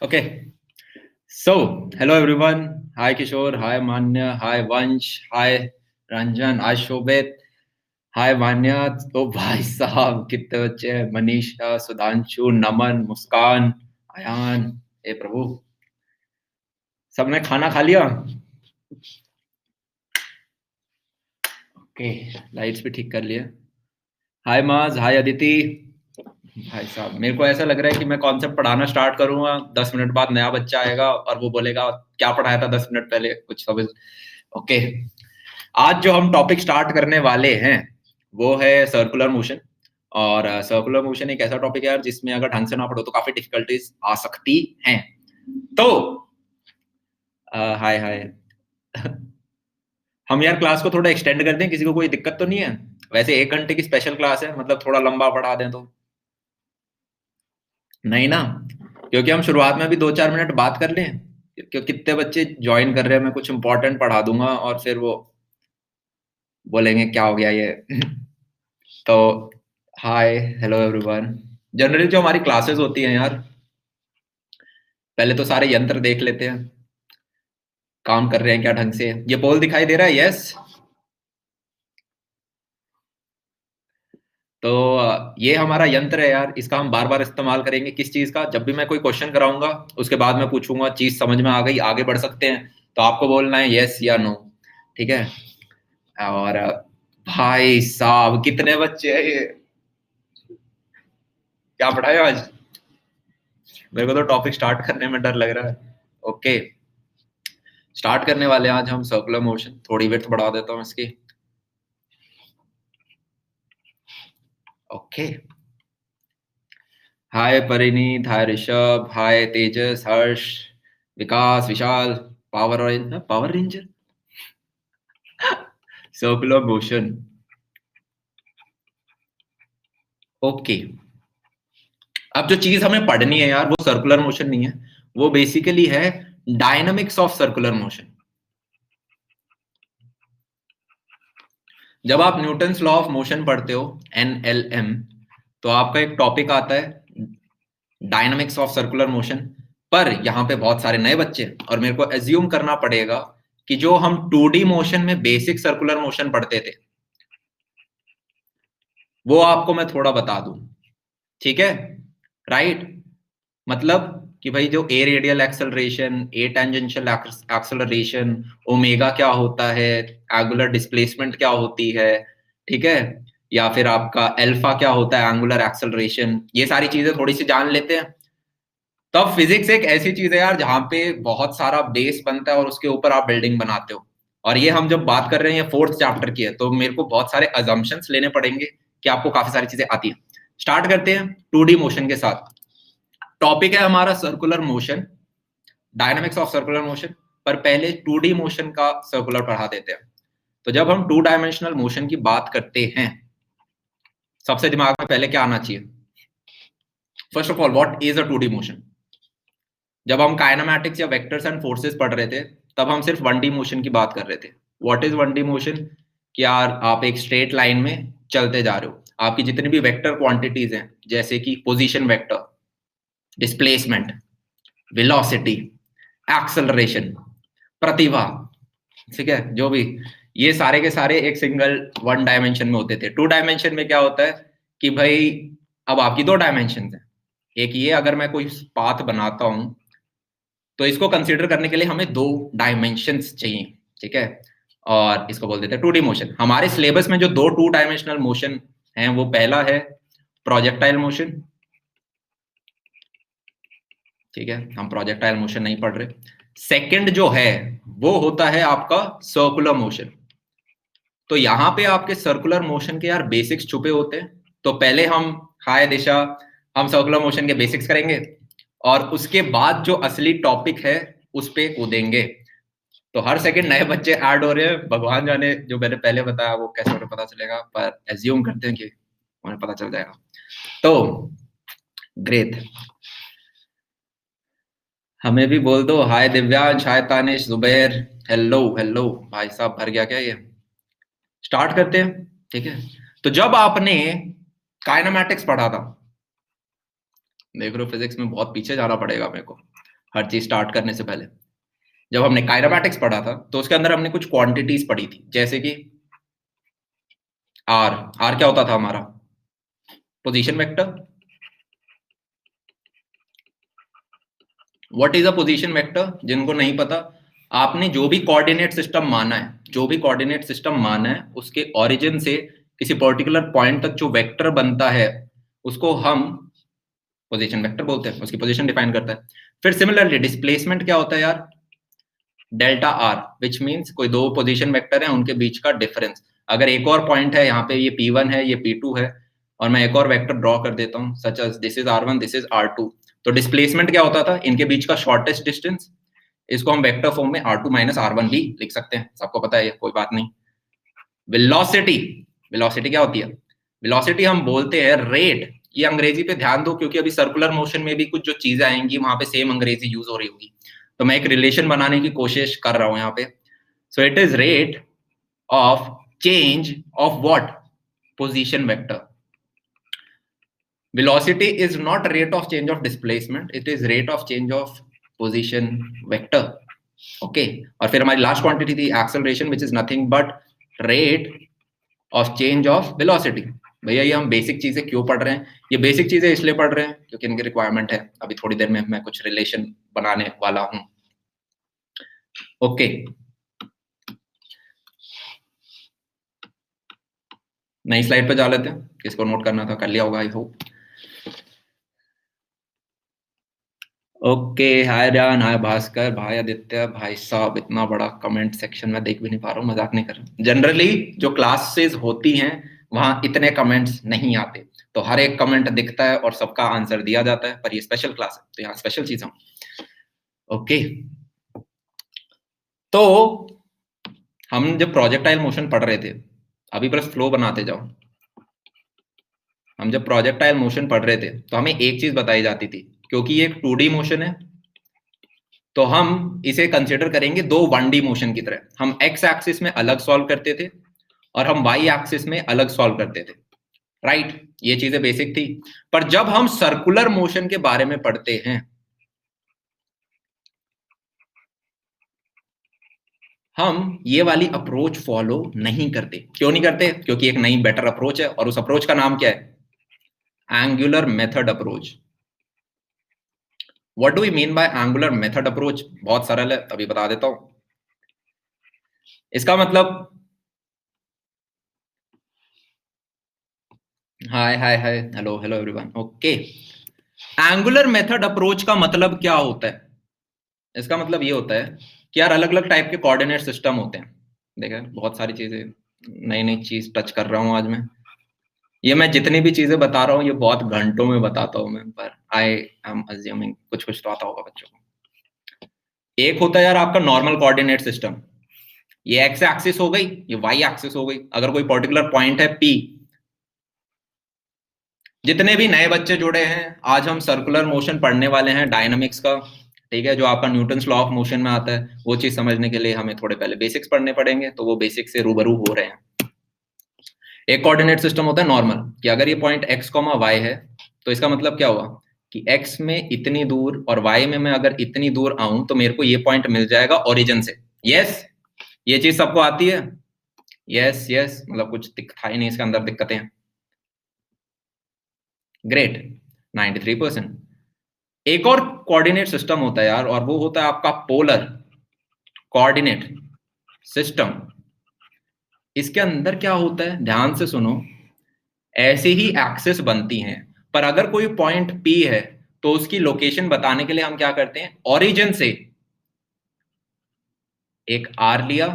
Okay. So, hello everyone. Hi Kishore. Hi Manya. Hi Vansh. Hi Ranjan. Hi Shobit. हाय मान्या। तो भाई साहब कितने बच्चे हैं, मनीषा, सुधांशु, नमन, मुस्कान, अयान। हे प्रभु, सबने खाना खा लिया? ओके, लाइट्स भी ठीक कर लिए। हाय माज, हाय अदिति। भाई साहब, मेरे को ऐसा लग रहा है कि मैं कॉन्सेप्ट पढ़ाना स्टार्ट करूंगा, 10 मिनट बाद नया बच्चा आएगा और वो बोलेगा क्या पढ़ाया था 10 मिनट पहले, कुछ समझ। ओके, आज जो हम टॉपिक स्टार्ट करने वाले हैं वो है सर्कुलर मोशन। और सर्कुलर मोशन एक ऐसा टॉपिक है यार जिसमें अगर ढंग से ना पढ़ो तो काफी डिफिकल्टीज आ सकती हैं। तो हाय हाय। हम यार क्लास को थोड़ा एक्सटेंड कर दें, किसी को कोई दिक्कत तो नहीं है? वैसे 1 घंटे की स्पेशल क्लास है, मतलब थोड़ा लंबा पढ़ा दें तो नहीं ना? क्योंकि हम शुरुआत में भी 2-4 मिनट बात कर लें, क्योंकि कितने बच्चे ज्वाइन कर रहे हैं, मैं कुछ इंपॉर्टेंट पढ़ा दूंगा और फिर वो बोलेंगे क्या हो गया ये। तो हाय, हेलो एवरीवन। जनरली जो हमारी क्लासेस होती हैं यार, पहले तो सारे यंत्र देख लेते हैं काम कर रहे हैं क्या ढंग से। ये पोल दिखाई दे रहा है? यस। तो ये हमारा यंत्र है यार, इसका हम बार बार इस्तेमाल करेंगे। किस चीज का? जब भी मैं कोई क्वेश्चन कराऊंगा उसके बाद मैं पूछूंगा चीज समझ में आ गई, आगे बढ़ सकते हैं, तो आपको बोलना है यस या नो। ठीक है? और भाई साहब कितने बच्चे हैं ये, क्या पढ़ाया आज? मेरे को तो टॉपिक स्टार्ट करने में डर लग रहा है। ओके, स्टार्ट करने वाले हैं आज हम सर्कुलर मोशन। थोड़ी विड्थ बढ़ा देता हूँ इसकी। Okay, hi Parineet, hi Rishabh, hi Tejas, Harsh, Vikas, Vishal. Power ranger, power ranger. Circular motion. Okay, अब जो चीज हमें पढ़नी है यार वो सर्कुलर मोशन नहीं है, वो बेसिकली है डायनामिक्स ऑफ सर्कुलर मोशन। जब आप न्यूटन्स लॉ ऑफ मोशन पढ़ते हो, NLM, तो आपका एक टॉपिक आता है डायनामिक्स ऑफ सर्कुलर मोशन। पर यहाँ पे बहुत सारे नए बच्चे हैं, और मेरे को एज्यूम करना पड़ेगा कि जो हम 2D मोशन में बेसिक सर्कुलर मोशन पढ़ते थे वो आपको मैं थोड़ा बता दूं। ठीक है? राइट? मतलब कि भाई जो a radial acceleration, a tangential acceleration, omega क्या होता है, एंगुलर डिस्प्लेसमेंट क्या होती है, ठीक है, या फिर आपका अल्फा क्या होता है, एंगुलर एक्सेलरेशन, ये सारी चीजें थोड़ी सी जान लेते हैं। तब फिजिक्स एक ऐसी चीज है यार जहां पे बहुत सारा बेस बनता है और उसके ऊपर आप बिल्डिंग बनाते हो। और ये हम जब बात कर रहे हैं, ये 4th चैप्टर की है, तो मेरे को बहुत सारे अजम्पशंस लेने पड़ेंगे कि आपको काफी सारी चीजें आती हैं। स्टार्ट करते हैं 2D मोशन के साथ। टॉपिक है हमारा circular motion, dynamics of circular motion. पर पहले 2D मोशन का सर्कुलर पढ़ा देते हैं। तो जब हम 2 डायमेंशनल मोशन की बात करते हैं, सबसे दिमाग में पहले क्या आना चाहिए? First of all, what is a 2D motion? जब हम काइनेमैटिक्स या वेक्टर्स एंड फोर्सेस पढ़ रहे थे तब हम सिर्फ 1D मोशन की बात कर रहे थे। What is 1D motion? कि यार आप एक स्ट्रेट लाइन में चलते जा रहे हो, आपकी जितनी भी वेक्टर क्वांटिटीज हैं, जैसे कि position vector, displacement, velocity, acceleration, Pratibha, ठीक है, जो भी, ये सारे के सारे एक सिंगल 1 डायमेंशन में होते थे। 2 डायमेंशन में क्या होता है कि भाई अब आपकी 2 डायमेंशन है। एक ये, अगर मैं कोई पाथ बनाता हूं तो इसको कंसीडर करने के लिए हमें 2 डायमेंशंस चाहिए। ठीक है? और इसको बोल देते हैं 2D मोशन। हमारे सिलेबस में जो 2 डायमेंशनल मोशन है वो पहला है प्रोजेक्टाइल मोशन। ठीक है, हम प्रोजेक्टाइल मोशन नहीं पढ़ रहे। सेकंड जो है वो होता है आपका सर्कुलर मोशन। तो यहाँ पे आपके सर्कुलर मोशन के यार बेसिक्स छुपे होते हैं। तो पहले हम, हाय दिशा, हम सर्कुलर मोशन के बेसिक्स करेंगे और उसके बाद जो असली टॉपिक है उस पे कूदेंगे। तो हर सेकंड नए बच्चे ऐड हो रहे हैं, भगवान जाने जो मैंने पहले बताया वो कैसे उन्हें पता चलेगा, पर एज्यूम करते हैं कि उन्हें पता चल जाएगा। तो ग्रेट, हमें भी बोल दो। हाय दिव्यांश, हाय तानिश, जुबैर। हेलो हेलो भाई साहब, भर गया क्या ये? स्टार्ट करते हैं। ठीक है, तो जब आपने काइनेमैटिक्स पढ़ा था, देख रहे हो फिजिक्स में बहुत पीछे जाना पड़ेगा मेरे को। हर चीज स्टार्ट करने से पहले जब हमने काइरोमैटिक्स पढ़ा था तो उसके अंदर हमने कुछ क्वांटिटीज पढ़ी थी, जैसे कि आर। आर क्या होता था हमारा? Position vector. What is a position vector? जिनको नहीं पता, आपने जो भी कोऑर्डिनेट सिस्टम माना है, जो भी कोऑर्डिनेट सिस्टम माना है, उसके ओरिजिन से किसी पर्टिकुलर पॉइंट तक जो वेक्टर बनता है उसको हम पोजीशन वेक्टर बोलते हैं, उसकी पोजीशन डिफाइन करता है। फिर सिमिलरली डिस्प्लेसमेंट क्या होता है यार? डेल्टा आर, विच मीन्स कोई दो पोजीशन वेक्टर है उनके बीच का डिफरेंस। अगर एक और पॉइंट है, यहाँ पे ये P1 है, ये P2 है, और मैं एक और वेक्टर ड्रॉ कर देता हूँ such as this is R1, this is R2, तो डिस्प्लेसमेंट क्या होता था? इनके बीच का शॉर्टेस्ट डिस्टेंस। इसको हम वेक्टर फॉर्म में R2 माइनस R1 भी लिख सकते हैं, सबको पता है ये, कोई बात नहीं। वेलोसिटी, वेलोसिटी क्या होती है? वेलोसिटी हम बोलते हैं रेट। ये अंग्रेजी पे ध्यान दो, क्योंकि अभी सर्कुलर मोशन में भी कुछ जो चीजें आएंगी वहां पे सेम अंग्रेजी यूज हो रही होगी, तो मैं एक रिलेशन बनाने की कोशिश कर रहा हूं यहाँ पे। So it is rate of change of what? Position vector. velocity is not rate of change of displacement, it is rate of change of position vector. Okay और फिर हमारी लास्ट क्वांटिटी थी acceleration, which is nothing but rate of change of velocity. भैया ये हम basic चीजें क्यों पढ़ रहे हैं? ये बेसिक चीजें इसलिए पढ़ रहे हैं क्योंकि इनकी रिक्वायरमेंट है। अभी थोड़ी देर में मैं कुछ रिलेशन बनाने वाला हूं। ओके, नई स्लाइड पे जा लेते हैं। किसको नोट करना था कर लिया होगा आई होप। ओके, हाय रान, हाय भास्कर, भाई आदित्य, भाई साहब इतना बड़ा कमेंट सेक्शन में देख भी नहीं पा रहा हूँ, मजाक नहीं कर रहा हूँ। जनरली जो क्लासेस होती हैं वहां इतने कमेंट्स नहीं आते, तो हर एक कमेंट दिखता है और सबका आंसर दिया जाता है, पर ये स्पेशल क्लास है तो यहाँ स्पेशल चीज हूँ। ओके, तो हम जब प्रोजेक्टाइल मोशन पढ़ रहे थे, अभी बस फ्लो बनाते जाओ। हम जब प्रोजेक्टाइल मोशन पढ़ रहे थे तो हमें एक चीज बताई जाती थी, क्योंकि ये एक 2D मोशन है तो हम इसे कंसिडर करेंगे दो 1D मोशन की तरह। हम एक्स एक्सिस में अलग सॉल्व करते थे और हम वाई एक्सिस में अलग सॉल्व करते थे, राइट? ये चीजें बेसिक थी। पर जब हम सर्कुलर मोशन के बारे में पढ़ते हैं, हम ये वाली अप्रोच फॉलो नहीं करते। क्यों नहीं करते? क्योंकि एक नई बेटर अप्रोच है, और उस अप्रोच का नाम क्या है? Angular method approach. What do we mean by angular method approach? बहुत सरल है, अभी बता देता हूं। इसका मतलब, hi hi hi, hello hello everyone. Okay, angular method approach का मतलब क्या होता है? इसका मतलब ये होता है कि यार अलग अलग टाइप के कोऑर्डिनेट सिस्टम होते हैं। देखें, बहुत सारी चीजें, नई नई चीज टच कर रहा हूं आज मैं। ये मैं जितनी भी चीजें बता रहा हूँ ये बहुत घंटों में बताता हूँ मैं, पर आई एम अज्यूमिंग कुछ कुछ तो आता होगा बच्चों को। एक होता है यार आपका नॉर्मल कोऑर्डिनेट सिस्टम। ये एक्स एक्सिस हो गई, ये वाई एक्सिस हो गई। अगर कोई पर्टिकुलर पॉइंट है पी, जितने भी नए बच्चे जुड़े हैं, आज हम सर्कुलर मोशन पढ़ने वाले हैं, डायनामिक्स का, ठीक है, जो आपका न्यूटन्स लॉ ऑफ मोशन में आता है। वो चीज समझने के लिए हमें थोड़े पहले बेसिक्स पढ़ने पड़ेंगे, तो वो बेसिक्स से रूबरू हो रहे हैं। एक कोऑर्डिनेट सिस्टम होता है नॉर्मल, कि अगर ये पॉइंट x, y है तो इसका मतलब क्या हुआ कि x में इतनी दूर और y में मैं अगर इतनी दूर आऊं तो मेरे को ये पॉइंट मिल जाएगा ओरिजिन से। यस, ये चीज सबको आती है? यस यस, मतलब कुछ दिखता ही नहीं इसके अंदर दिक्कतें हैं। ग्रेट, 93%। एक और कोऑर्डिनेट सिस्टम होता है यार, और वो होता है आपका पोलर कोऑर्डिनेट सिस्टम। इसके अंदर क्या होता है, ध्यान से सुनो। ऐसे ही एक्सिस बनती हैं, पर अगर कोई पॉइंट P है तो उसकी लोकेशन बताने के लिए हम क्या करते हैं, ओरिजिन से एक R लिया,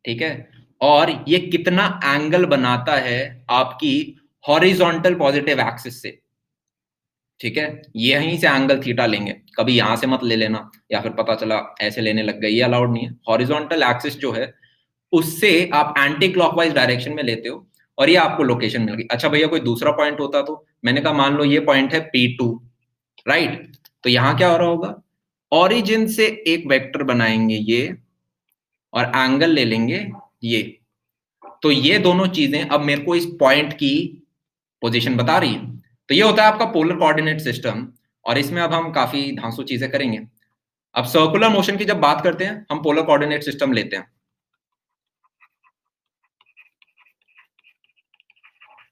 ठीक है, और ये कितना एंगल बनाता है आपकी हॉरिजॉन्टल पॉजिटिव एक्सिस से, ठीक है। यहीं से एंगल थीटा लेंगे, कभी यहां से मत ले लेना, या फिर पता चला ऐसे लेने लग गए, ये अलाउड नहीं है। हॉरिजॉन्टल एक्सिस जो है उससे आप एंटी क्लॉकवाइज डायरेक्शन में लेते हो और ये आपको लोकेशन मिल गई। अच्छा भैया कोई दूसरा पॉइंट होता तो, मैंने कहा मान लो ये पॉइंट है P2, राइट, तो यहां क्या हो रहा होगा, ओरिजिन से एक वेक्टर बनाएंगे ये, और एंगल ले लेंगे ये, तो ये दोनों चीजें अब मेरे को इस पॉइंट की पोजीशन बता रही है। तो ये होता है आपका पोलर कोऑर्डिनेट सिस्टम। और इसमें अब हम काफी धांसू चीजें करेंगे। अब सर्कुलर मोशन की जब बात करते हैं, हम पोलर कोऑर्डिनेट सिस्टम लेते हैं।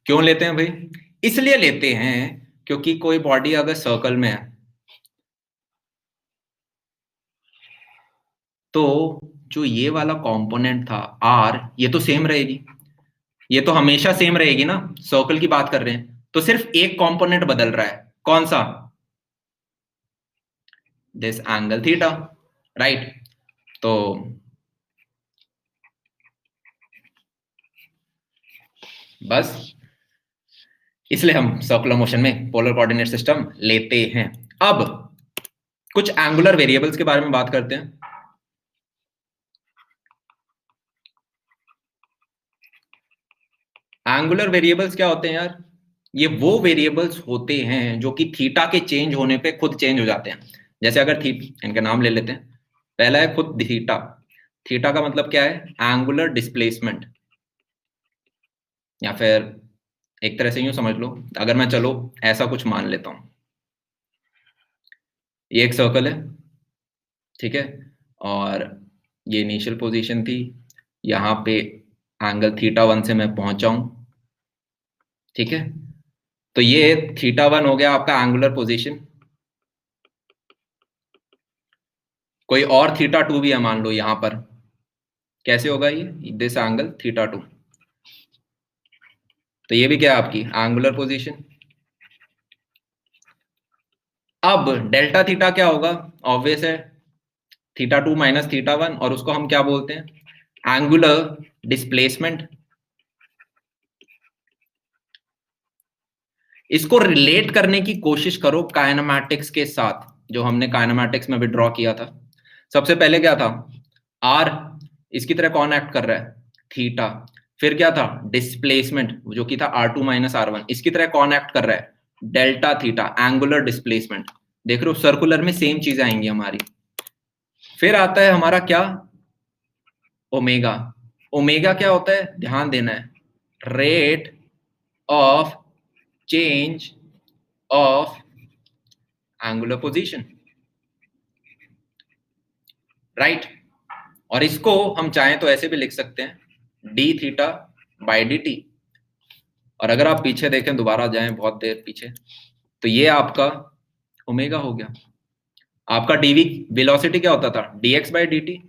क्यों लेते हैं भाई? इसलिए लेते हैं क्योंकि कोई बॉडी अगर सर्कल में है तो जो ये वाला कंपोनेंट था आर, ये तो सेम रहेगी, ये तो हमेशा सेम रहेगी ना, सर्कल की बात कर रहे हैं, तो सिर्फ एक कंपोनेंट बदल रहा है, कौन सा? This angle theta, right? तो बस इसलिए हम सर्कुलर मोशन में पोलर कोऑर्डिनेट सिस्टम लेते हैं। अब कुछ एंगुलर वेरिएबल्स के बारे में बात करते हैं। एंगुलर वेरिएबल्स क्या होते हैं यार? ये वो वेरिएबल्स होते हैं जो कि थीटा के चेंज होने पे खुद चेंज हो जाते हैं। जैसे अगर इनके नाम ले लेते हैं। पहला है खुद थीटा। थीटा का मतलब क्या है? एंगुलर डिस्प्लेसमेंट, या फिर एक तरह से यूं समझ लो, अगर मैं चलो ऐसा कुछ मान लेता हूं, ये एक सर्कल है, ठीक है, और ये इनिशियल पोजीशन थी, यहाँ पे एंगल थीटा 1 से मैं पहुंचा हूं, ठीक है, तो ये थीटा 1 हो गया आपका एंगुलर पोजीशन। कोई और थीटा 2 भी है मान लो यहाँ पर, कैसे होगा ये? दिस एंगल थीटा 2, तो ये भी क्या है आपकी एंगुलर पोजीशन। अब डेल्टा थीटा क्या होगा? ऑब्वियस है, थीटा 2 माइनस थीटा 1, और उसको हम क्या बोलते हैं? Angular displacement. इसको रिलेट करने की कोशिश करो काइनेमैटिक्स के साथ, जो हमने काइनेमैटिक्स में भी ड्रॉ किया था। सबसे पहले क्या था? आर इसकी तरह कौन एक्ट कर रहा है? थीटा। फिर क्या था? डिस्प्लेसमेंट, जो कि था R2 - R1, इसकी तरह कौन एक्ट कर रहा है? Delta theta, angular displacement. देख रहे हो, सर्कुलर में सेम चीजें आएंगी हमारी। फिर आता है हमारा क्या? ओमेगा। ओमेगा क्या होता है? ध्यान देना है, rate of change of angular position, right? और इसको हम चाहें तो ऐसे भी लिख सकते हैं, D theta by D T. और अगर आप पीछे देखें, दोबारा जाएं बहुत देर पीछे, तो ये आपका ओमेगा हो गया। आपका डीवी वेलोसिटी क्या होता था? dx by D T.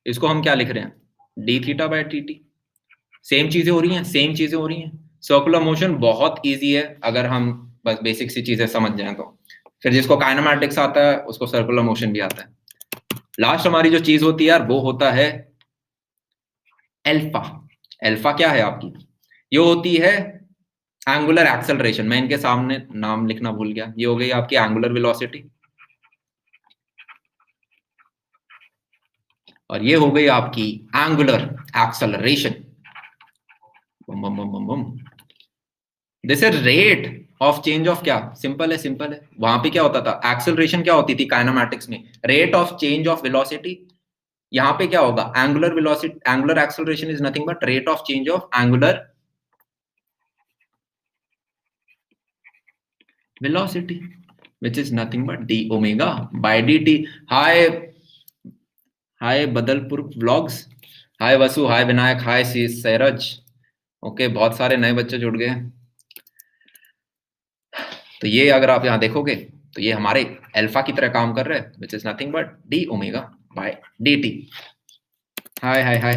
इसको हम क्या लिख रहे हैं? D theta by T T. Same चीजें हो रही हैं, सेम चीजें हो रही हैं। सर्कुलर मोशन बहुत इजी है अगर हम बस बेसिक सी चीजें समझ जाएं तो। फिर जिसको काइनेमैटिक्स आता है उसको सर्कुलर मोशन भी आता है। लास्ट हमारी जो चीज होती है यार, वो होता है एल्फा। एल्फा क्या है आपकी? ये होती है एंगुलर एक्सेलरेशन। मैं इनके सामने नाम लिखना भूल गया। ये हो गई आपकी एंगुलर वेलोसिटी, और ये हो गई आपकी angular acceleration. Bomb bomb bomb bomb bomb. This is rate of change of क्या? सिंपल है, सिंपल है। वहां पे क्या होता था? एक्सेलरेशन क्या होती थी काइनेमैटिक्स में? Rate of change of velocity. यहाँ पे क्या होगा? Angular velocity, angular acceleration is nothing but rate of change of angular velocity, which is nothing but d omega by dt. Hi, hi Badlapur vlogs, hi Vasu, hi Vinayak, hi सी सैरज। Okay, बहुत सारे नए बच्चे जुड़ गए। तो ये अगर आप यहाँ देखोगे तो ये हमारे अल्फा की तरह काम कर रहे हैं, which is nothing but D omega by D T. Hi hi hi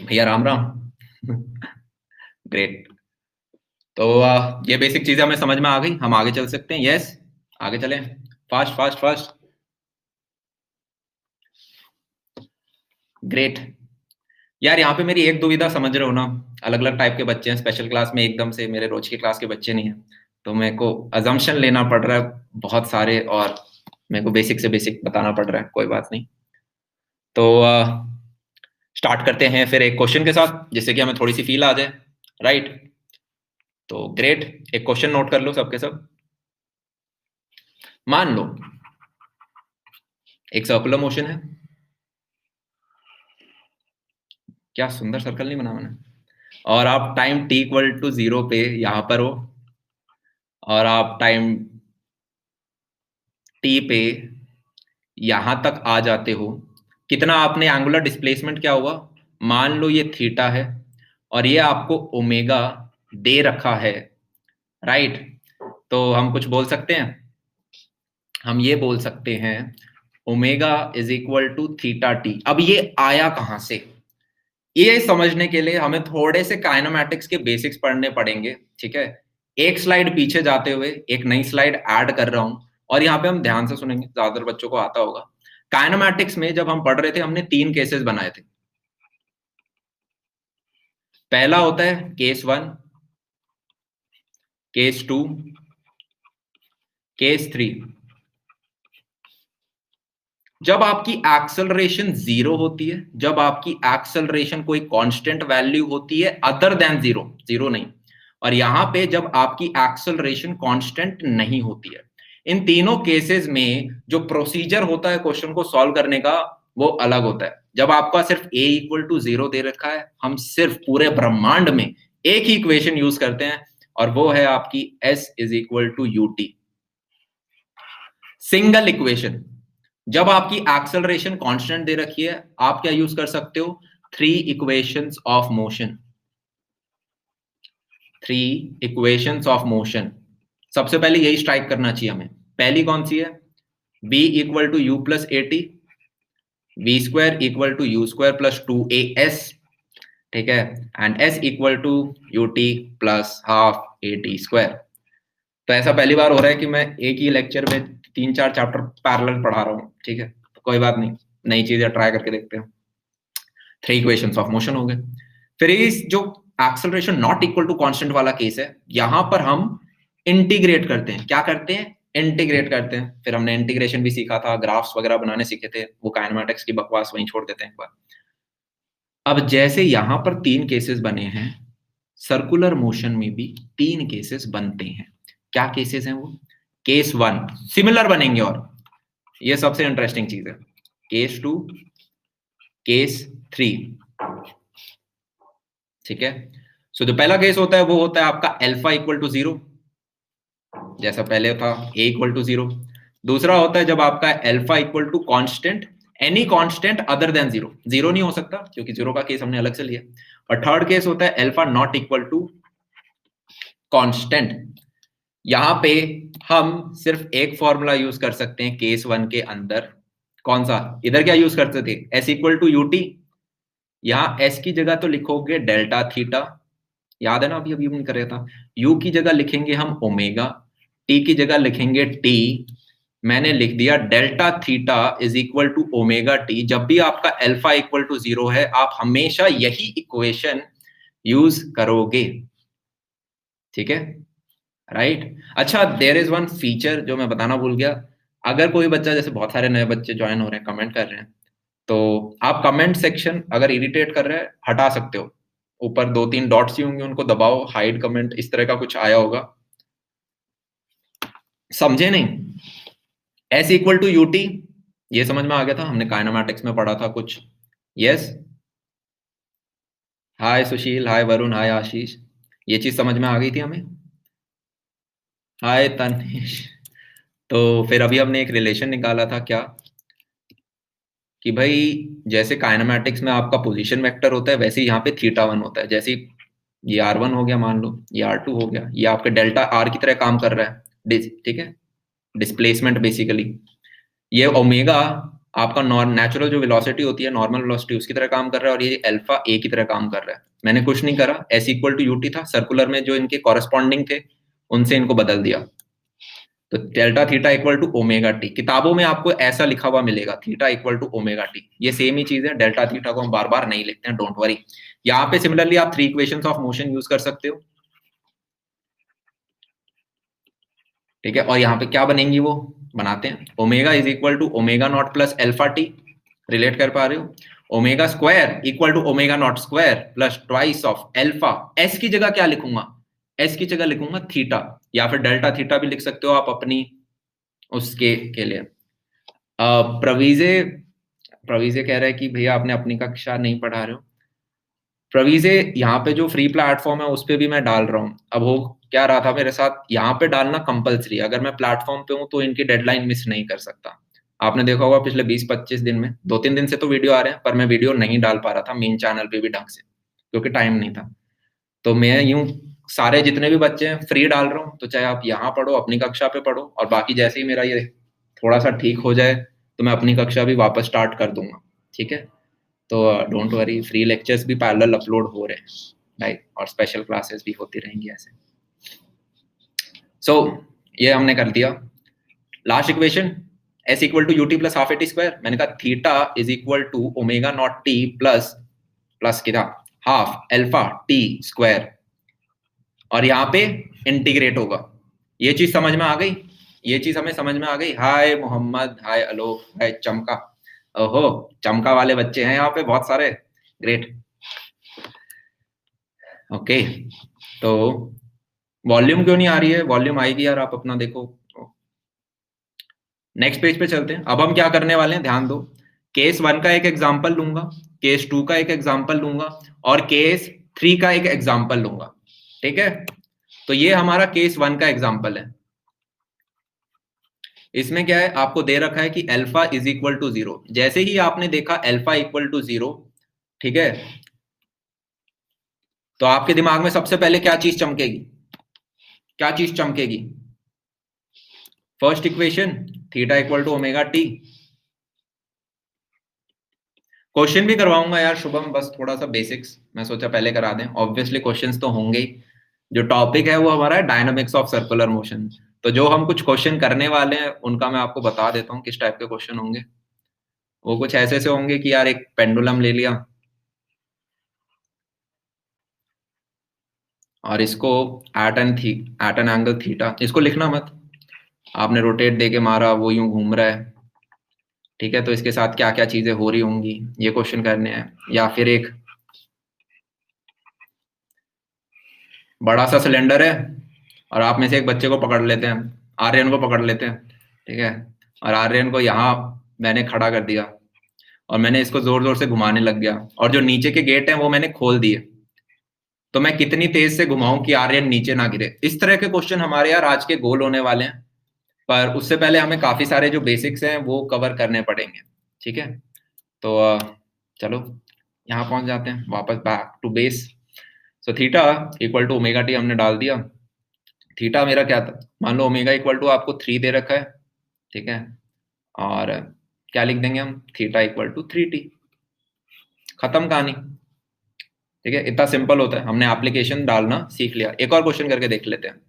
भैया, राम राम। ग्रेट। तो ये बेसिक चीजें हमें समझ में आ गई, हम आगे चल सकते हैं। यस, आगे चलें, फास्ट फास्ट फास्ट। ग्रेट। यार यहाँ पे मेरी एक दुविधा समझ रहे हो ना, अलग अलग टाइप के बच्चे हैं, स्पेशल क्लास में एकदम से मेरे रोज की क्लास के बच्चे नहीं हैं, तो मेरे को अजम्पशन लेना पड़ रहा है बहुत सारे, और मेरे को बेसिक से बेसिक बताना पड़ रहा है। कोई बात नहीं, तो स्टार्ट करते हैं फिर एक क्वेश्चन के साथ, जिससे कि हमें थोड़ी सी फील आ जाए, राइट? तो ग्रेट, एक क्वेश्चन नोट कर लो सबके सब। मान लो एक सर्कुलर मोशन है, क्या सुंदर सर्कल नहीं बना मैंने, और आप टाइम t = 0 पे यहाँ पर हो, और आप टाइम टी पे यहां तक आ जाते हो, कितना आपने एंगुलर डिस्प्लेसमेंट क्या हुआ, मान लो ये थीटा है और ये आपको ओमेगा दे रखा है, राइट? तो हम कुछ बोल सकते हैं, हम ये बोल सकते हैं omega is equal to theta t. अब ये आया कहां से, ये समझने के लिए हमें थोड़े से काइनेमैटिक्स के बेसिक्स पढ़ने पड़ेंगे, ठीक है? एक स्लाइड पीछे जाते हुए एक नई स्लाइड ऐड कर रहा हूं, और यहाँ पे हम ध्यान से सुनेंगे, ज्यादातर बच्चों को आता होगा। काइनेमैटिक्स में जब हम पढ़ रहे थे हमने 3 केसेस बनाए थे। पहला होता है केस 1, केस 2, केस 3। जब आपकी एक्सेलरेशन 0 होती है, जब आपकी एक्सेलरेशन कोई कांस्टेंट वैल्यू होती है अदर देन 0, 0 नहीं, और यहां पे जब आपकी एक्सेलरेशन कांस्टेंट नहीं होती है। इन तीनों केसेस में जो प्रोसीजर होता है क्वेश्चन को सॉल्व करने का वो अलग होता है। जब आपका सिर्फ a इक्वल टू 0 दे रखा है, हम सिर्फ पूरे ब्रह्मांड में एक ही इक्वेशन यूज करते हैं, और वो है आपकी s is equal to ut, single equation. जब आपकी एक्सेलरेशन कांस्टेंट दे रखी है, आप क्या यूज कर सकते हो, 3 equations of motion, 3 equations of motion. सबसे पहले यही स्ट्राइक करना चाहिए हमें। पहली कौन सी है, b equal to u plus a t, v square equal to u square plus 2as, ठीक है, and s equal to u t plus half a t square. तो ऐसा पहली बार हो रहा है कि मैं एक ही लेक्चर में 3-4 चैप्टर पैरेलल पढ़ा रहा हूँ, ठीक है? तो कोई बात नहीं, नई चीजें ट्राई करके देखते हैं। 3 इक्वेशंस ऑफ मोशन हो गए। फिर इस जो acceleration not equal to constant वाला केस है, यहां पर हम इंटीग्रेट करते हैं। क्या करते हैं, इंटीग्रेट करते हैं। फिर हमने इंटीग्रेशन भी सीखा था, ग्राफ्स वगैरह बनाने सीखे थे, वो काइनेमैटिक्स की बकवास वहीं छोड़ देते हैं एक बार। अब जैसे यहां पर 3 केसेस बने हैं, सर्कुलर मोशन में भी 3 केसेस बनते हैं। क्या केसेस हैं वो, केस 1 सिमिलर बनेंगे, और ये सबसे इंटरेस्टिंग चीज है, केस 2, केस 3, ठीक है? सो जो पहला केस होता है वो होता है आपका अल्फा इक्वल टू 0, जैसा पहले था a इक्वल टू 0। दूसरा होता है जब आपका alpha equal to constant, any constant other than 0, 0 नहीं हो सकता क्योंकि 0 का केस हमने अलग से लिया। और थर्ड केस होता है alpha not equal to constant. यहां पे हम सिर्फ एक फॉर्मूला यूज कर सकते हैं केस 1 के अंदर। कौन सा, इधर क्या यूज करते थे, s इक्वल टू यूटी। यहाँ s की जगह तो लिखोगे डेल्टा थीटा, याद है ना, अभी अभी हमने कर रहा था। u की जगह लिखेंगे हम ओमेगा, t की जगह लिखेंगे t। मैंने लिख दिया delta theta is equal to omega t. जब भी आपका अल्फा इक्वल टू 0 है, आप हमेशा यही इक्वेशन यूज करोगे, ठीक है, राइट? अच्छा, देयर इज वन फीचर जो मैं बताना भूल गया। अगर कोई बच्चा, जैसे बहुत सारे नए बच्चे ज्वाइन हो रहे हैं, कमेंट कर रहे हैं, तो आप कमेंट सेक्शन अगर इरिटेट कर रहे हैं हटा सकते हो। ऊपर 2-3 डॉट्स ही होंगे, उनको दबाओ, हाइड कमेंट, इस तरह का कुछ आया होगा, समझे नहीं? s इक्वल टू यूटी, ये समझ में आ गया था, हमने काइनेमैटिक्स में पढ़ा था कुछ। यस, हाय सुशील, हाय वरुण, हाय आशीष, ये चीज समझ में आ गई थी हमें। हाय तनिष। तो फिर अभी हमने एक रिलेशन निकाला था क्या, कि भाई जैसे काइनेमैटिक्स में आपका पोजीशन वेक्टर होता है, वैसे ही यहाँ पे थीटा 1 होता है। जैसे ये r1 हो गया, मान लो ये r2 हो गया, ये आपका डेल्टा r की तरह काम कर रहा है, ठीक है, डिस्प्लेसमेंट बेसिकली। ये ओमेगा आपका नेचुरल जो वेलोसिटी होती है, नॉर्मल वेलोसिटी, उसकी तरह काम कर रहा है, और ये अल्फा ए की तरह काम कर रहा है। मैंने कुछ नहीं करा, s इक्वल टू यूटी था, सर्कुलर में जो इनके कॉरेस्पॉन्डिंग थे उनसे इनको बदल दिया। तो delta theta equal to omega t, किताबों में आपको ऐसा लिखा हुआ मिलेगा, theta equal to omega t. ये सेम ही चीज है, डेल्टा थीटा को हम बार बार नहीं लिखते हैं, डोंट वरी। यहाँ पे सिमिलरली आप 3 इक्वेशंस ऑफ मोशन यूज कर सकते हो, ठीक है? और यहाँ पे क्या बनेंगी वो बनाते हैं, omega is equal to omega not plus alpha t, relate कर पा रहे हो? Omega square equal to omega nought square plus twice of alpha. S की जगह क्या लिखूंगा, एस की जगह लिखूंगा थीटा, या फिर डेल्टा थीटा भी लिख सकते हो आप अपनी उसके के लिए। प्रवीजे, प्रवीजे कह रहा है कि भैया आपने अपनी कक्षा नहीं पढ़ा रहे हो। प्रवीजे, यहाँ पे जो फ्री प्लेटफॉर्म है उस पे भी मैं डाल रहा हूँ। अब हो क्या रहा था मेरे साथ, यहाँ पे डालना कंपलसरी, अगर मैं प्लेटफॉर्म पे हूँ तो इनकी डेडलाइन मिस नहीं कर सकता। आपने देखा होगा पिछले 20-25 दिन में 2-3 दिन से तो वीडियो आ रहे हैं, पर मैं वीडियो नहीं डाल पा रहा था मेन चैनल पे भी ढंग से, क्योंकि टाइम नहीं था। तो मैं यूँ सारे जितने भी बच्चे हैं फ्री डाल रहा हूँ, तो चाहे आप यहाँ पढ़ो, अपनी कक्षा पे पढ़ो, और बाकी जैसे ही मेरा ये थोड़ा-सा ठीक हो जाए, तो मैं अपनी कक्षा भी वापस स्टार्ट कर दूँगा, ठीक है? तो डोंट वरी, फ्री लेक्चर्स भी पैरेलल अपलोड हो रहे हैं, राइट? और स्पेशल क्लासेस भी होती रहेंगी ऐसे। सो ये हमने कर दिया। Last equation s equal to ut plus half a t square, मैंने कहा theta is equal to omega naught t plus plus कितना हाफ अल्फा टी स्क्वायर, और यहाँ पे इंटीग्रेट होगा। ये चीज समझ में आ गई? ये चीज हमें समझ में आ गई? हाय मोहम्मद, हाय अलोक, हाय चमका। ओहो, चमका वाले बच्चे हैं यहाँ पे बहुत सारे, ग्रेट। ओके, तो वॉल्यूम क्यों नहीं आ रही है? वॉल्यूम आएगी यार, आप अपना देखो। नेक्स्ट पेज पे चलते हैं। अब हम क्या करने वाले हैं, ध्यान दो। केस 1 का एक एग्जांपल लूंगा, केस 2 का एक एग्जांपल लूंगा, और केस 3 का एक एग्जांपल लूंगा, ठीक है? तो ये हमारा केस 1 का एग्जांपल है। इसमें क्या है, आपको दे रखा है कि अल्फा इज इक्वल टू 0। जैसे ही आपने देखा अल्फा इक्वल टू 0, ठीक है, तो आपके दिमाग में सबसे पहले क्या चीज चमकेगी? क्या चीज चमकेगी? First equation, theta equal to omega T. Question भी करवाऊंगा यार शुभम, बस थोड़ा सा बेसिक्स मैं सोचा पहले करा दें। ऑब्वियसली क्वेश्चंस तो होंगे ही। जो टॉपिक है वो हमारा है डायनामिक्स ऑफ सर्कुलर मोशन। तो जो हम कुछ क्वेश्चन करने वाले हैं उनका मैं आपको बता देता हूँ किस टाइप के क्वेश्चन होंगे। वो कुछ ऐसे से होंगे कि यार एक पेंडुलम ले लिया और इसको एट एन एंगल थीटा, इसको लिखना मत, आपने रोटेट दे के मारा, वो यूं घूम रहा है, ठीक है? तो इसके साथ क्या क्या चीजें हो रही होंगी, ये क्वेश्चन करने हैं। या फिर एक बड़ा सा सिलेंडर है और आप में से एक बच्चे को पकड़ लेते हैं, आर्यन को पकड़ लेते हैं, ठीक है? और आर्यन को यहाँ मैंने खड़ा कर दिया और मैंने इसको जोर जोर से घुमाने लग गया, और जो नीचे के गेट हैं वो मैंने खोल दिए। तो मैं कितनी तेज से घुमाऊं कि आर्यन नीचे ना गिरे? इस तरह के क्वेश्चन हमारे यार आज के गोल होने वाले हैं। पर उससे पहले हमें काफी सारे जो बेसिक्स हैं वो कवर करने पड़ेंगे, ठीक है? तो चलो यहाँ पहुंच जाते हैं, वापस back to base. So theta equal to omega t हमने डाल दिया। थीटा मेरा क्या था, मान लो ओमेगा इक्वल टू आपको 3 दे रखा है, ठीक है? और क्या लिख देंगे हम, थीटा इक्वल टू 3t, खत्म कहानी, ठीक है? इतना सिंपल होता है, हमने एप्लीकेशन डालना सीख लिया। एक और क्वेश्चन करके देख लेते हैं।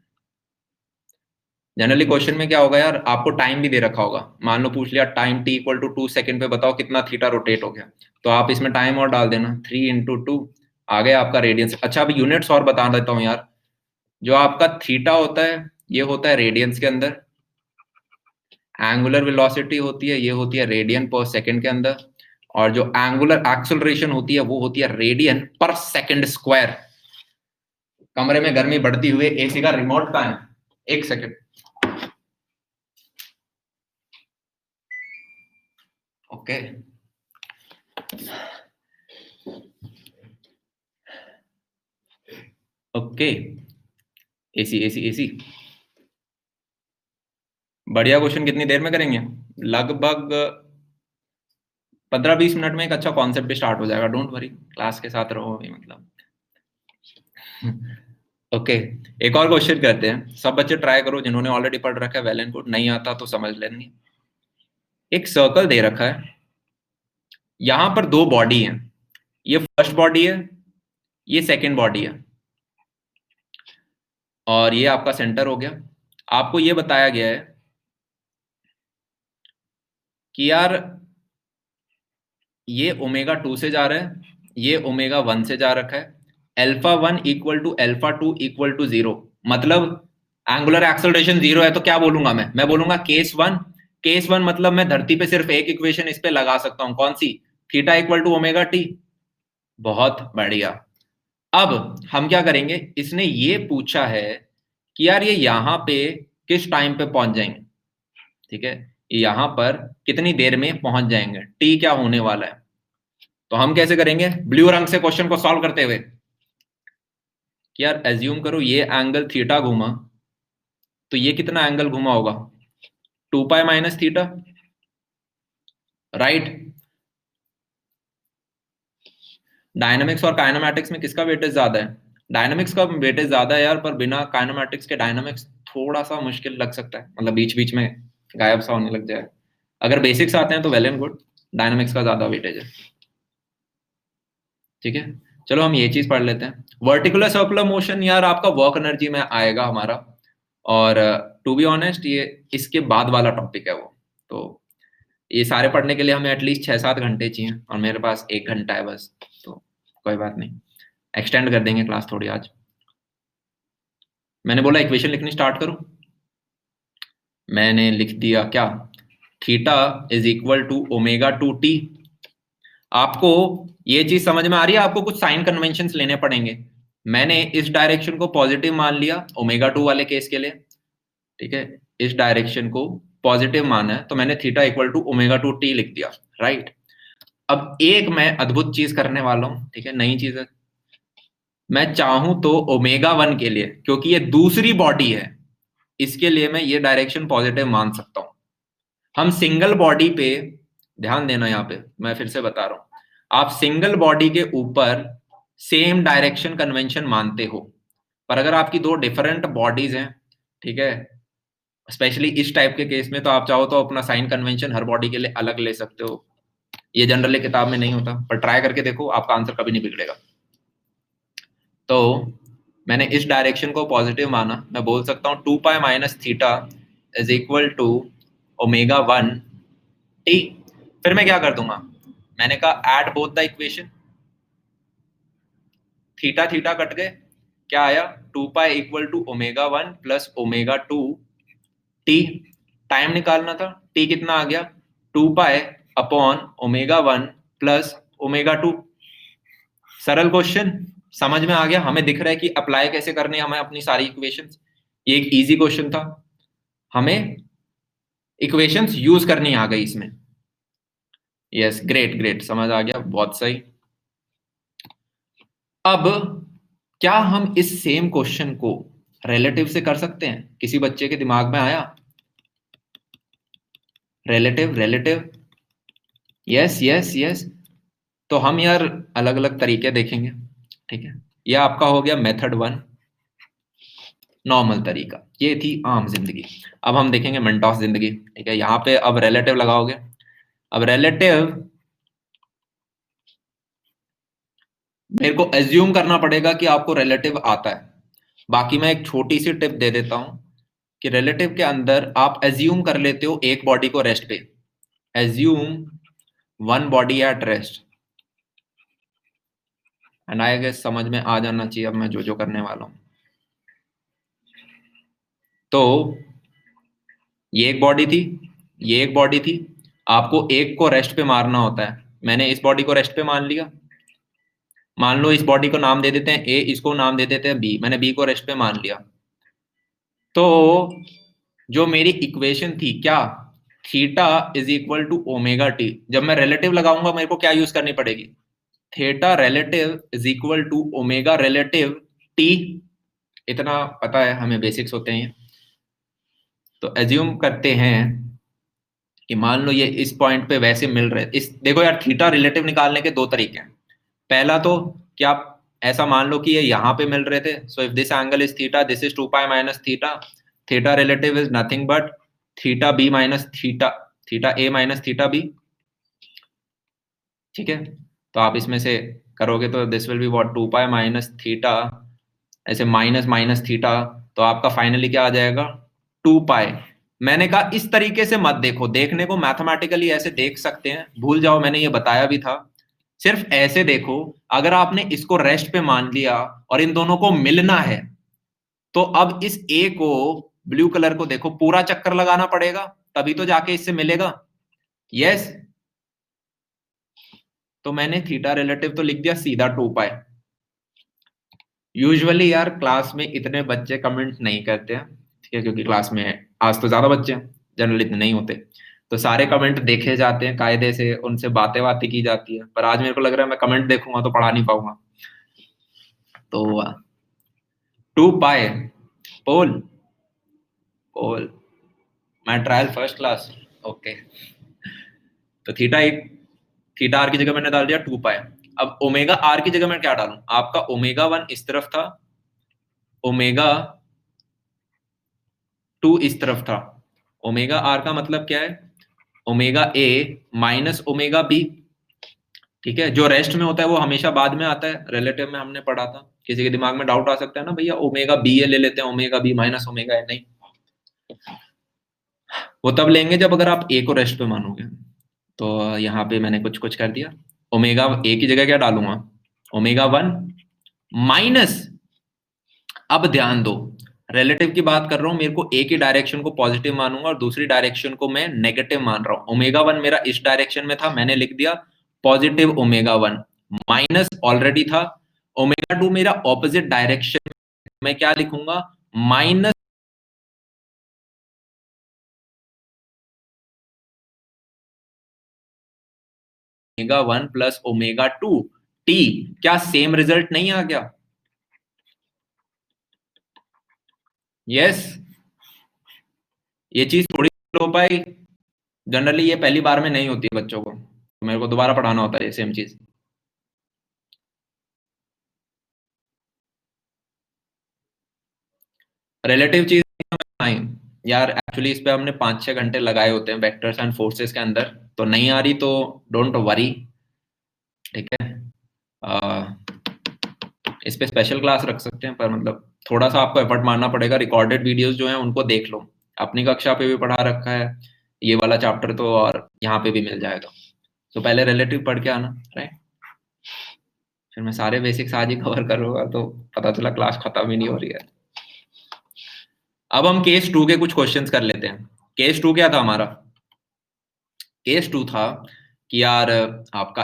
जनरली क्वेश्चन में क्या होगा यार, आपको टाइम भी दे रखा होगा, मान लो पूछ लिया time t equal to 2 second पे बताओ कितना थीटा रोटेट हो गया, तो आप इसमें टाइम और डाल देना, 3 इंटू 2 आ गया आपका रेडियंस। अच्छा, अभी यूनिट्स और बता देता हूँ यार। जो आपका थीटा होता है ये होता है रेडियंस के अंदर, एंगुलर वेलोसिटी होती है ये होती है रेडियन पर सेकंड के अंदर, और जो एंगुलर एक्सेलरेशन होती है वो होती है रेडियन पर सेकंड स्क्वायर। कमरे में गर्मी बढ़ती हुई, एसी का रिमोट कहाँ है? एक second. Okay, okay, AC AC AC. बढ़िया क्वेश्चन कितनी देर में करेंगे? लगभग 15-20 मिनट में एक अच्छा कॉन्सेप्ट भी स्टार्ट हो जाएगा, डोंट वरी, क्लास के साथ रहो अभी, मतलब। ओके, एक और क्वेश्चन करते हैं, सब बच्चे ट्राई करो, जिन्होंने ऑलरेडी पढ़ रखा है वेल एंड गुड, नहीं आता तो समझ लेंगे। एक सर्कल दे रखा है, यहां पर दो बॉडी हैं, ये फर्स्ट बॉडी है, ये सेकंड बॉडी है, और ये आपका सेंटर हो गया। आपको ये बताया गया है कि यार ये ओमेगा 2 से जा रहा है, ये ओमेगा 1 से जा रखा है, alpha 1 equal to alpha 2 equal to 0, मतलब एंगुलर एक्सेलरेशन 0 है। तो क्या बोलूंगा मैं बोलूंगा केस 1। केस 1 मतलब मैं धरती पे सिर्फ एक इक्वेशन इस पे लगा सकता हूं, कौन सी? Theta equal to omega T. बहुत बढ़िया। अब हम क्या करेंगे, इसने ये पूछा है कि यार ये यहां पे किस टाइम पे पहुंच जाएंगे, ठीक है? यहां पर कितनी देर में पहुंच जाएंगे, टी क्या होने वाला है। तो हम कैसे करेंगे, ब्लू रंग से क्वेश्चन को सॉल्व करते हुए, कि यार एज्यूम करो ये एंगल थीटा घूमा, तो ये कितना एंगल घुमा होगा? 2 pi minus theta, right? Dynamics और काइनेमैटिक्स में किसका वेटेज ज्यादा है? डायनामिक्स का वेटेज ज्यादा है यार, पर बिना काइनेमैटिक्स के डायनामिक्स थोड़ा सा मुश्किल लग सकता है, मतलब बीच बीच में गायब सा होने लग जाए। अगर बेसिक्स आते हैं तो वेल एंड गुड, डायनामिक्स का ज्यादा वेटेज है। ठीक है, चलो हम ये चीज पढ़ लेते हैं। वर्टिकुलर सर्कुलर मोशन यार आपका वर्क एनर्जी में आएगा हमारा, और टू बी ऑनेस्ट ये इसके बाद वाला टॉपिक है वो। तो ये सारे पढ़ने के लिए हमें एटलीस्ट 6-7 घंटे चाहिए, और मेरे पास 1 घंटा है बस। तो कोई बात नहीं, एक्सटेंड कर देंगे क्लास थोड़ी आज। मैंने बोला इक्वेशन लिखनी स्टार्ट करो, मैंने लिख दिया क्या? Theta is equal to omega two t. आपको ये चीज समझ में आ रही है? आपको कुछ साइन कन्वेंशंस लेने पड़ेंगे। मैंने इस डायरेक्शन को पॉजिटिव मान लिया ओमेगा टू वाले केस के लिए, ठीक है? इस डायरेक्शन को पॉजिटिव माना है, तो मैंने theta equal to omega two t लिख दिया, राइट? अब एक मैं अद्भुत चीज करने वाला हूं, ठीक है, नई चीज है। मैं चाहूं तो ओमेगा वन के लिए, क्योंकि ये दूसरी बॉडी है, इसके लिए मैं ये डायरेक्शन पॉजिटिव मान सकता हूं। हम सिंगल बॉडी पे, ध्यान देना यहां पे, मैं फिर से बता रहा हूं, आप सिंगल बॉडी के ऊपर सेम डायरेक्शन कन्वेंशन मानते हो, पर अगर आपकी दो डिफरेंट बॉडीज हैं, ठीक है, स्पेशली इस टाइप के केस में, तो आप चाहो तो अपना साइन कन्वेंशन हर बॉडी के लिए अलग ले सकते हो। ये जनरली किताब में नहीं होता, पर ट्राई करके देखो, आपका आंसर कभी नहीं बिगड़ेगा। तो मैंने इस डायरेक्शन को पॉजिटिव माना, मैं बोल सकता हूँ 2 pi minus theta is equal to omega one t. फिर मैं क्या कर दूंगा? मैंने कहा add both the equation, theta theta कट गए, क्या आया? 2 pi equal to omega one plus omega two t. Time निकालना था, टी कितना आ गया? 2 pi upon omega one plus omega two. सरल क्वेश्चन, समझ में आ गया? हमें दिख रहा है कि अप्लाई कैसे करने हैं हमें अपनी सारी इक्वेशंस। ये एक इजी क्वेश्चन था, हमें इक्वेशंस यूज करनी आ गई इसमें। यस, ग्रेट ग्रेट, समझ आ गया, बहुत सही। अब क्या हम इस सेम क्वेश्चन को रिलेटिव से कर सकते हैं? किसी बच्चे के दिमाग में आया? Relative relative, yes yes yes. तो हम यार अलग अलग तरीके देखेंगे, ठीक है? ये आपका हो गया मेथड वन, नॉर्मल तरीका, ये थी आम जिंदगी। अब हम देखेंगे मेंटॉस जिंदगी, ठीक है? यहाँ पे अब रिलेटिव लगाओगे। अब रिलेटिव मेरे को एज्यूम करना पड़ेगा कि आपको रिलेटिव आता है। बाकी मैं एक छोटी सी टिप दे देता हूं कि रिलेटिव के अंदर आप एज्यूम कर लेते हो एक बॉडी को रेस्ट पे, assume one body at rest, and I guess समझ में आ जाना चाहिए अब मैं जो जो करने वाला हूं। तो ये एक बॉडी थी, ये एक बॉडी थी, आपको एक को रेस्ट पे मारना होता है। मैंने इस बॉडी को रेस्ट पे मान लिया, मान लो इस बॉडी को नाम दे देते हैं ए, इसको नाम दे देते हैं बी, मैंने बी को रेस्ट पे मान लिया। तो जो मेरी इक्वेशन थी क्या? Theta is equal to omega t. जब मैं रिलेटिव लगाऊंगा मेरे को क्या यूज करनी पड़ेगी? Theta relative is equal to omega relative t. इतना पता है हमें, बेसिक्स होते हैं। तो एज्यूम करते हैं कि मान लो ये इस पॉइंट पे वैसे मिल रहे, इस देखो यार, थीटा रिलेटिव निकालने के दो तरीके हैं। पहला तो कि आप ऐसा मान लो कि ये यहाँ पे मिल रहे थे, so if this angle is theta, this is 2 pi minus theta, theta relative is nothing but theta b minus theta, theta a minus theta b, ठीक है? तो आप इसमें से करोगे तो this will be what, 2 pi minus theta, ऐसे minus minus theta, तो आपका फाइनली क्या आ जाएगा? 2 पाई। मैंने कहा इस तरीके से मत देखो, देखने को मैथमेटिकली ऐसे देख सकते हैं, भूल जाओ, मैंने ये बताया भी था। सिर्फ ऐसे देखो, अगर आपने इसको रेस्ट पे मान लिया और इन दोनों को मिलना है, तो अब इस ए को, ब्लू कलर को देखो, पूरा चक्कर लगाना पड़ेगा, तभी तो जाके इससे मिलेगा। यस, तो मैंने थीटा रिलेटिव तो लिख दिया सीधा 2 पाई। यूजुअली यार क्लास में इतने बच्चे कमेंट नहीं करते हैं, ठीक है, क्योंकि क्लास में आज तो ज्यादा बच्चे हैं, जनरली इतने नहीं होते, तो सारे कमेंट देखे जाते हैं कायदे से, उनसे बातें बातें की जाती है। पर आज मेरे को लग रहा है मैं कमेंट देखूंगा तो पढ़ा नहीं पाऊंगा। तो 2 पाई पोल पोल माय ट्रायल फर्स्ट क्लास। ओके, तो थीटा आर की जगह मैंने डाल दिया 2 पाई। अब ओमेगा आर की जगह मैं क्या डालूं? आपका ओमेगा 1 इस तरफ था, ओमेगा 2 इस तरफ था। ओमेगा आर का मतलब क्या है? Omega a minus omega b. ठीक है, जो रेस्ट में होता है वो हमेशा बाद में आता है, रिलेटिव में हमने पढ़ा था। किसी के दिमाग में डाउट आ सकता है ना, भैया ओमेगा बी ए ले लेते हैं, omega b minus omega a. नहीं, वो तब लेंगे जब अगर आप ए को रेस्ट पे मानोगे। तो यहाँ पे मैंने कुछ कुछ कर दिया। ओमेगा ए की जगह क्या डालूंगा? ओमेगा 1 माइनस, अब ध्यान दो, रिलेटिव की बात कर रहा हूं, मेरे को ए की डायरेक्शन को पॉजिटिव मानूंगा और दूसरी डायरेक्शन को मैं नेगेटिव मान रहा हूं। ओमेगा 1 मेरा इस डायरेक्शन में था, मैंने लिख दिया पॉजिटिव ओमेगा 1, माइनस ऑलरेडी था। ओमेगा 2 मेरा ऑपोजिट डायरेक्शन, मैं क्या लिखूंगा? Minus omega 1 plus omega 2 T. क्या सेम रिजल्ट नहीं आ गया? यस, ये चीज थोड़ी हो पाई। जनरली ये पहली बार में नहीं होती है बच्चों को, तो मेरे को दोबारा पढ़ाना होता है ये सेम चीज। रिलेटिव चीज नहीं यार, एक्चुअली इस पे हमने 5-6 घंटे लगाए होते हैं वेक्टर्स एंड फोर्सेस के अंदर, तो नहीं आ रही तो डोंट वरी। ठीक है, आ, इस पे स्पेशल क्लास रख सकते हैं, पर मतलब थोड़ा सा आपको एफर्ट मारना पड़ेगा। रिकॉर्डेड वीडियोस जो हैं उनको देख लो, अपनी कक्षा पे भी पढ़ा रखा है ये वाला चैप्टर तो, और यहाँ पे भी मिल जाएगा। तो पहले रिलेटिव पढ़ के आना, राइट? फिर मैं सारे बेसिक्स आज ही कवर करूंगा, तो पता चला क्लास खत्म ही नहीं हो रही है। अब हम केस 2 के कुछ क्वेश्चंस कर लेते हैं। केस 2 क्या था हमारा? केस 2 था कि यार आपका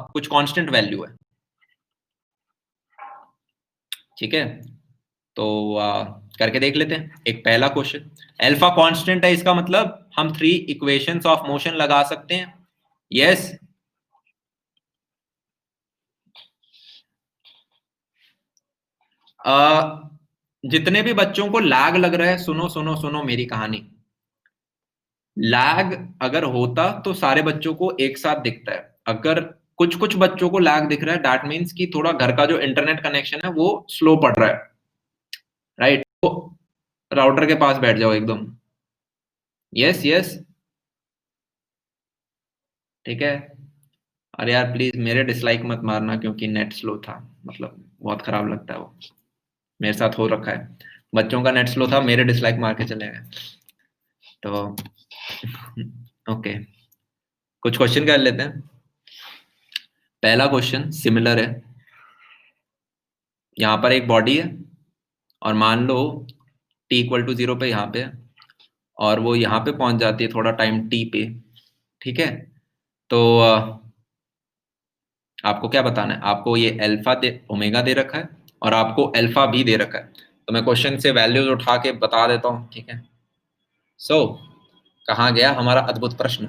कुछ कांस्टेंट वैल्यू है। ठीक है, तो करके देख लेते हैं। एक पहला क्वेश्चन, अल्फा कांस्टेंट है, इसका मतलब हम 3 इक्वेशंस ऑफ मोशन लगा सकते हैं। यस, जितने भी बच्चों को लैग लग रहा है, सुनो सुनो सुनो मेरी कहानी। लैग अगर होता तो सारे बच्चों को एक साथ दिखता है। अगर कुछ कुछ बच्चों को लैग दिख रहा है, दैट मीन्स कि थोड़ा घर का जो इंटरनेट कनेक्शन है वो स्लो पड़ रहा है, राइट? तो राउटर के पास बैठ जाओ एकदम। यस यस, ठीक है। अरे यार प्लीज मेरे डिसलाइक मत मारना, क्योंकि नेट स्लो था, मतलब बहुत खराब लगता है वो, मेरे साथ हो रखा है। बच्चों का नेट स्लो था, मेरे डिसलाइक मार के चले गए। तो ओके, कुछ क्वेश्चन कर लेते हैं। पहला क्वेश्चन सिमिलर है। यहाँ पर एक बॉडी है और मान लो t इक्वल टू 0 पे यहाँ पे है, और वो यहाँ पे पहुंच जाती है थोड़ा टाइम t पे। ठीक है, तो आपको क्या बताना है? आपको ये अल्फा दे, ओमेगा दे रखा है, और आपको अल्फा भी दे रखा है। तो मैं क्वेश्चन से वैल्यूज उठा के बता देता हूँ, ठीक है? सो कहाँ गया हमारा अद्भुत प्रश्न?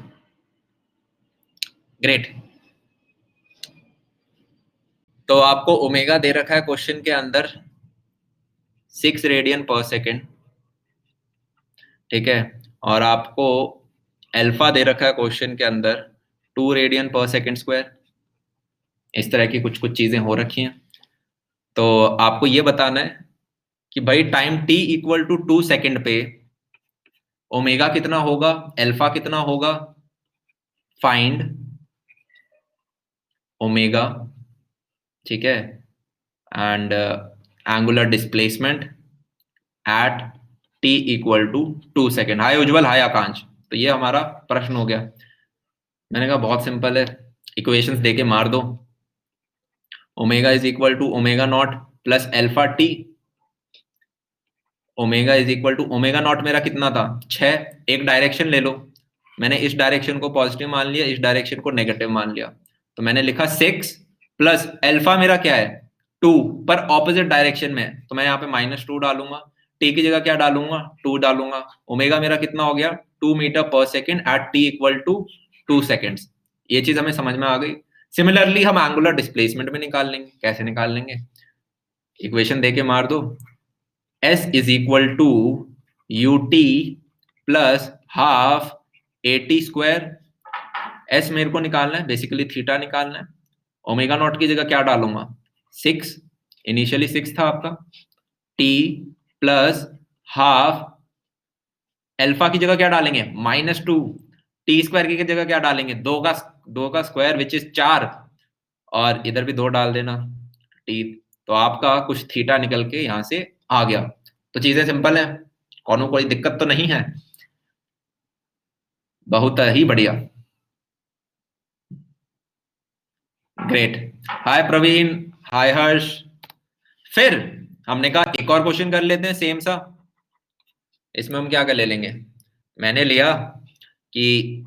ग्रेट। तो आपको ओमेगा दे रखा है क्वेश्चन के अंदर 6 रेडियन पर सेकेंड। ठीक है, और आपको अल्फा दे रखा है क्वेश्चन के अंदर 2 रेडियन पर सेकेंड स्क्वायर। इस तरह की कुछ कुछ चीजें हो रखी हैं। तो आपको ये बताना है कि भाई time t equal to 2 second पे ओमेगा कितना होगा, अल्फा कितना होगा। फाइंड ओमेगा, ठीक है, and angular displacement at t equal to 2 second. Hi Ujjwal, hi Akanksh. तो ये हमारा प्रश्न हो गया। मैंने कहा बहुत सिंपल है, इक्वेशंस देके मार दो। Omega is equal to omega not plus alpha t. Omega is equal to omega naught मेरा कितना था? 6। एक डायरेक्शन ले लो, मैंने इस डायरेक्शन को पॉजिटिव मान लिया, इस डायरेक्शन को नेगेटिव मान लिया, तो मैंने लिखा 6 प्लस अल्फा मेरा क्या है? 2, पर ऑपोजिट डायरेक्शन में है, तो मैं यहाँ पे -2 डालूंगा। टी की जगह क्या डालूंगा? 2 डालूंगा। ओमेगा मेरा कितना हो गया? 2 metre per second at t equal to 2 seconds. ये चीज हमें समझ में आ गई। सिमिलरली हम एंगुलर डिस्प्लेसमेंट में निकाल लेंगे। कैसे निकाल लेंगे? इक्वेशन देके मार दो, S is equal to u t plus half a t square. S मेरे को निकालना है, बेसिकली थीटा निकालना है। ओमेगा नॉट की जगह क्या डालूंगा, 6, इनिशियली 6 था आपका, टी प्लस हाफ, अल्फा की जगह क्या डालेंगे, -2, टी स्क्वायर की जगह क्या डालेंगे, दो का स्क्वायर विच इज 4, और इधर भी 2 डाल देना, टी। तो आपका कुछ थीटा निकल के यहां से आ गया। तो चीजें सिंपल है, कोई दिक्कत तो नहीं है। बहुत ही बढ़िया, ग्रेट। हाय प्रवीण, हाय हर्ष। फिर हमने कहा एक और क्वेश्चन कर लेते हैं सेम सा। इसमें हम क्या कर ले लेंगे, मैंने लिया कि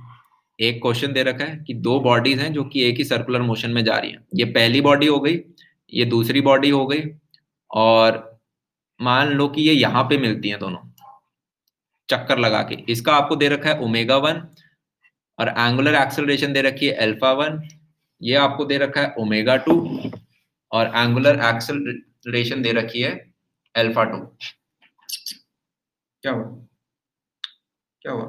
एक क्वेश्चन दे रखा है कि दो बॉडीज हैं जो कि एक ही सर्कुलर मोशन में जा रही हैं। ये पहली बॉडी हो गई, ये दूसरी बॉडी हो गई, और मान लो कि ये यहां पे मिलती हैं दोनों चक्कर लगा के। इसका आपको दे रखा है ओमेगा 1, और एंगुलर एक्सेलरेशन दे रखी है अल्फा 1। ये आपको दे रखा है ओमेगा 2, और एंगुलर एक्सेलरेशन दे रखी है अल्फा 2। क्या हुआ, क्या हुआ?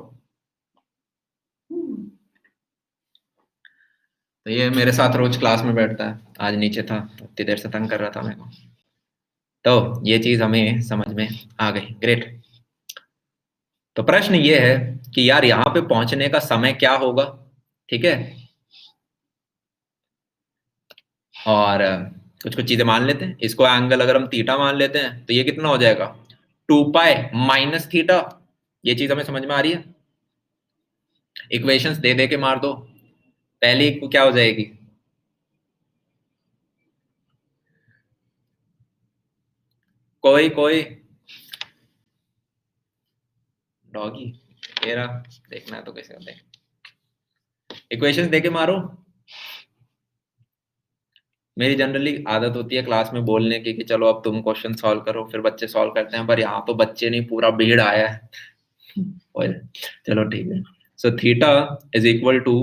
तो ये मेरे साथ रोज क्लास में बैठता है, आज नीचे था तो इतनी देर से तंग कर रहा था मेरे को। तो ये चीज हमें समझ में आ गई, ग्रेट। तो प्रश्न ये है कि यार यहाँ पे पहुंचने का समय क्या होगा, ठीक है। और कुछ कुछ चीजें मान लेते हैं। इसको एंगल अगर हम थीटा मान लेते हैं तो ये कितना हो जाएगा, 2 पाई माइनस थीटा। ये चीज हमें समझ में आ रही है। इक्वेशंस दे दे के मार दो, पहली को क्या हो जाएगी, कोई कोई डॉगी, मेरा देखना है तो कैसे होता है। इक्वेशंस दे के मारो। मेरी जनरली आदत होती है क्लास में बोलने की कि चलो अब तुम क्वेश्चन सॉल्व करो, फिर बच्चे सॉल्व करते हैं, पर यहाँ तो बच्चे नहीं, पूरा भीड़ आया है। और चलो ठीक है। So theta is equal to,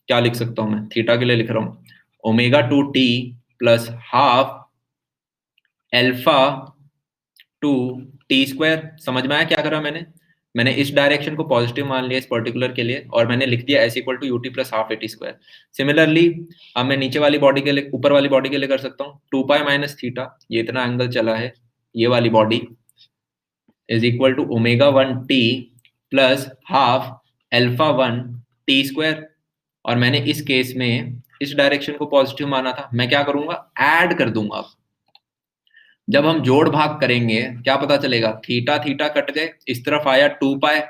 क्या लिख सकता हूँ मैं, थीटा के लिए लिख रहा हूँ omega 2 T plus half alpha 2 T square. समझ में आया क्या करा मैंने, मैंने इस डायरेक्शन को पॉजिटिव मान लिया इस पर्टिकुलर के लिए, और मैंने लिख दिया s equal to u t plus half a t square. Similarly अब मैं नीचे वाली बॉडी के लिए, ऊपर वाली बॉडी के लिए कर सकता हूँ 2 पाई माइनस थीटा, ये इतना एंगल चला है, ये वाली body is equal to omega 1 t plus half alpha 1 t square. और मैंने इस केस में इस डायरेक्शन को पॉजिटिव माना था, मैं क्या करूंगा, ऐड कर दूंगा। जब हम जोड़ भाग करेंगे क्या पता चलेगा, थीटा थीटा कट गए, इस तरफ आया 2 pi,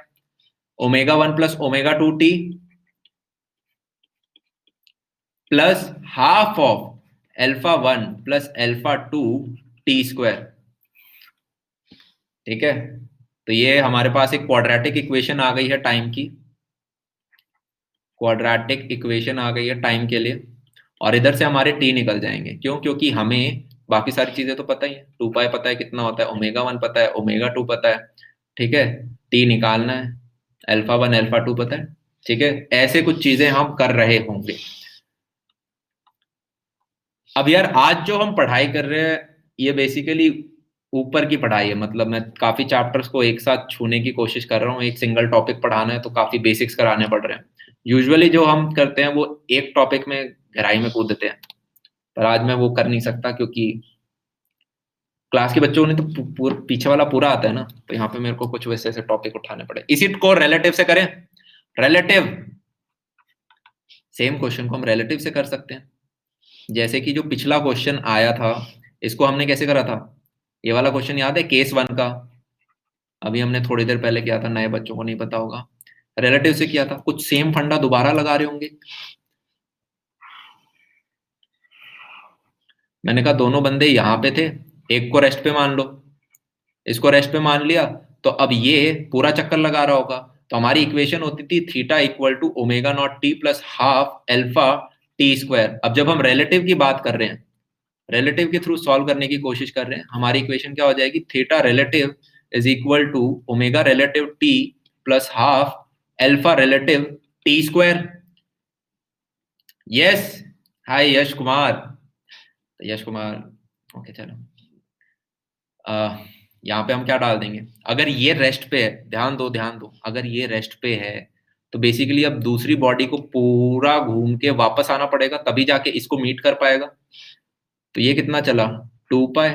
omega 1 plus omega 2 T plus half of alpha 1 plus alpha 2 T square. ठीक है, तो ये हमारे पास एक क्वाड्रेटिक इक्वेशन आ गई है टाइम की, क्वाड्रेटिक इक्वेशन आ गई है टाइम के लिए। और इधर से हमारे टी निकल जाएंगे, क्यों, क्योंकि हमें बाकी सारी चीजें तो पता ही है, 2 पाई पता है कितना होता है, ओमेगा 1 पता है, ओमेगा 2 पता है, ठीक है, टी निकालना है, अल्फा 1 अल्फा 2 पता है, ठीक है। ऐसे कुछ चीजें हम कर रहे होंगे। अब यार आज जो हम पढ़ाई कर रहे हैं ये बेसिकली ऊपर की पढ़ाई है, मतलब मैं काफी चैप्टर्स को एक साथ छूने की कोशिश कर रहा हूँ। एक सिंगल टॉपिक पढ़ाना है तो काफी बेसिक्स कराने पड़ रहे हैं। यूजुअली जो हम करते हैं वो एक टॉपिक में गहराई में कूदते हैं, पर आज मैं वो कर नहीं सकता क्योंकि क्लास के बच्चों ने तो पीछे वाला पूरा आता है ना, तो यहाँ पे मेरे को कुछ वैसे ऐसे टॉपिक उठाने पड़े। इसी को रिलेटिव से करें, रिलेटिव, सेम क्वेश्चन को हम रिलेटिव से कर सकते हैं। जैसे कि जो पिछला क्वेश्चन आया था, इसको हमने कैसे करा था, ये वाला क्वेश्चन याद है केस 1 का, अभी हमने थोड़ी देर पहले किया था, नए बच्चों को नहीं पता होगा, रिलेटिव से किया था। कुछ सेम फंडा दोबारा लगा रहे होंगे। मैंने कहा दोनों बंदे यहाँ पे थे, एक को रेस्ट पे मान लो, इसको रेस्ट पे मान लिया, तो अब ये पूरा चक्कर लगा रहा होगा। तो हमारी इक्वेशन होती थी theta equal to omega 0 t plus half alpha t square. अब जब हम रिलेटिव की बात कर रहे हैं, रिलेटिव के थ्रू सॉल्व करने की कोशिश कर रहे हैं, हमारी इक्वेशन क्या हो जाएगी, theta relative is equal to omega relative t plus half alpha relative t square. Yes, hi Yash Kumar, Yash Kumar, okay चलो। यहाँ पे हम क्या डाल देंगे, अगर ये रेस्ट पे है, ध्यान दो ध्यान दो, अगर ये रेस्ट पे है तो बेसिकली अब दूसरी बॉडी को पूरा घूम के वापस आना पड़ेगा, तभी जाके इसको मीट कर पाएगा। तो ये कितना चला, 2 pi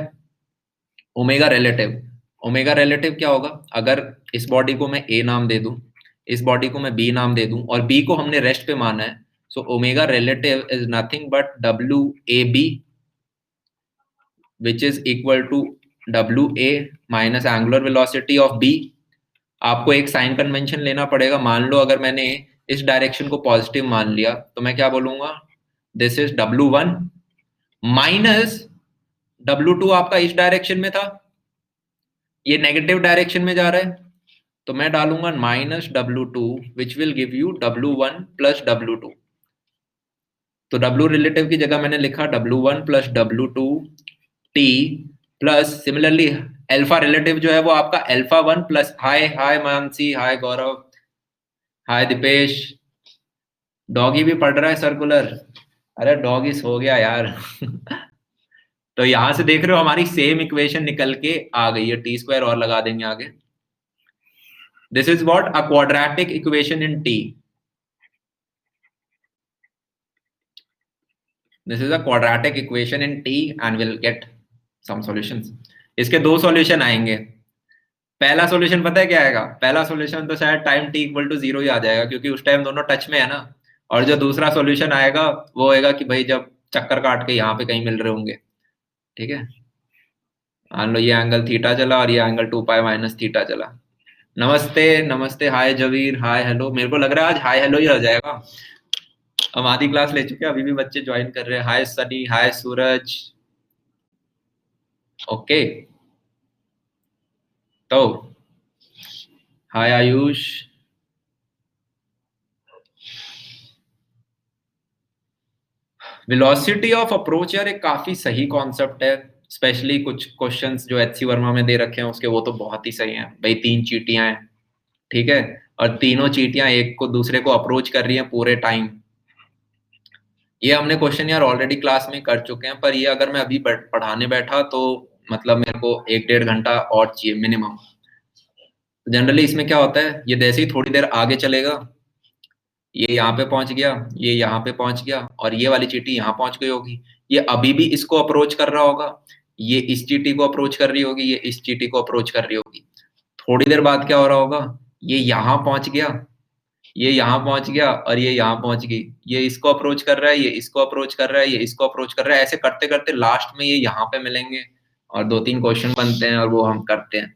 omega relative. Omega relative क्या होगा, अगर इस बॉडी को मैं ए नाम दे दूं, इस बॉडी को मैं बी नाम दे दूं, और बी को हमने रेस्ट पे माना है, so omega relative is nothing but W A B, which is equal to W A minus angular velocity of B. आपको एक साइन कन्वेंशन लेना पड़ेगा। मान लो अगर मैंने इस डायरेक्शन को पॉजिटिव मान लिया तो मैं क्या बोलूंगा, this is W1 minus W2 आपका इस डायरेक्शन में था, ये नेगेटिव डायरेक्शन में जा रहा है, तो मैं डालूंगा minus W2 which will give you W1 plus W2। तो W रिलेटिव की जगह मैंने लिखा W1 plus W2 T plus similarly alpha relative जो है वो आपका अल्फा 1 प्लस, हाय हाय मानसी, हाय गौरव, हाय दीपेश, डॉगी भी पढ़ रहा है सर्कुलर। अरे डॉगी सो गया यार। तो यहां से देख रहे हो हमारी सेम इक्वेशन निकल के आ गई है, टी स्क्वायर और लगा देंगे आगे। This is what, a quadratic equation in t. This is a quadratic equation in t and will get some solutions. इसके दो सॉल्यूशन आएंगे। पहला सॉल्यूशन पता है क्या आएगा, पहला सॉल्यूशन तो शायद टाइम t इक्वल टू 0 ही आ जाएगा, क्योंकि उस टाइम दोनों टच में है ना। और जो दूसरा सॉल्यूशन आएगा वो होएगा कि भाई जब चक्कर काट के यहाँ पे कहीं मिल रहे होंगे। ठीक है, मान लो ये एंगल थीटा चला और ये एंगल 2 पाई माइनस थीटा चला। नमस्ते नमस्ते, हाय जवीर, हाय हेलो। मेरे को लग रहा है आज हाय हेलो ही हो जाएगा। हम आधी क्लास ले चुके हैं, अभी भी बच्चे ज्वाइन कर रहे हैं। हाय सनी, हाय सूरज। ओके, तो हाय आयुष। वेलोसिटी ऑफ अप्रोच यार एक काफी सही कॉन्सेप्ट है, स्पेशली कुछ क्वेश्चंस जो एचसी वर्मा में दे रखे हैं उसके, वो तो बहुत ही सही हैं भाई। 3 चींटियां हैं, ठीक है, और तीनों चींटियां एक को दूसरे को अप्रोच कर रही हैं पूरे टाइम। ये हमने क्वेश्चन यार ऑलरेडी क्लास में कर चुके हैं, पर ये अगर मैं अभी पढ़ाने बैठा तो मतलब मेरे को 1-1.5 घंटा और चाहिए मिनिमम। जनरली इसमें क्या होता है, ये जैसे ही थोड़ी देर आगे चलेगा, ये यहाँ पे पहुंच गया, ये यहाँ पे पहुंच गया, और ये वाली चींटी यहाँ पहुंच गई होगी। ये अभी भी इसको अप्रोच कर रहा होगा, ये इस चींटी को अप्रोच कर रही होगी, ये इस चींटी को अप्रोच कर रही होगी। थोड़ी देर बाद क्या हो रहा होगा, ये यहाँ पहुंच गया, ये यहाँ पहुंच गया, और ये यहाँ पहुंच गई। ये इसको अप्रोच कर रहा है, ये इसको अप्रोच कर रहा है, ये इसको अप्रोच कर रहा है। ऐसे करते करते लास्ट में ये यहाँ पे मिलेंगे और 2-3 क्वेश्चन बनते हैं और वो हम करते हैं।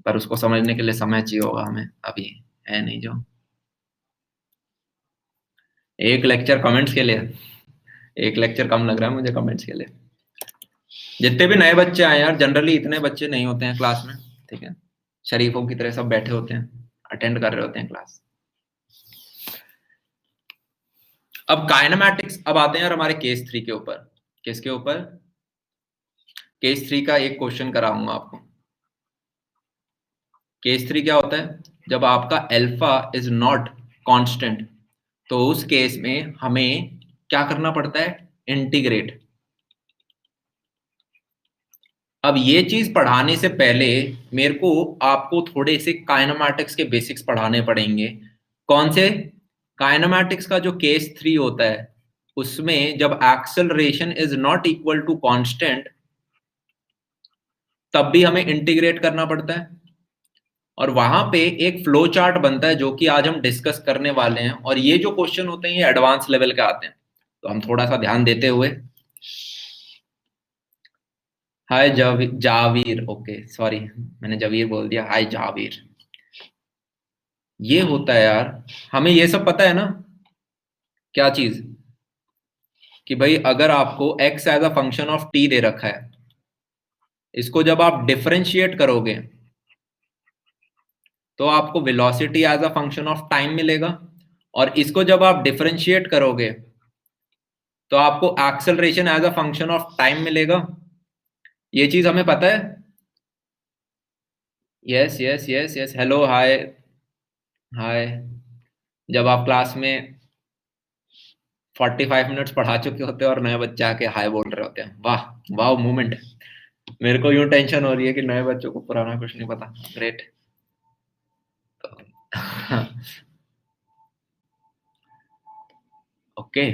पर उसको समझने के लिए समय चाहिए होगा हमें, अभी है नहीं जो। एक लेक्चर कमेंट्स के लिए, एक लेक्चर कम लग रहा है मुझे कमेंट्स के लिए। जितने भी नए बच्चे आए यार, जनरली इतने बच्चे नहीं होते हैं क्लास में, ठीक है, शरीफों की तरह सब बैठे होते हैं, अटेंड कर रहे होते हैं क्लास। अब काइनेमैटिक्स, अब आते हैं यार हमारे केस 3 के ऊपर। किसके ऊपर, केस 3 का एक क्वेश्चन कराऊंगा आपको। केस 3 क्या होता है, जब आपका अल्फा इज नॉट कांस्टेंट, तो उस केस में हमें क्या करना पड़ता है, इंटीग्रेट। अब ये चीज पढ़ाने से पहले मेरे को आपको थोड़े से काइनेमैटिक्स के बेसिक्स पढ़ाने पड़ेंगे। कौन से, काइनेमैटिक्स का जो केस 3 होता है उसमें जब acceleration is not equal to constant, तब भी हमें इंटीग्रेट करना पड़ता है। और वहां पे एक फ्लो चार्ट बनता है जो कि आज हम डिस्कस करने वाले हैं। और ये जो क्वेश्चन होते हैं ये एडवांस लेवल के आते हैं, तो हम थोड़ा सा ध्यान देते हुए। हाय जावीर, ओके सॉरी मैंने जवीर बोल दिया। हाय जावीर। ये होता है यार, हमें ये सब पता है ना, क्या चीज, कि भाई अगर आपको x as a function of t दे रखा है, इसको जब आप डिफरेंशिएट करोगे तो आपको velocity as a function of time मिलेगा, और इसको जब आप डिफरेंशिएट करोगे तो आपको acceleration as a function of time मिलेगा। ये चीज हमें पता है। Yes yes yes yes, hello hi hi. जब आप क्लास में 45 मिनट्स पढ़ा चुके होते हैं और नए बच्चे आके हाय बोल रहे होते हैं, वाह वाह मूवमेंट। मेरे को यूं टेंशन हो रही है कि नए बच्चों को पुराना कुछ नहीं पता। ग्रेट। ओके।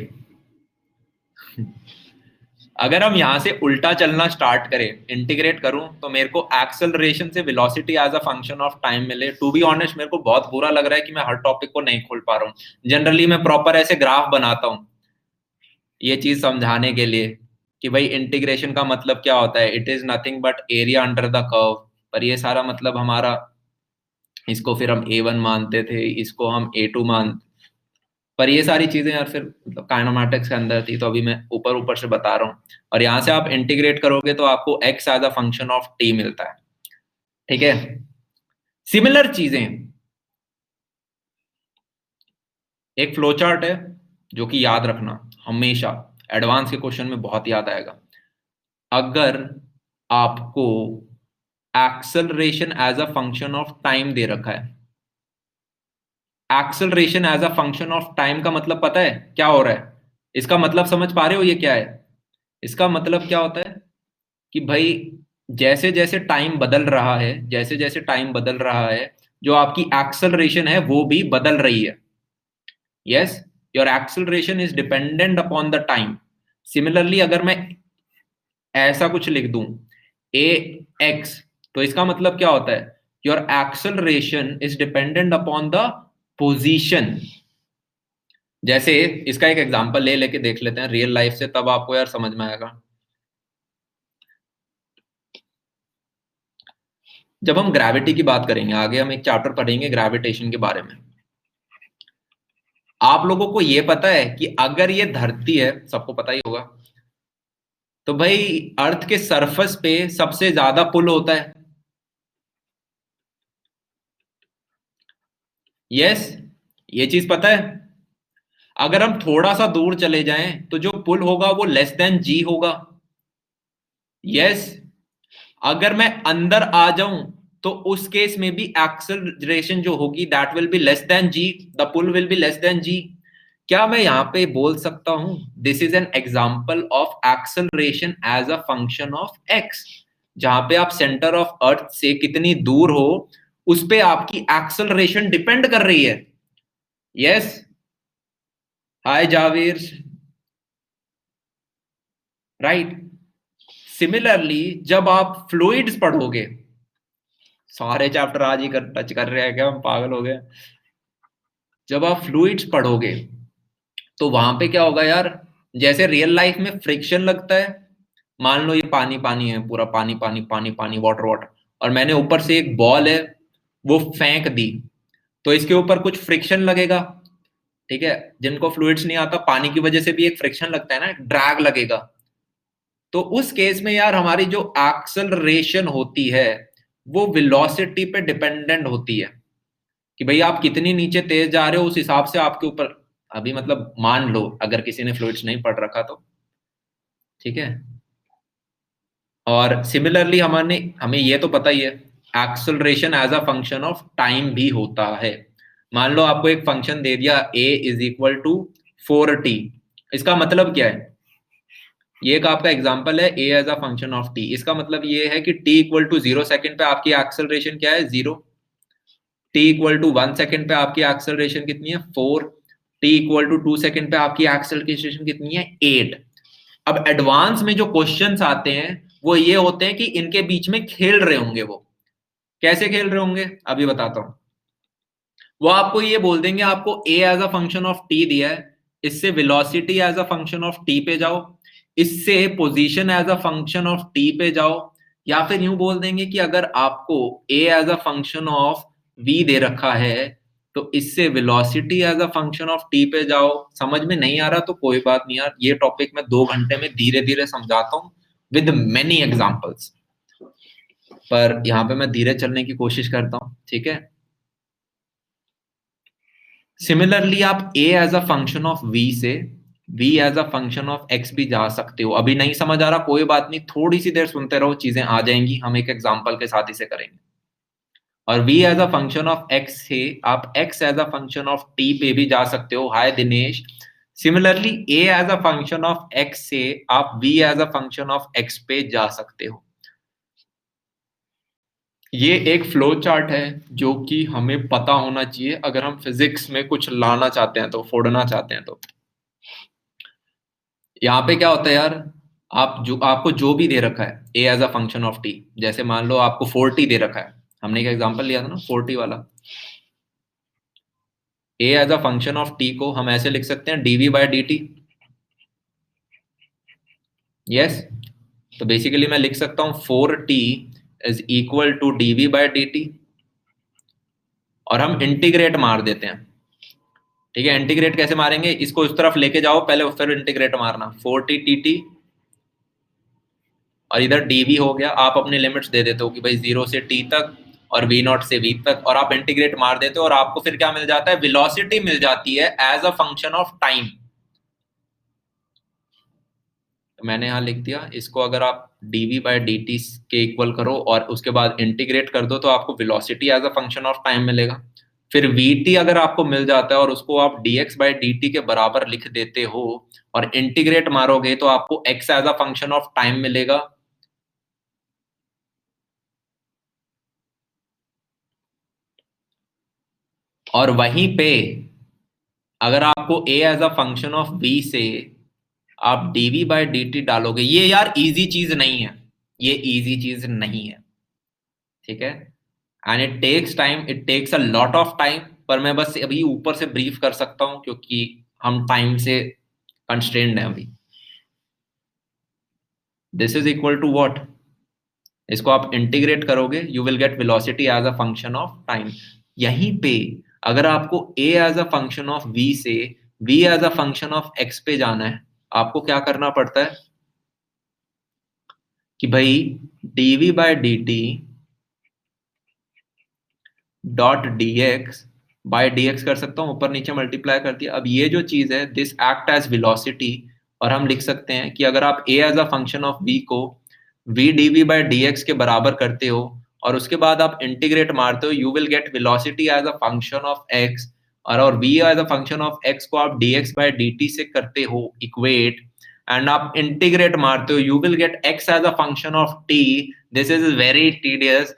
अगर हम यहाँ से उल्टा चलना स्टार्ट करें, इंटीग्रेट करूं, तो मेरे को एक्सेलरेशन से velocity as a function of time मिले। टू बी ऑनेस्ट मेरे को बहुत बुरा लग रहा है कि मैं हर टॉपिक को नहीं खोल पा रहा हूँ। जनरली मैं प्रॉपर ऐसे ग्राफ बनाता हूँ ये चीज समझाने के लिए कि भाई इंटीग्रेशन का मतलब क्या होता है। It is nothing but area under the curve. पर ये सारा मतलब हमारा, इसको फिर हम A1 मानते थे, इसको हम A2 मान, पर ये सारी चीजें यार फिर मतलब काइनेमैटिक्स के अंदर थी, तो अभी मैं ऊपर ऊपर से बता रहा हूँ। और यहाँ से आप इंटीग्रेट करोगे तो आपको x as a function of t मिलता है। ठीक है। सिमिलर चीजें, एक फ्लो चार्ट है जो कि याद रखना हमेशा, एडवांस के क्वेश्चन में बहुत याद आएगा। अगर आपको acceleration as a function of time दे रखा है, acceleration as a function of time का मतलब पता है क्या हो रहा है? इसका मतलब समझ पा रहे हो ये क्या है? इसका मतलब क्या होता है कि भाई जैसे जैसे टाइम बदल रहा है, जैसे जैसे टाइम बदल रहा है, जो आपकी एक्सेलरेशन है वो भी बदल रही है। Yes, your acceleration is dependent upon the time. Similarly अगर मैं ऐसा कुछ लिख दूं ए एक्स, तो इसका मतलब क्या होता है? Your acceleration is dependent upon the position. जैसे इसका एक एग्जांपल ले लेके देख लेते हैं रियल लाइफ से, तब आपको यार समझ में आएगा। जब हम ग्रेविटी की बात करेंगे, आगे हम एक चैप्टर पढ़ेंगे ग्रेविटेशन के बारे में। आप लोगों को ये पता है कि अगर ये धरती है, सबको पता ही होगा, तो भाई अर्थ के सरफेस पे सबसे ज्यादा पुल होता है। यस, ये चीज पता है। अगर हम थोड़ा सा दूर चले जाएं तो जो पुल होगा वो लेस देन जी होगा। यस, अगर मैं अंदर आ जाऊं तो उस केस में भी एक्सेलरेशन जो होगी that will be less than G, the pull will be less than G. क्या मैं यहां पे बोल सकता हूं this is an example of acceleration as a function of X? जहां पे आप सेंटर ऑफ अर्थ से कितनी दूर हो उस पे आपकी एक्सेलरेशन डिपेंड कर रही है। यस। हाय जावेर। राइट। सिमिलरली जब आप फ्लूइड्स पढ़ोगे, सारे चैप्टर आज ही टच कर रहे हैं क्या, हम पागल हो गए। जब आप फ्लूइड्स पढ़ोगे तो वहां पे क्या होगा यार, जैसे रियल लाइफ में फ्रिक्शन लगता है। मान लो ये पानी पानी है, पूरा पानी पानी पानी पानी, वाटर वाटर, और मैंने ऊपर से एक बॉल है वो फेंक दी, तो इसके ऊपर कुछ फ्रिक्शन लगेगा। ठीक है, जिनको फ्लूइड्स नहीं आता, पानी की वजह से भी एक फ्रिक्शन लगता है ना, ड्रैग लगेगा। तो उस केस में यार हमारी जो एक्सेलरेशन होती है वो वेलोसिटी पे डिपेंडेंट होती है कि भाई आप कितनी नीचे तेज जा रहे हो, उस हिसाब से आपके ऊपर। अभी मतलब मान लो अगर किसी ने फ्लूइड्स नहीं पढ़ रखा तो, ठीक है। और सिमिलरली हमारे हमें ये तो पता ही है acceleration as a function of time भी होता है। मान लो आपको एक फंक्शन दे दिया a is equal to 4t। इसका मतलब क्या है? ये एक आपका एग्जांपल है a as a function of t। इसका मतलब ये है कि t इक्वल टू 0 सेकेंड पे आपकी एक्सेलरेशन क्या है? 0। t इक्वल टू 1 सेकेंड पे आपकी एक्सेलरेशन कितनी है? 4। t इक्वल टू 2 सेकेंड पे आपकी एक्सेलरेशन कितनी है? 8। अब एडवांस में जो क्वेश्चंस आते हैं वो ये होते हैं कि इनके बीच में खेल रहे होंगे। वो कैसे खेल रहे होंगे अभी बताता हूं। वो आपको ये बोल देंगे आपको a as a function of t दिया है, इससे velocity as a function of t पे जाओ, इससे position as a function of t पे जाओ। या फिर यूं बोल देंगे कि अगर आपको a as a function of v दे रखा है तो इससे velocity as a function of t पे जाओ। समझ में नहीं आ रहा तो कोई बात नहीं यार, ये टॉपिक मैं 2 घंटे में धीरे धीरे समझाता हूँ विद मेनी एग्जांपल्स। पर यहाँ पे मैं धीरे चलने की कोशिश करता हूँ, ठीक है। सिमिलरली आप a as a function of v से v as a function of x भी जा सकते हो। अभी नहीं समझ आ रहा कोई बात नहीं, थोड़ी सी देर सुनते रहो, चीजें आ जाएंगी, हम एक एग्जांपल के साथ इसे करेंगे। और v as a function of x से आप x as a function of t पे भी जा सकते हो। Hi Dinesh. Similarly a as a function of x से आप v as a function of x पे जा सकते हो। ये एक फ्लो चार्ट है जो कि हमें पता होना चाहिए अगर हम फिजिक्स में कुछ लाना चाहते हैं, तो फोड़ना चाहते हैं तो। यहाँ पे क्या होता है यार, आपको जो भी दे रखा है A as a function of T, जैसे मान लो आपको 4t दे रखा है, हमने एक एग्जांपल लिया था ना 4t वाला। A as a function of T को हम ऐसे लिख सकते हैं D V by D T. Yes, तो बेसिकली मैं लिख सकता हूँ 4t is equal to D V by D T, और हम इंटीग्रेट मार देते हैं। ठीक है, इंटीग्रेट कैसे मारेंगे, इसको उस तरफ लेके जाओ पहले, फिर इंटीग्रेट मारना 4t टी टी, और इधर dv हो गया। आप अपने लिमिट्स दे देते हो कि भाई 0 से t तक और v नॉट से v तक, और आप इंटीग्रेट मार देते हो, और आपको फिर क्या मिल जाता है, वेलोसिटी मिल जाती है as a function of time. तो मैंने यहाँ लिख दिया इसको, अगर आप dv बाय dt के इक्वल करो और उसके बाद इंटीग्रेट कर दो, तो आपको velocity as a function of time मिलेगा। फिर vt अगर आपको मिल जाता है और उसको आप dx बाय dt के बराबर लिख देते हो और इंटीग्रेट मारोगे, तो आपको x as a function of time मिलेगा। और वहीं पे अगर आपको a as a function of v से आप dv बाय dt डालोगे, ये यार इजी चीज नहीं है, ये इजी चीज नहीं है। ठीक है, and it takes time, it takes a lot of time, पर मैं बस अभी ऊपर से ब्रीफ कर सकता हूं क्योंकि हम टाइम से कंस्ट्रेंड हैं अभी। This is equal to what, इसको आप इंटीग्रेट करोगे, you will get velocity as a function of time. यहीं पे अगर आपको a as a function of v से v as a function of x पे जाना है, आपको क्या करना पड़ता है कि भाई dv by dt dot dx by dx कर सकता हूँ, ऊपर नीचे मल्टीप्लाई कर दिया। अब ये जो चीज है, दिस एक्ट एज वेलोसिटी, और हम लिख सकते हैं कि अगर आप a as a function of v को v dv बाय dx के बराबर करते हो और उसके बाद आप इंटीग्रेट मारते हो, you will get velocity as a function of x। और v as a function of x को आप dx बाय dt से करते हो इक्वेट, एंड आप इंटीग्रेट मारते हो, you will get x as a function of t। This is very tedious.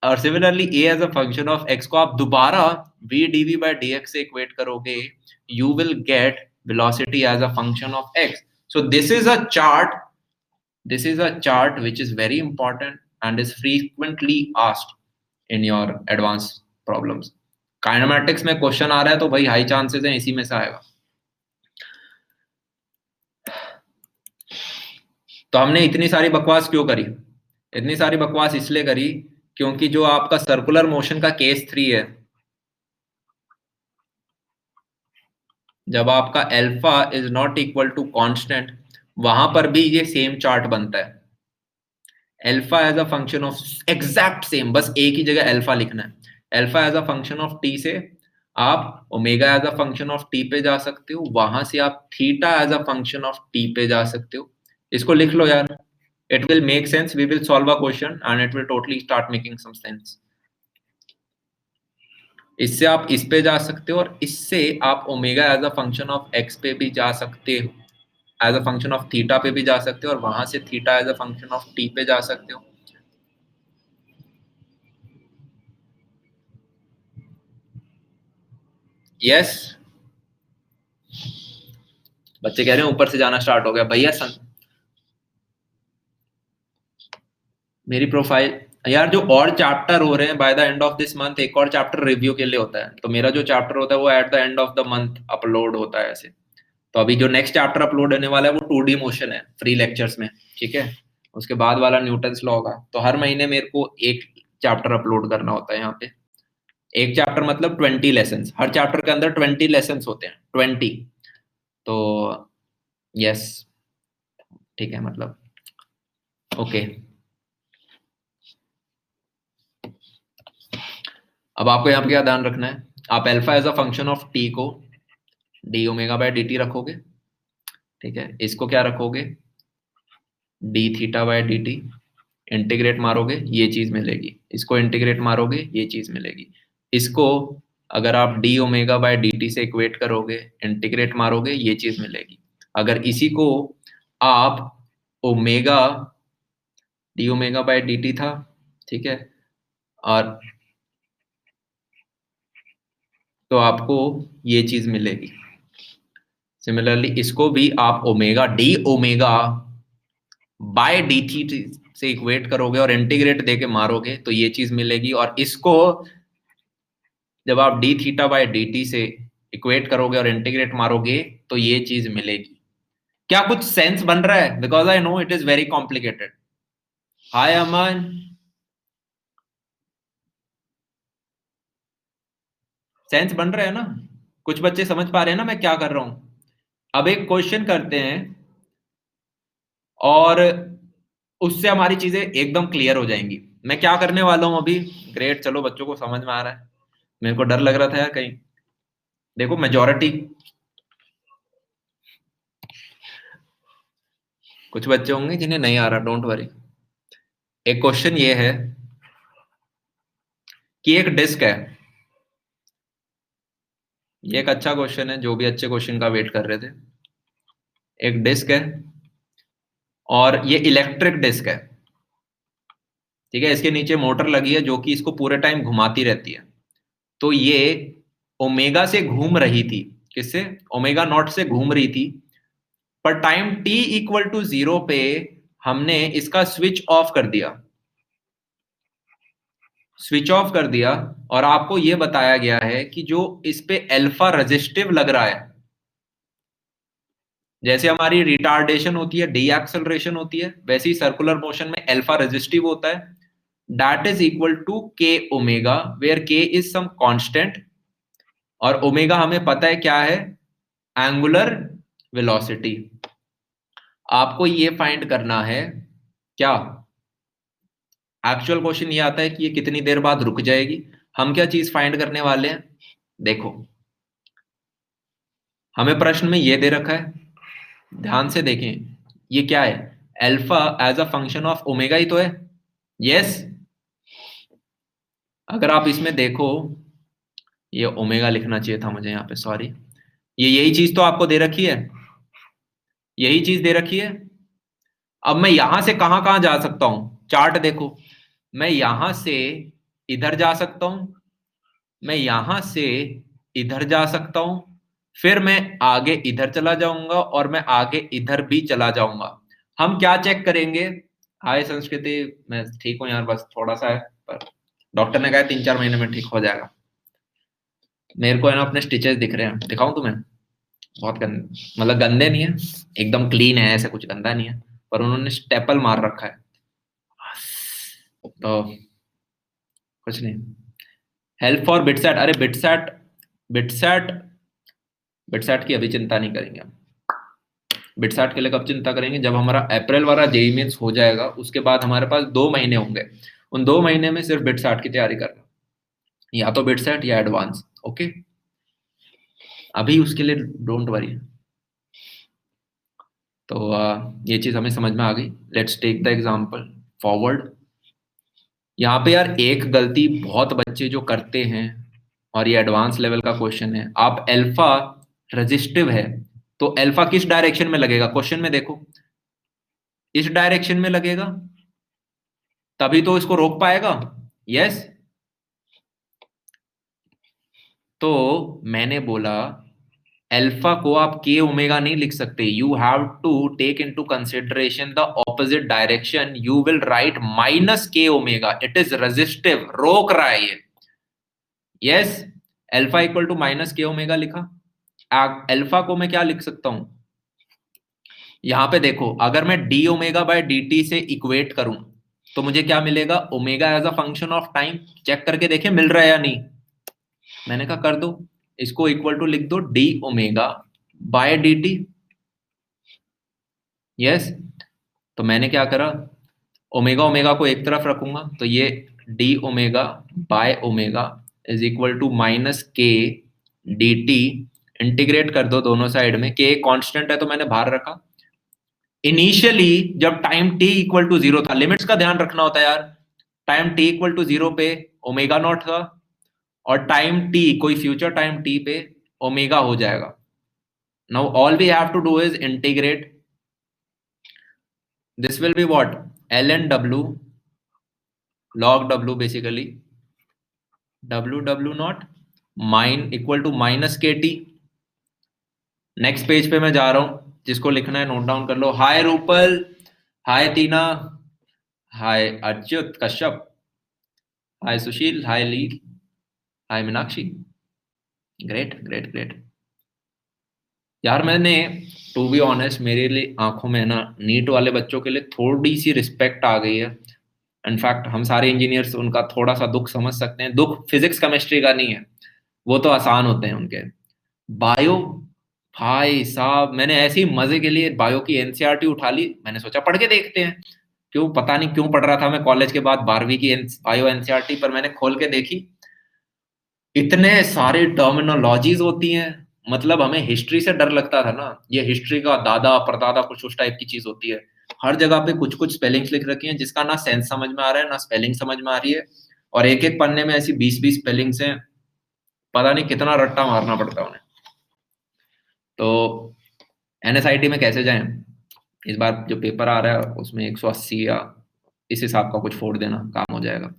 और similarly a as a function of x को आप दोबारा v dv बाय dx से इक्वेट करोगे, you will get velocity as a function of x. So this is a chart which is very important and is frequently asked in your advanced problems. Kinematics में question आ रहा है तो भाई high chances है इसी में से आएगा। तो हमने इतनी सारी बकवास क्यों करी, इतनी सारी बकवास इसलिए करी क्योंकि जो आपका सर्कुलर मोशन का केस 3 है, जब आपका alpha is not equal to constant, वहां पर भी ये सेम चार्ट बनता है। Alpha as a function of exact same, बस एक ही जगह अल्फा लिखना है। Alpha as a function of T से आप omega as a function of T पे जा सकते हो, वहां से आप theta as a function of T पे जा सकते हो। इसको लिख लो यार, it will make sense, we will solve a question and it will totally start making some sense. इससे आप इस पे जा सकते हो और इससे आप omega as a function of x पे भी जा सकते हो, as a function of theta पे भी जा सकते हो, और वहां से theta as a function of T पे जा सकते हो। यस, बच्चे कह रहे हैं ऊपर से जाना स्टार्ट हो गया भैया। मेरी प्रोफाइल यार, जो और चैप्टर हो रहे हैं by the end of this month, एक और चैप्टर रिव्यू के लिए होता है, तो मेरा जो चैप्टर होता है वो at the end of the month upload होता है ऐसे। तो अभी जो नेक्स्ट चैप्टर अपलोड होने वाला है वो 2D मोशन है फ्री लेक्चर्स में। ठीक है, उसके बाद वाला न्यूटन्स लॉ होगा। तो हर महीने मेरे को एक चैप्टर अपलोड करना होता है यहाँ पे। एक चैप्टर मतलब 20 लेसन, हर चैप्टर के अंदर 20 लेसन होते हैं, 20। तो यस, ठीक है मतलब, ओके। अब आपको यहाँ पे क्या ध्यान रखना है, आप alpha as a function of T को D omega by D T रखोगे। ठीक है, इसको क्या रखोगे, D theta by D T. Integrate मारोगे ये चीज मिलेगी, इसको इंटीग्रेट मारोगे ये चीज मिलेगी। इसको अगर आप D omega by D t से इक्वेट करोगे, इंटीग्रेट मारोगे ये चीज मिलेगी। अगर इसी को आप omega D omega by D T था, ठीक है, और तो आपको ये चीज मिलेगी। सिमिलरली इसको भी आप omega D omega by D थी से इक्वेट करोगे और इंटीग्रेट देके मारोगे तो ये चीज मिलेगी, और इसको जब आप D theta by D t से इक्वेट करोगे और इंटीग्रेट मारोगे तो ये चीज मिलेगी। क्या कुछ सेंस बन रहा है? Because I know it is very complicated. Hi Aman, sense बन रहा है ना? कुछ बच्चे समझ पा रहे हैं ना मैं क्या कर रहा हूं? अब एक क्वेश्चन करते हैं और उससे हमारी चीजें एकदम क्लियर हो जाएंगी। मैं क्या करने वाला हूं अभी? ग्रेट, चलो बच्चों को समझ में आ रहा है। मेरे को डर लग रहा था यार कहीं। देखो मेजोरिटी, कुछ बच्चे होंगे जिन्हें नहीं आ रहा, डोंट वरी। एक क्वेश्चन ये है कि एक डिस्क है। ये एक अच्छा क्वेश्चन है, जो भी अच्छे क्वेश्चन का वेट कर रहे थे। एक डिस्क है और ये इलेक्ट्रिक डिस्क है, ठीक है। इसके नीचे मोटर लगी है जो कि इसको पूरे टाइम घुमाती रहती है। तो ये ओमेगा से घूम रही थी। किससे? ओमेगा नॉट से घूम रही थी। पर टाइम टी इक्वल टू 0 पे हमने इसका स्विच ऑफ कर दिया। स्विच ऑफ कर दिया और आपको यह बताया गया है कि जो इस पे अल्फा रेजिस्टिव लग रहा है, जैसे हमारी रिटार्डेशन होती है, डी एक्सेलरेशन होती है, वैसे ही सर्कुलर मोशन में अल्फा रेजिस्टिव होता है। दैट इज इक्वल टू के ओमेगा, वेयर के इज सम कांस्टेंट और ओमेगा हमें पता है क्या है, एंगुलर वेलोसिटी। आपको ये फाइंड करना है क्या? एक्चुअल क्वेश्चन ये आता है कि ये कितनी देर बाद रुक जाएगी। हम क्या चीज फाइंड करने वाले हैं? देखो, हमें प्रश्न में ये दे रखा है, ध्यान से देखें। ये क्या है? Alpha as a function of omega ही तो है। यस, अगर आप इसमें देखो, ये ओमेगा लिखना चाहिए था मुझे यहाँ पे, सॉरी। ये यही चीज तो आपको दे रखी है, यही चीज दे रखी है। अब मैं यहां से कहां कहां जा सकता हूं? चार्ट देखो, मैं यहां से इधर जा सकता हूं, मैं यहां से इधर जा सकता हूं, फिर मैं आगे इधर चला जाऊंगा और मैं आगे इधर भी चला जाऊंगा। हम क्या चेक करेंगे? हाय संस्कृति, मैं ठीक हूँ यार, बस थोड़ा सा है, पर डॉक्टर ने कहा 3-4 महीने में ठीक हो जाएगा। मेरे को है ना अपने स्टिचेस दिख रहे हैं, दिखाऊं तुम्हें? बहुत गंदे, मतलब गंदे नहीं है, एकदम क्लीन है, ऐसा कुछ गंदा नहीं है, पर उन्होंने स्टेपल मार रखा है। तो कुछ नहीं। हेल्प फॉर बिटसेट, अरे बिटसेट, बिटसेट, बिटसेट की अभी चिंता नहीं करेंगे हम। बिटसेट के लिए कब चिंता करेंगे? जब हमारा अप्रैल वाला जेई मेंस हो जाएगा, उसके बाद हमारे पास 2 महीने होंगे। उन 2 महीने में सिर्फ बिटसेट की तैयारी करना, या तो बिटसेट या एडवांस। ओके, अभी उसके लिए डोंट वरी। तो ये चीज हमें समझ में आ गई। Let's take the example forward. यहाँ पे यार एक गलती बहुत बच्चे जो करते हैं, और ये एडवांस लेवल का क्वेश्चन है। आप अल्फा रेजिस्टिव है, तो अल्फा किस डायरेक्शन में लगेगा? क्वेश्चन में देखो, इस डायरेक्शन में लगेगा, तभी तो इसको रोक पाएगा। यस, तो मैंने बोला अल्फा को आप के ओमेगा नहीं लिख सकते, you have to take into consideration the opposite direction, you will write minus k omega. It is resistive, रोक रहा है ये। Yes, alpha equal to minus k omega लिखा। अल्फा को मैं क्या लिख सकता हूं? यहां पे देखो, अगर मैं d omega by D t से इक्वेट करूं तो मुझे क्या मिलेगा? Omega as a function of time. Check करके देखें मिल रहा है या नहीं। मैंने कहा कर दो, इसको इक्वल टू लिख दो D omega by D T. Yes, तो मैंने क्या करा, ओमेगा ओमेगा को एक तरफ रखूंगा तो ये d omega by omega is equal to minus k d T. Integrate कर दो दोनों साइड में, के कांस्टेंट है तो मैंने बाहर रखा। इनिशियली जब टाइम टी इक्वल टू 0 था, लिमिट्स का ध्यान रखना होता है यार। टाइम टी इक्वल टू 0 पे ओमेगा नॉट था, और टाइम टी, कोई फ्यूचर टाइम टी पे ओमेगा हो जाएगा। Now all we have to do is integrate, this will be what, ln w log w basically, W0 minus equal to minus के t. Next page पे मैं जा रहा हूं, जिसको लिखना है नोट डाउन कर लो। Hi Rupal, hi Tina, hi Achyut Kashyap, hi Sushil, hi Lee, hi Meenakshi. Great great great. यार मैंने टू बी ऑनेस्ट, मेरे लिए आंखों में ना नीट वाले बच्चों के लिए थोड़ी सी रिस्पेक्ट आ गई है। इनफैक्ट हम सारे इंजीनियर्स उनका थोड़ा सा दुख समझ सकते हैं। दुख फिजिक्स केमिस्ट्री का नहीं है, वो तो आसान होते हैं उनके। बायो, भाई साहब मैंने ऐसे ही मजे के लिए बायो की एनसीईआरटी उठा ली। मैंने सोचा पढ़ के देखते हैं। क्यों पता नहीं क्यों पढ़ रहा था मैं कॉलेज के बाद 12वीं की बायो एनसीईआरटी, पर मैंने खोल के देखी, इतने सारे टर्मिनोलॉजीज होती हैं। मतलब हमें हिस्ट्री से डर लगता था ना, ये हिस्ट्री का दादा परदादा कुछ उस टाइप की चीज होती है। हर जगह पे कुछ कुछ स्पेलिंग्स लिख रखी हैं जिसका ना सेंस समझ में आ रहा है ना स्पेलिंग समझ में आ रही है। और एक एक पन्ने में ऐसी 20-20 स्पेलिंग्स हैं, पता नहीं कितना रट्टा मारना पड़ता है उन्हें। तो एनएसआईटी में कैसे जाएं? इस बार जो पेपर आ रहा है उसमें 180 या इस हिसाब का कुछ फोड़ देना काम हो जाएगा।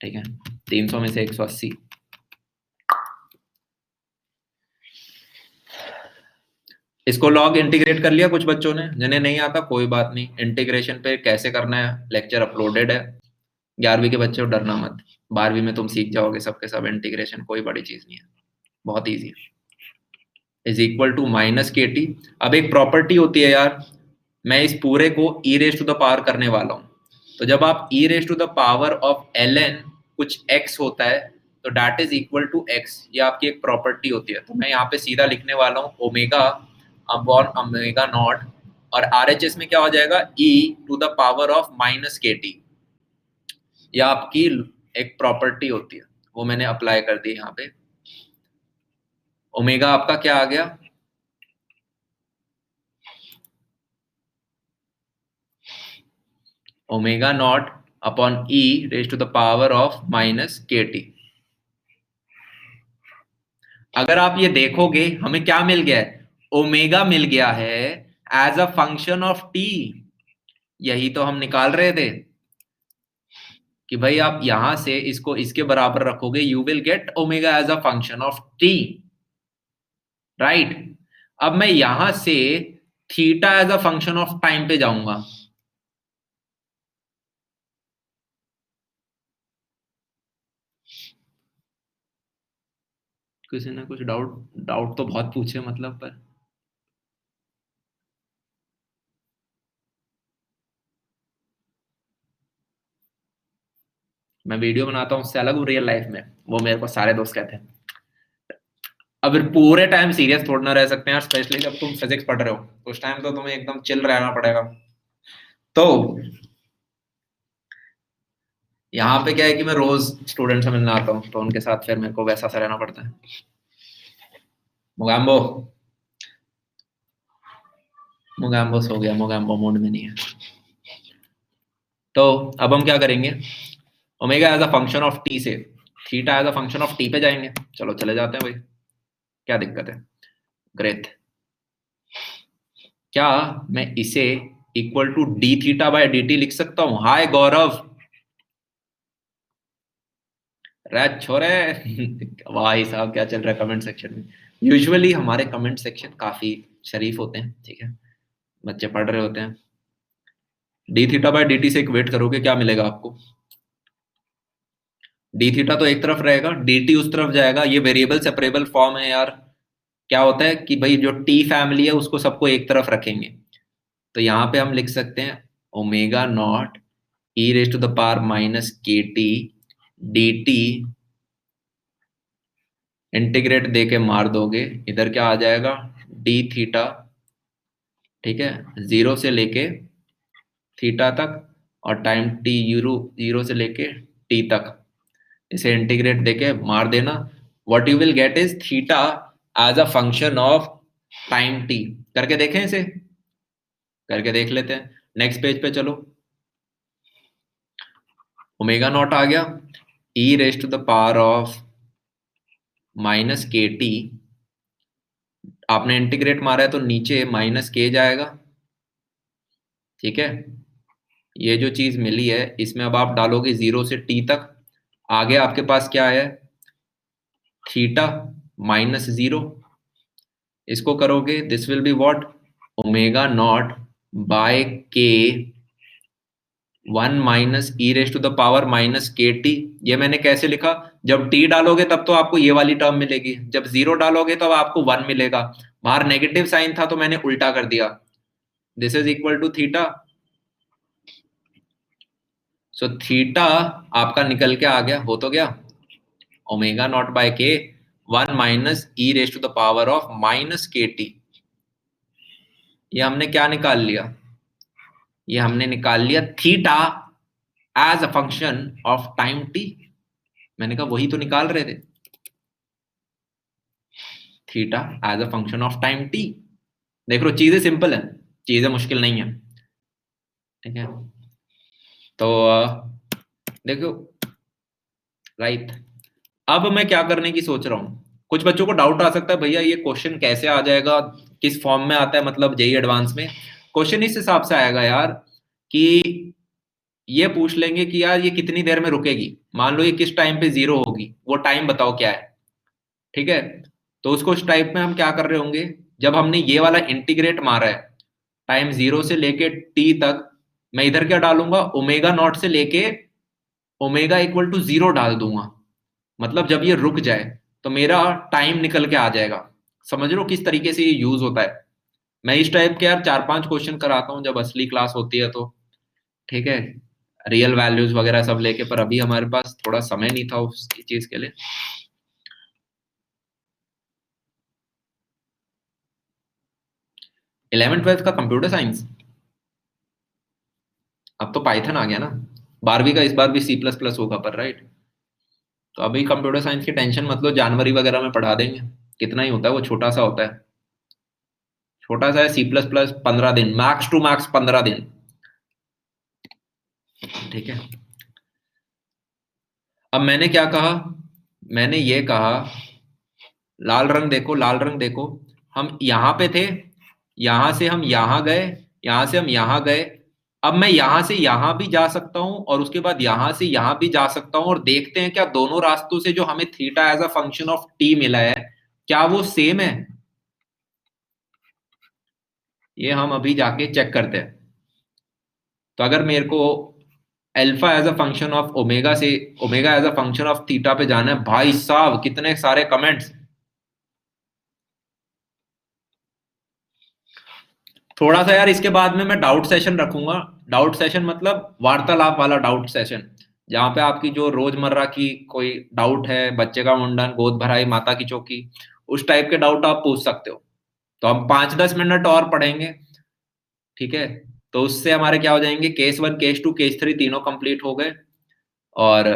ठीक है, 300 में से 180। इसको लॉग इंटीग्रेट कर लिया कुछ बच्चों ने, जिन्हें नहीं आता कोई बात नहीं। इंटीग्रेशन पे कैसे करना है लेक्चर अपलोडेड है। 11वीं के बच्चों डरना मत, 12वीं में तुम सीख जाओगे सबके सब इंटीग्रेशन, कोई बड़ी चीज नहीं है, बहुत ईजी है। इज इक्वल टू माइनस के टी। अब एक प्रॉपर्टी होती है यार, मैं इस पूरे को E raise to the power करने वाला हूँ। तो जब आप E raise to the power of L N कुछ एक्स होता है, तो that is equal to X, ये आपकी एक प्रॉपर्टी होती है। तो मैं यहाँ पे सीधा लिखने वाला हूँ ओमेगा अपॉन ओमेगा नॉट, और आरएचएस में क्या हो जाएगा, E to the power of minus के टी। यह आपकी एक प्रॉपर्टी होती है, वो मैंने अप्लाई कर दी यहाँ पे। ओमेगा आपका क्या आ गया, omega naught upon e raise to the power of minus के टी। अगर आप ये देखोगे हमें क्या मिल गया है, ओमेगा मिल गया है as a function of t. यही तो हम निकाल रहे थे कि भाई आप यहां से इसको इसके बराबर रखोगे, you will get omega as a function of t, right. अब मैं यहां से theta as a function of time पे जाऊंगा। किसी ने कुछ डाउट, डाउट तो बहुत पूछे मतलब, पर मैं वीडियो बनाता हूँ उससे अलग हूँ रियल लाइफ में, वो मेरे को सारे दोस्त कहते हैं। अब पूरे टाइम सीरियस थोड़ा ना रह सकते हैं यार, स्पेशली जब तुम फिजिक्स पढ़ रहे हो तो उस टाइम तो तुम्हें एकदम चिल रहना पड़ेगा। तो यहाँ पे क्या है कि मैं रोज स्टूडेंट से मिलने आता हूँ, तो उनके साथ फिर मेरे को वैसा सा रहना पड़ता है। मोगैम्बो, मोगैम्बो सो गया, मोगैम्बो मूड में नहीं है। तो अब हम क्या करेंगे, omega as a function of T से theta as a function of T पे जाएंगे। चलो चले जाते हैं भाई, क्या दिक्कत है। ग्रेट। क्या मैं इसे equal to d theta by D t लिख सकता हूँ? हाय गौरव, रैट छोरे भाई साहब क्या चल रहा है कमेंट सेक्शन में। यूजुअली हमारे कमेंट सेक्शन काफी शरीफ होते हैं, ठीक है, बच्चे पढ़ रहे होते हैं। D theta by D t से इक्वेट करोगे क्या मिलेगा आपको, डी थीटा तो एक तरफ रहेगा, डी टी उस तरफ जाएगा। ये वेरिएबल सेपरेबल फॉर्म है यार। क्या होता है कि भाई जो टी फैमिली है उसको सबको एक तरफ रखेंगे। तो यहाँ पे हम लिख सकते हैं omega naught e raise to the power minus के टी डी टी, इंटीग्रेट दे के मार दोगे, इधर क्या आ जाएगा, डी थीटा, ठीक है, जीरो से लेके थीटा तक, और टाइम टी यूरो जीरो से लेके टी तक, इसे इंटीग्रेट देके मार देना। What you will get is theta as a function of time t. करके देखें इसे, करके देख लेते हैं। नेक्स्ट पेज पे चलो। ओमेगा नॉट आ गया, E raise to the power of minus के टी, आपने इंटीग्रेट मारा है तो नीचे माइनस के जाएगा, ठीक है। ये जो चीज मिली है इसमें अब आप डालोगे जीरो से टी तक, आगे आपके पास क्या है, थीटा माइनस 0, इसको करोगे this will be what, omega naught by k 1 minus e raise to the power minus के टी। ये मैंने कैसे लिखा, जब टी डालोगे तब तो आपको ये वाली टर्म मिलेगी, जब जीरो डालोगे तब आपको 1 मिलेगा। बाहर नेगेटिव साइन था तो मैंने उल्टा कर दिया, this is equal to theta. So theta आपका निकल के आ गया, हो तो गया, omega naught by k 1 minus e raise to the power of minus के टी। ये हमने क्या निकाल लिया, ये हमने निकाल लिया theta as a function of time t. मैंने कहा वही तो निकाल रहे थे, theta as a function of time t. देख लो चीजें सिंपल है, चीजें मुश्किल नहीं है, ठीक है। तो देखो, राइट, अब मैं क्या करने की सोच रहा हूँ। कुछ बच्चों को डाउट आ सकता है भैया ये क्वेश्चन कैसे आ जाएगा, किस फॉर्म में आता है, मतलब जेई एडवांस में क्वेश्चन इस हिसाब से आएगा यार कि ये पूछ लेंगे कि यार ये कितनी देर में रुकेगी, मान लो ये किस टाइम पे जीरो होगी, वो टाइम बताओ क्या है, ठीक है। तो उसको उस टाइप में हम क्या कर रहे होंगे, जब हमने ये वाला इंटीग्रेट मारा है टाइम जीरो से लेके टी तक, मैं इधर क्या डालूंगा, ओमेगा नॉट से लेके ओमेगा इक्वल टू जीरो डाल दूंगा। मतलब जब ये रुक जाए तो मेरा टाइम निकल के आ जाएगा। समझ लो किस तरीके से ये यूज होता है। मैं इस टाइप के यार 4-5 क्वेश्चन कराता हूँ जब असली क्लास होती है तो, ठीक है, रियल वैल्यूज वगैरह सब लेके, पर अभी हमारे पास थोड़ा समय नहीं था उस चीज के लिए। 11th 12th का कंप्यूटर साइंस, अब तो पाइथन आ गया ना, 12वीं का इस बार भी सी प्लस प्लस होगा पर, राइट। तो अभी कंप्यूटर साइंस की टेंशन मतलब जनवरी वगैरह में पढ़ा देंगे, कितना ही होता है वो, छोटा सा होता है, छोटा सा है, सी प्लस प्लस 15 दिन, मैक्स टू मैक्स 15 दिन, ठीक है। अब मैंने क्या कहा, मैंने ये कहा लाल रंग देखो, लाल रंग देखो, हम यहां पे थे, यहां से हम यहां गए, यहां से हम यहां गए, अब मैं यहां से यहां भी जा सकता हूं और उसके बाद यहां से यहां भी जा सकता हूं, और देखते हैं क्या दोनों रास्तों से जो हमें theta as a function of t मिला है क्या वो सेम है। ये हम अभी जाके चेक करते हैं। तो अगर मेरे को alpha as a function of omega से omega as a function of theta पे जाना है, भाई साहब कितने सारे कमेंट्स। थोड़ा सा यार इसके बाद में मैं डाउट सेशन रखूंगा, डाउट सेशन मतलब वार्तालाप वाला डाउट सेशन, जहाँ पे आपकी जो रोजमर्रा की कोई डाउट है, बच्चे का मुंडन, गोद भराई, माता की चौकी, उस टाइप के डाउट आप पूछ सकते हो। तो हम 5-10 मिनट और पढ़ेंगे, ठीक है। तो उससे हमारे क्या हो जाएंगे, केस 1 केस 2 केस 3 तीनों कंप्लीट हो गए। और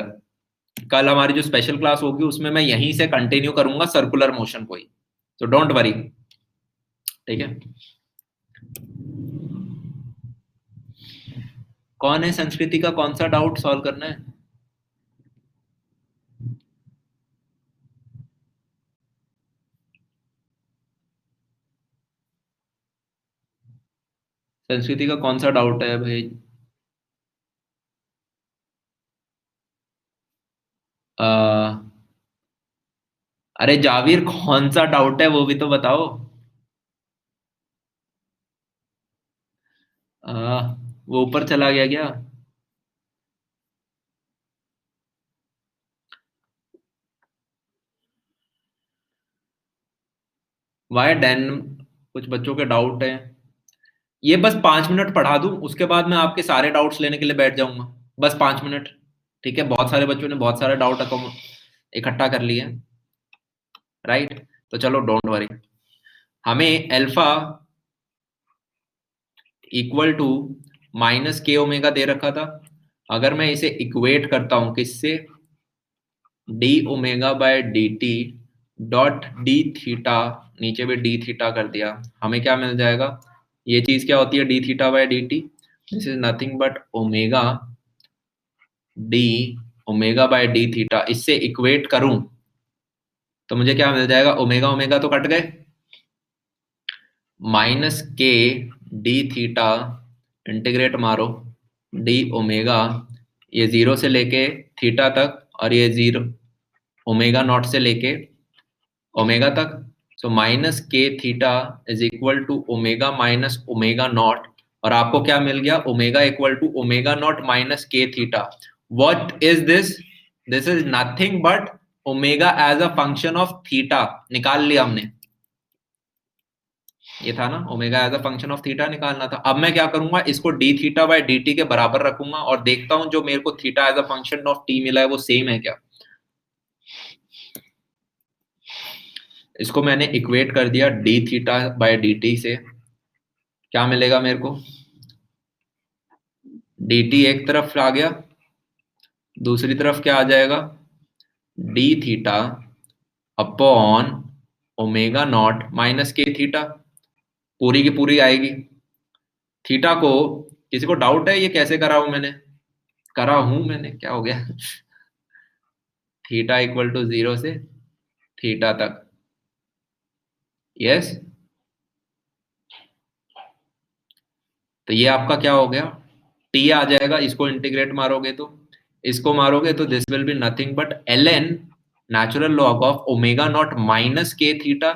कल हमारी जो स्पेशल क्लास होगी उसमें मैं यहीं से कंटिन्यू करूंगा सर्कुलर मोशन को ही, तो डोंट वरी, ठीक है। कौन है संस्कृति का, कौन सा डाउट सॉल्व करना है। संस्कृति का कौन सा डाउट है भाई। आ, अरे जाविर कौन सा डाउट है वो भी तो बताओ। वो ऊपर चला गया क्या। वाई डेन, कुछ बच्चों के डाउट है, ये बस 5 मिनट पढ़ा दूं उसके बाद मैं आपके सारे डाउट्स लेने के लिए बैठ जाऊंगा, बस 5 मिनट, ठीक है। बहुत सारे बच्चों ने बहुत सारे डाउट इकट्ठा कर लिए, राइट। तो चलो डोंट वरी, हमें alpha equal to minus k omega दे रखा था। अगर मैं इसे इक्वेट करता हूं किससे, D omega by D T dot D theta, नीचे भी डी थीटा कर दिया, हमें क्या मिल जाएगा, ये चीज क्या होती है D theta by D T, this is nothing but omega D omega by D theta. इससे इक्वेट करूं तो मुझे क्या मिल जाएगा, ओमेगा ओमेगा तो कट गए, minus k D theta, integrate मारो डी ओमेगा, ये जीरो से लेके थीटा तक, और ये 0 ओमेगा नॉट से लेके ओमेगा तक। सो माइनस के theta is equal to omega minus omega not, और आपको क्या मिल गया, omega equal to omega not minus के theta. What is this? This is nothing but omega as a function of theta. निकाल लिया हमने, ये था ना, omega as a function of theta निकालना था। अब मैं क्या करूंगा, इसको D theta by D T के बराबर रखूंगा और देखता हूं जो मेरे को theta as a function of t मिला है वो सेम है क्या। इसको मैंने इक्वेट कर दिया D theta by D t से। क्या मिलेगा मेरे को, डी टी एक तरफ आ गया, दूसरी तरफ क्या आ जाएगा, D theta upon omega not minus के थीटा, पूरी की पूरी आएगी। थीटा को, किसी को डाउट है ये कैसे करा हूं मैंने, करा हूं मैंने, क्या हो गया थीटा इक्वल टू 0 से थीटा तक, यस। तो ये आपका क्या हो गया, टी आ जाएगा, इसको इंटीग्रेट मारोगे तो, इसको मारोगे तो this will be nothing but L N natural log of omega not minus के थीटा।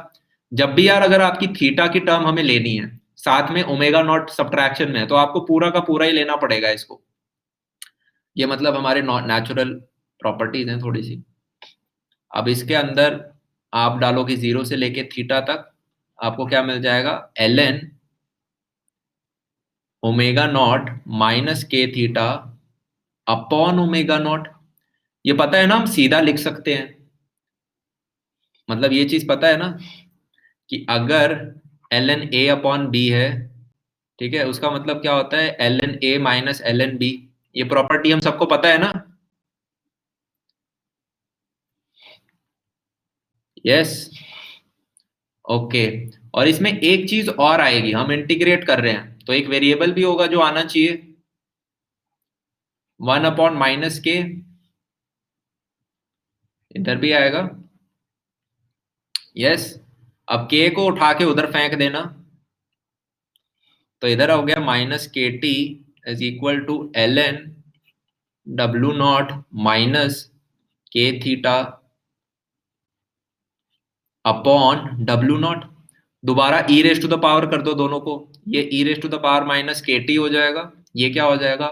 जब भी यार अगर आपकी थीटा की टर्म हमें लेनी है, साथ में ओमेगा नॉट सब्ट्रैक्शन में है, तो आपको पूरा का पूरा ही लेना पड़ेगा इसको। ये मतलब हमारे नेचुरल प्रॉपर्टीज हैं थोड़ी सी। अब इसके अंदर आप डालोगे 0 से लेके थीटा तक, आपको क्या मिल जाएगा, L N omega not minus के थीटा अपॉन ओमेगा नॉट। ये पता है ना, हम सीधा लिख सकते हैं, मतलब ये चीज पता है ना कि अगर L N A upon B है, ठीक है, उसका मतलब क्या होता है, L N A minus L N B. ये प्रॉपर्टी हम सबको पता है ना, यस, ओके। और इसमें एक चीज और आएगी, हम इंटीग्रेट कर रहे हैं तो एक वेरिएबल भी होगा जो आना चाहिए, 1/-के, इधर भी आएगा, यस। अब के को उठा के उधर फेंक देना, तो इधर हो गया माइनस के T is equal to L N W not minus के थीटा अपॉन डब्ल्यू नॉट। दोबारा E raise to the power कर दो दोनों को, ये E raise to the power minus के टी हो जाएगा, ये क्या हो जाएगा,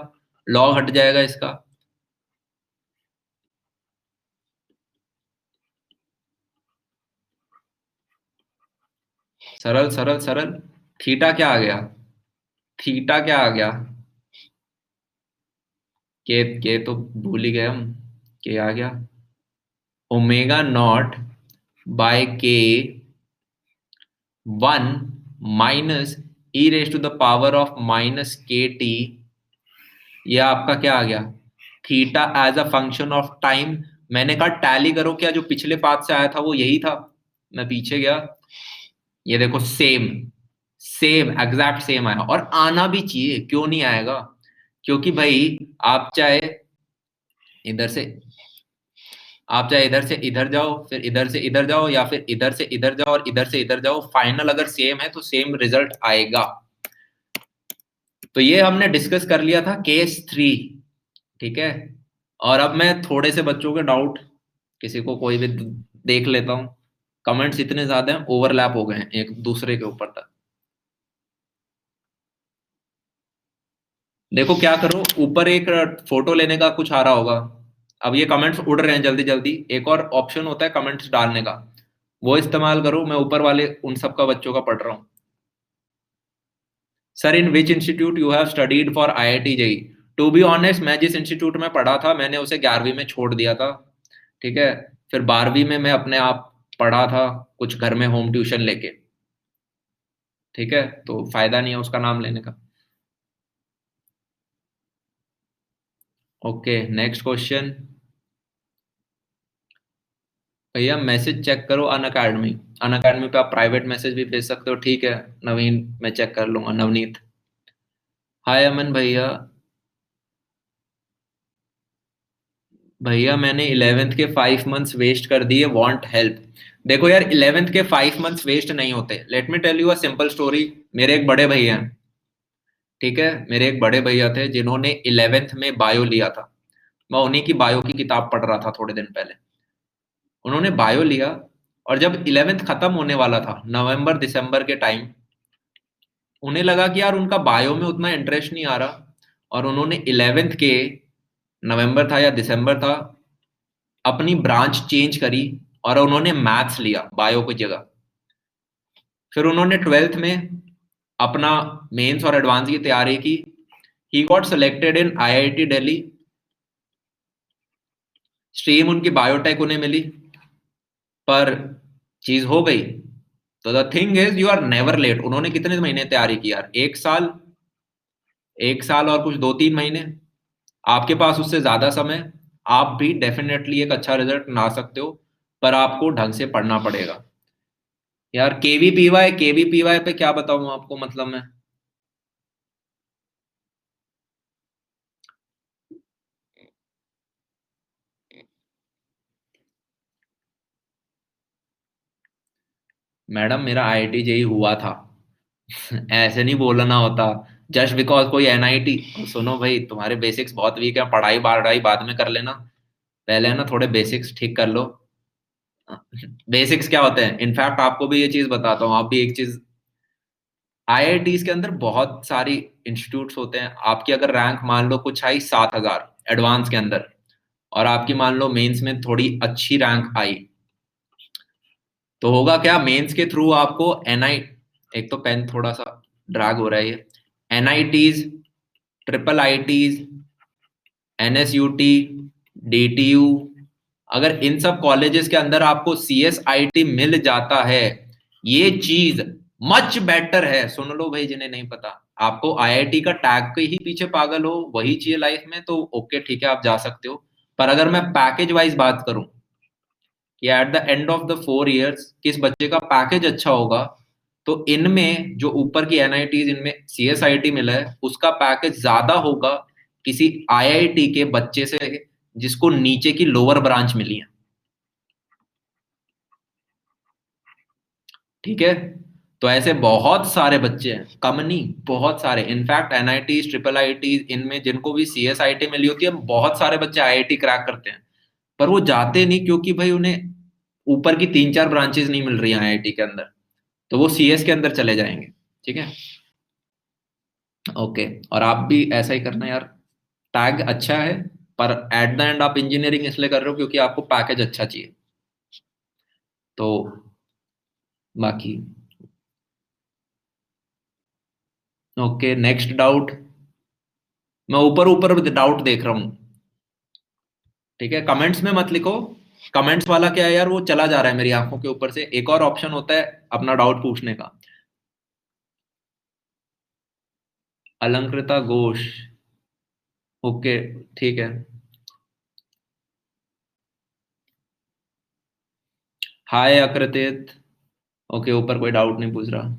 लॉग हट जाएगा इसका, सरल सरल सरल। थीटा क्या आ गया, थीटा क्या आ गया, के तो भूल ही गए हम, के आ गया omega naught by k 1 minus e raise to the power of minus के टी। ये आपका क्या आ गया, theta as a function of time. मैंने कहा टैली करो, क्या जो पिछले पाथ से आया था वो यही था, मैं पीछे गया, ये देखो सेम, सेम एग्जैक्ट सेम आया, और आना भी चाहिए, क्यों नहीं आएगा, क्योंकि भाई आप चाहे इधर से, आप चाहे इधर से इधर जाओ, फिर इधर से इधर जाओ, या फिर इधर से इधर जाओ और इधर से इधर जाओ, फाइनल अगर सेम है तो सेम रिजल्ट आएगा। तो ये हमने डिस्कस कर लिया था केस 3, ठीक है। और अब मैं थोड़े से बच्चों के डाउट, किसी को कोई भी देख लेता हूँ, कमेंट्स इतने ज्यादा हैं, ओवरलैप हो गए हैं एक दूसरे के ऊपर तक। देखो क्या करो, ऊपर एक फोटो लेने का कुछ आ रहा होगा, अब ये कमेंट्स उड़ रहे हैं जल्दी जल्दी, एक और ऑप्शन होता है कमेंट्स डालने का, वो इस्तेमाल करो, मैं ऊपर वाले उन सबका बच्चों का पढ़ रहा हूँ। Sir in which institute you have studied for IIT JEE. To be honest, मैं जिस इंस्टीट्यूट में पढ़ा था मैंने उसे 11वीं में छोड़ दिया था, ठीक है। फिर 12वीं में मैं अपने आप पढ़ा था, कुछ घर में होम ट्यूशन लेके, ठीक है, तो फायदा नहीं है उसका नाम लेने का। ओके नेक्स्ट क्वेश्चन, भैया मैसेज चेक करो अन अकेडमी। अन अकेडमी पे आप प्राइवेट मैसेज भी भेज सकते हो, ठीक है नवीन, मैं चेक कर लूंगा, नवनीत। हाय अमन भैया, भैया मैंने 11th के 5 मंथ्स वेस्ट कर दिए, वांट हेल्प। देखो यार 11th के 5 मंथ्स वेस्ट नहीं होते, let me tell you a simple story. मेरे एक बड़े भैया हैं, ठीक है, मेरे एक बड़े भैया थे जिन्होंने 11th में बायो लिया था, मैं उन्हीं की बायो की किताब पढ़ रहा था थोड़े दिन पहले। उन्होंने बायो लिया, और जब 11th खत्म होने वाला था नवंबर दिसंबर के टाइम, उन्हें लगा कि यार उनका बायो में उतना इंटरेस्ट नहीं आ रहा, और उन्होंने 11th के नवंबर था या दिसंबर था, अपनी ब्रांच चेंज करी और उन्होंने मैथ्स लिया बायो की जगह। फिर उन्होंने 12th में अपना मेंस और एडवांस की तैयारी की। He got selected in IIT Delhi. Stream उनकी बायोटेक उन्हें मिली, पर चीज हो गई। तो the thing is you are never late. उन्होंने कितने महीने तैयारी की यार? 1 साल। 1 साल और कुछ 2-3 महीने। आपके पास उससे ज्यादा समय। आप भी डेफिनेटली एक अच्छा रिजल्ट ला सकते हो, पर आपको ढंग से पढ़ना पड़ेगा। यार केवीपीवाई पे क्या बताऊं आपको, मतलब मैं। मैडम मेरा आईआईटी जेई हुआ था। ऐसे नहीं बोलना होता। जस्ट बिकॉज कोई एनआईटी। सुनो भाई, तुम्हारे बेसिक्स बहुत वीक है, पढ़ाई बढ़ाई बाद में कर लेना। पहले है ना थोड़े बेसिक्स ठीक कर लो। बेसिक्स क्या होते हैं, इनफैक्ट आपको भी ये चीज बताता हूँ, आप भी एक चीज। आईआईटीज के अंदर बहुत सारी इंस्टीट्यूट्स होते हैं। आपकी अगर रैंक मान लो कुछ आई 7,000 एडवांस के अंदर, और आपकी मान लो मेंस में थोड़ी अच्छी रैंक आई, तो होगा क्या, मेंस के थ्रू आपको एनआई, एक तो पेन थोड़ा सा ड्रैग हो रहा है ये, NITs, triple ITs, NSUT, DTU, अगर इन सब कॉलेजेस के अंदर आपको सीएसआईटी मिल जाता है, ये चीज मच बेटर है। सुन लो भाई जिन्हें नहीं पता, आपको आईआईटी का टैग के ही पीछे पागल हो वही चाहिए लाइफ में, तो ओके ठीक है आप जा सकते हो। पर अगर मैं पैकेज वाइज बात करूं कि at the end of the 4 years किस बच्चे का पैकेज अच्छा होगा, तो इनमें जो ऊपर की एनआईटीज, इनमें सीएसआईटी मिला है, उसका पैकेज ज्यादा होगा किसी आईआईटी के बच्चे से जिसको नीचे की लोअर ब्रांच मिली है। ठीक है। तो ऐसे बहुत सारे बच्चे हैं, कम नहीं, बहुत सारे। इनफैक्ट एनआईटी, ट्रिपल आईटी, इनमें जिनको भी सीएसआईटी मिली होती है, बहुत सारे बच्चे आईआईटी क्रैक करते हैं। पर वो जाते नहीं, क्योंकि भाई उन्हें ऊपर की 3-4 ब्रांचेस नहीं मिल रही हैं आईआईटी के अंदर, तो वो सीएस के अंदर चले जाएंगे। ठीक है। ओके। और आप भी ऐसा ही करना यार। टैग अच्छा है, पर एट द एंड आप इंजीनियरिंग इसलिए कर रहे हो क्योंकि आपको पैकेज अच्छा चाहिए। तो बाकी, ओके, नेक्स्ट डाउट। मैं ऊपर ऊपर डाउट देख रहा हूँ। ठीक है, कमेंट्स में मत लिखो। कमेंट्स वाला क्या है यार, वो चला जा रहा है मेरी आंखों के ऊपर से। एक और ऑप्शन होता है अपना डाउट पूछने का। अलंकृता घोष। ओके, ठीक है। हाय अकृतित। ओके, ऊपर कोई डाउट नहीं पूछ रहा।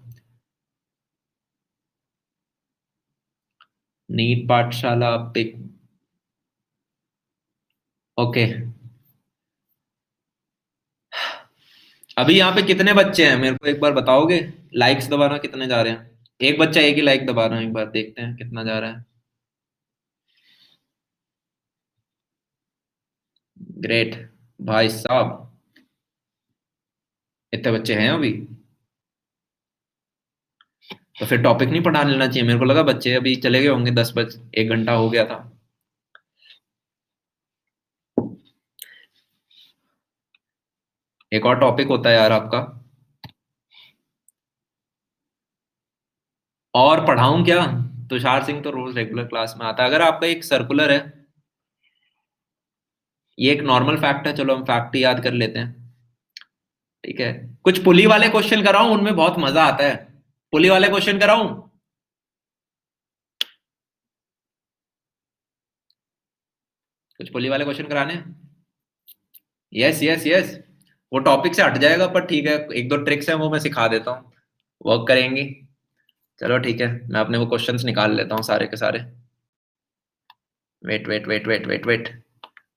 नीट पाठशाला पिक। ओके। अभी यहाँ पे कितने बच्चे हैं मेरे को एक बार बताओगे? लाइक्स दबाना कितने जा रहे हैं? एक बच्चा एक ही लाइक दबा रहा है, एक बार देखते हैं कितना जा रहा है। ग्रेट भाई साहब। इतने बच्चे हैं अभी? तो फिर टॉपिक नहीं पढ़ा लेना चाहिए, मेरे को लगा बच्चे अभी चले गए होंगे, 10 बज 1 घंटा हो गया था। एक और टॉपिक होता है यार आपका। और पढ़ाऊं क्या? तुषार सिंह तो रोज रेगुलर क्लास में आता है। अगर आपका एक सर्कुलर है, ये एक नॉर्मल फैक्ट है, चलो हम फैक्ट ही याद कर लेते हैं। ठीक है। कुछ पुली वाले क्वेश्चन कराऊं, उनमें बहुत मजा आता है। पुली वाले क्वेश्चन कराऊं? कुछ पुली वाले क्वेश्चन कराने? Yes yes yes. वो टॉपिक से हट जाएगा, पर ठीक है, एक दो ट्रिक्स हैं वो मैं सिखा देता हूँ, वर्क करेंगी। चलो ठीक है, मैं अपने वो क्वेश्चंस निकाल लेता हूँ सारे के सारे। Wait wait wait wait wait wait,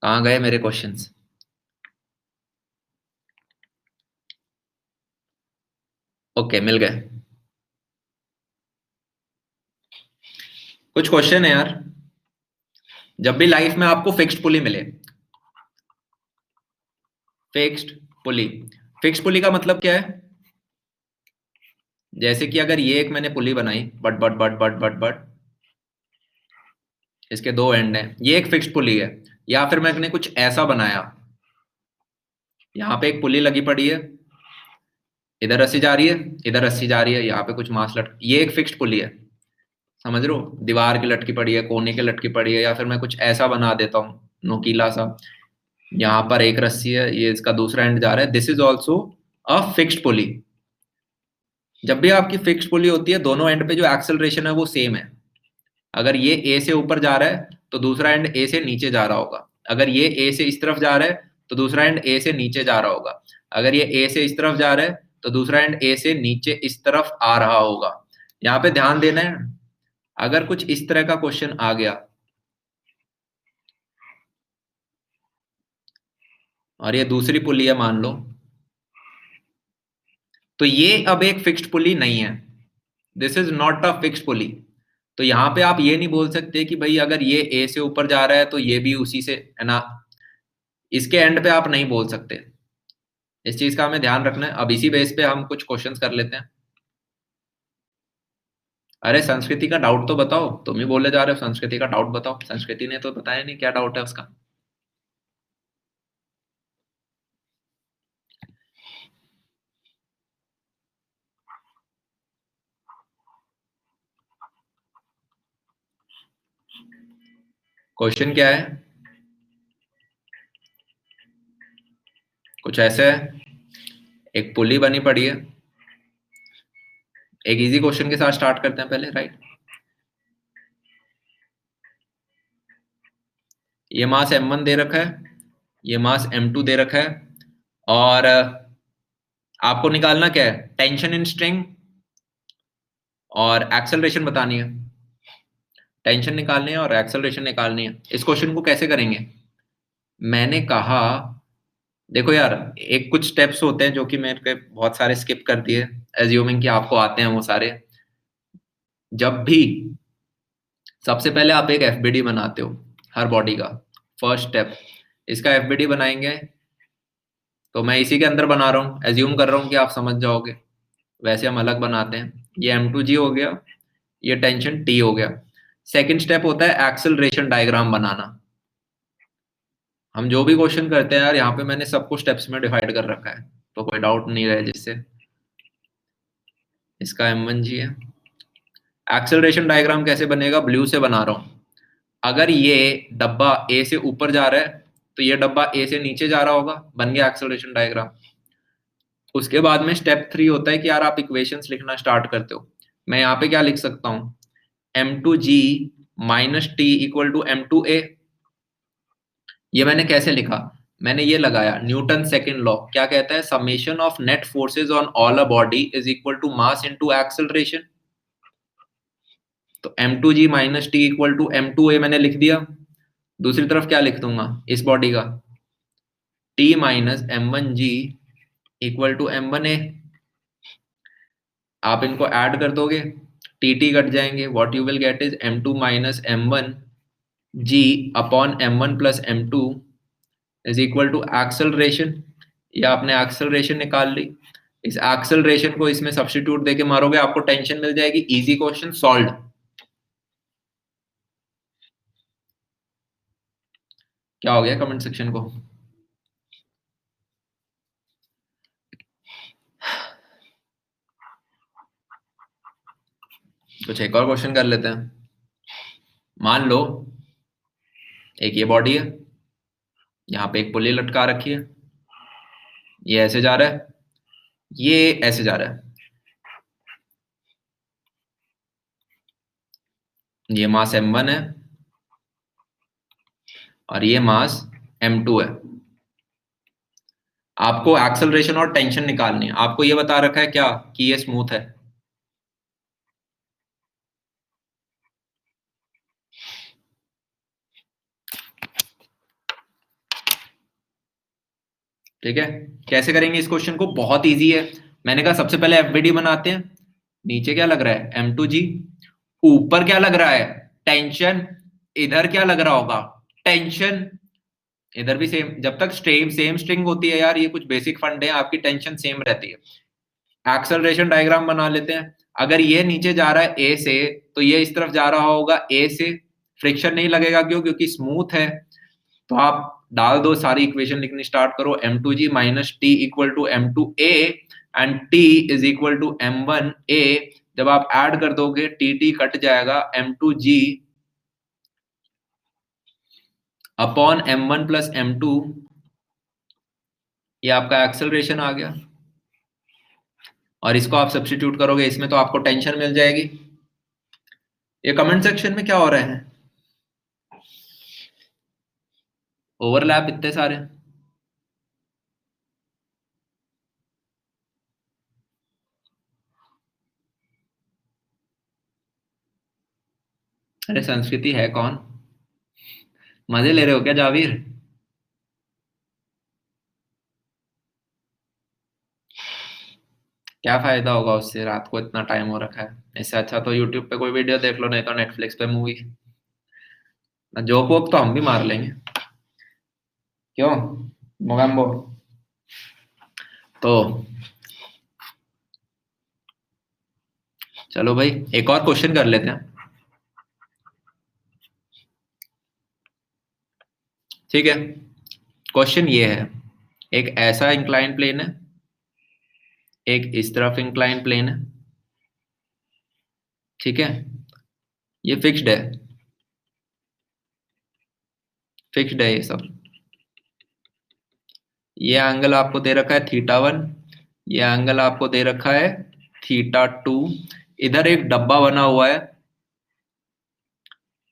कहाँ गए मेरे क्वेश्चंस? ओके, मिल गए। कुछ क्वेश्चन है यार। जब भी लाइफ में आपको फिक्स्ड पुली मिले, फिक्स्ड पुली, फिक्स्ड पुली का मतलब क्या है? जैसे कि अगर ये एक मैंने पुली बनाई, but but but but but but, इसके दो एंड हैं, ये एक फिक्स्ड पुली है। या फिर मैंने कुछ ऐसा बनाया, यहाँ पे एक पुली लगी पड़ी है, इधर रस्सी जा रही है, इधर रस्सी जा रही है, यहाँ पे कुछ मांस ये एक फिक्स्ड पुली है, समझ रहे हो? दीवार की लटकी पड़ी है, कोने की लटकी पड़ी है, या फिर मैं कुछ ऐसा बना देता हूँ नोकीला सा, यहाँ पर एक रस्सी है, ये इसका दूसरा एंड जा रहा है, this is also a fixed pulley. जब भी आपकी फिक्स्ड पुली होती है, दोनों एंड पे जो एक्सेलरेशन है वो सेम है। अगर ये ए से ऊपर जा रहा है तो दूसरा एंड ए से नीचे जा रहा होगा, अगर ये ए से इस तरफ जा रहा है तो दूसरा एंड ए से नीचे जा रहा होगा, अगर ये ए से इस तरफ जा रहा है तो दूसरा एंड ए से नीचे इस तरफ आ रहा होगा। यहाँ पे ध्यान देना है, अगर कुछ इस तरह का क्वेश्चन आ गया और ये दूसरी पुली है मान लो, तो ये अब एक फिक्स्ड पुली नहीं है, this is not a fixed pulley. तो यहाँ पे आप ये नहीं बोल सकते कि भाई अगर ये ए से ऊपर जा रहा है तो ये भी उसी से, है ना, इसके एंड पे आप नहीं बोल सकते। इस चीज का हमें ध्यान रखना है। अब इसी बेस पे हम कुछ क्वेश्चंस कर लेते हैं। अरे संस्कृति का डाउट तो बताओ, तुम ही बोले जा रहे हो संस्कृति का डाउट बताओ, संस्कृति ने तो बताया नहीं क्या डाउट है उसका। क्वेश्चन क्या है? कुछ ऐसे है, एक पुली बनी पड़ी है, एक इजी क्वेश्चन के साथ स्टार्ट करते हैं पहले, राइट। ये मास m1 दे रखा है, ये मास m2 दे रखा है, और आपको निकालना क्या है? टेंशन इन स्ट्रिंग और एक्सेलरेशन बतानी है। टेंशन निकालनी है और एक्सेलरेशन निकालनी है। इस क्वेश्चन को कैसे करेंगे? मैंने कहा देखो यार, एक कुछ स्टेप्स होते हैं जो कि मैंने बहुत सारे स्किप कर दिए, एज्यूमिंग कि आपको आते हैं वो सारे। जब भी सबसे पहले आप एक एफबीडी बनाते हो हर बॉडी का, फर्स्ट स्टेप, इसका एफबीडी बनाएंगे, तो मैं इसी के अंदर बना रहा हूँ, एज्यूम कर रहा हूँ कि आप समझ जाओगे। वैसे हम अलग बनाते हैं, ये M2G हो गया, ये टेंशन T हो गया। सेकंड स्टेप होता है एक्सेलरेशन डायग्राम बनाना। हम जो भी क्वेश्चन करते हैं यार, यहाँ पे मैंने सबको स्टेप्स में डिवाइड कर रखा है, तो कोई डाउट नहीं रहे जिससे। इसका M1G है। एक्सेलरेशन डायग्राम कैसे बनेगा? ब्लू से बना रहा हूँ। अगर ये डब्बा ए से ऊपर जा रहा है तो ये डब्बा ए से नीचे जा रहा होगा, बन गया एक्सेलरेशन डायग्राम। उसके बाद में स्टेप 3 होता है कि यार आप इक्वेशंस लिखना स्टार्ट करते हो। मैं यहाँ पे क्या लिख सकता हूँ? M2G minus t equal to M2A। ये मैंने कैसे लिखा? मैंने ये लगाया न्यूटन सेकंड लॉ, क्या कहता है? Summation of net forces on all a body is equal to mass into acceleration. तो M2G minus t equal to M2A मैंने लिख दिया। दूसरी तरफ क्या लिख दूंगा इस बॉडी का? T minus M1G equal to M1A। आप इनको ऐड कर दोगे, टी कट जाएंगे, what you will get is M2 minus M1G upon M1 plus M2 is equal to acceleration. या आपने एक्सेलरेशन निकाल ली, इस एक्सेलरेशन को इसमें सब्स्टिट्यूट देके मारोगे, आपको टेंशन मिल जाएगी। Easy question solved. क्या हो गया कमेंट सेक्शन को? कुछ एक और क्वेश्चन कर लेते हैं। मान लो एक ये बॉडी है, यहाँ पे एक पुली लटका रखी है, ये ऐसे जा रहा है, ये ऐसे जा रहा है, ये मास M1 है और ये मास M2 है। आपको एक्सेलरेशन और टेंशन निकालनी है। आपको ये बता रखा है क्या कि ये स्मूथ है। ठीक है, कैसे करेंगे इस क्वेश्चन को? बहुत इजी है। मैंने कहा सबसे पहले एफबीडी बनाते हैं। नीचे क्या लग रहा है? M2G। ऊपर क्या लग रहा है? टेंशन। इधर क्या लग रहा होगा, टेंशन। इधर भी सेम, जब तक सेम स्ट्रिंग होती है यार, ये कुछ बेसिक फंड है, आपकी टेंशन सेम रहती है। एक्सेलरेशन डायग्राम बना लेते हैं। अगर ये नीचे जा रहा है ए से, तो ये इस तरफ जा रहा होगा ए से। फ्रिक्शन नहीं लगेगा, क्यों? क्योंकि स्मूथ है। तो आप डाल दो, सारी इक्वेशन लिखनी स्टार्ट करो। m2g minus t equal to m2a and t is equal to m1a। जब आप ऐड कर दोगे टी टी कट जाएगा, m2g upon m1 plus m2, ये आपका एक्सेलरेशन आ गया। और इसको आप सब्स्टिट्यूट करोगे इसमें, तो आपको टेंशन मिल जाएगी। ये कमेंट सेक्शन में क्या हो रहे हैं, ओवरलैप इतने सारे। अरे संस्कृति है कौन, मजे ले रहे हो क्या जावीर? क्या फायदा होगा उससे, रात को इतना टाइम हो रखा है। इससे अच्छा तो यूट्यूब पे कोई वीडियो देख लो, नहीं तो नेटफ्लिक्स पे मूवी। जोक वोक तो हम भी मार लेंगे, क्यों मोगैम्बो। तो चलो भाई, एक और क्वेश्चन कर लेते हैं। ठीक है, क्वेश्चन ये है, एक ऐसा इंक्लाइन प्लेन है, एक इस तरफ इंक्लाइन प्लेन है। ठीक है, ये फिक्स्ड है, फिक्स्ड है ये सब। ये एंगल आपको दे रखा है थीटा 1, ये एंगल आपको दे रखा है थीटा 2। इधर एक डब्बा बना हुआ है,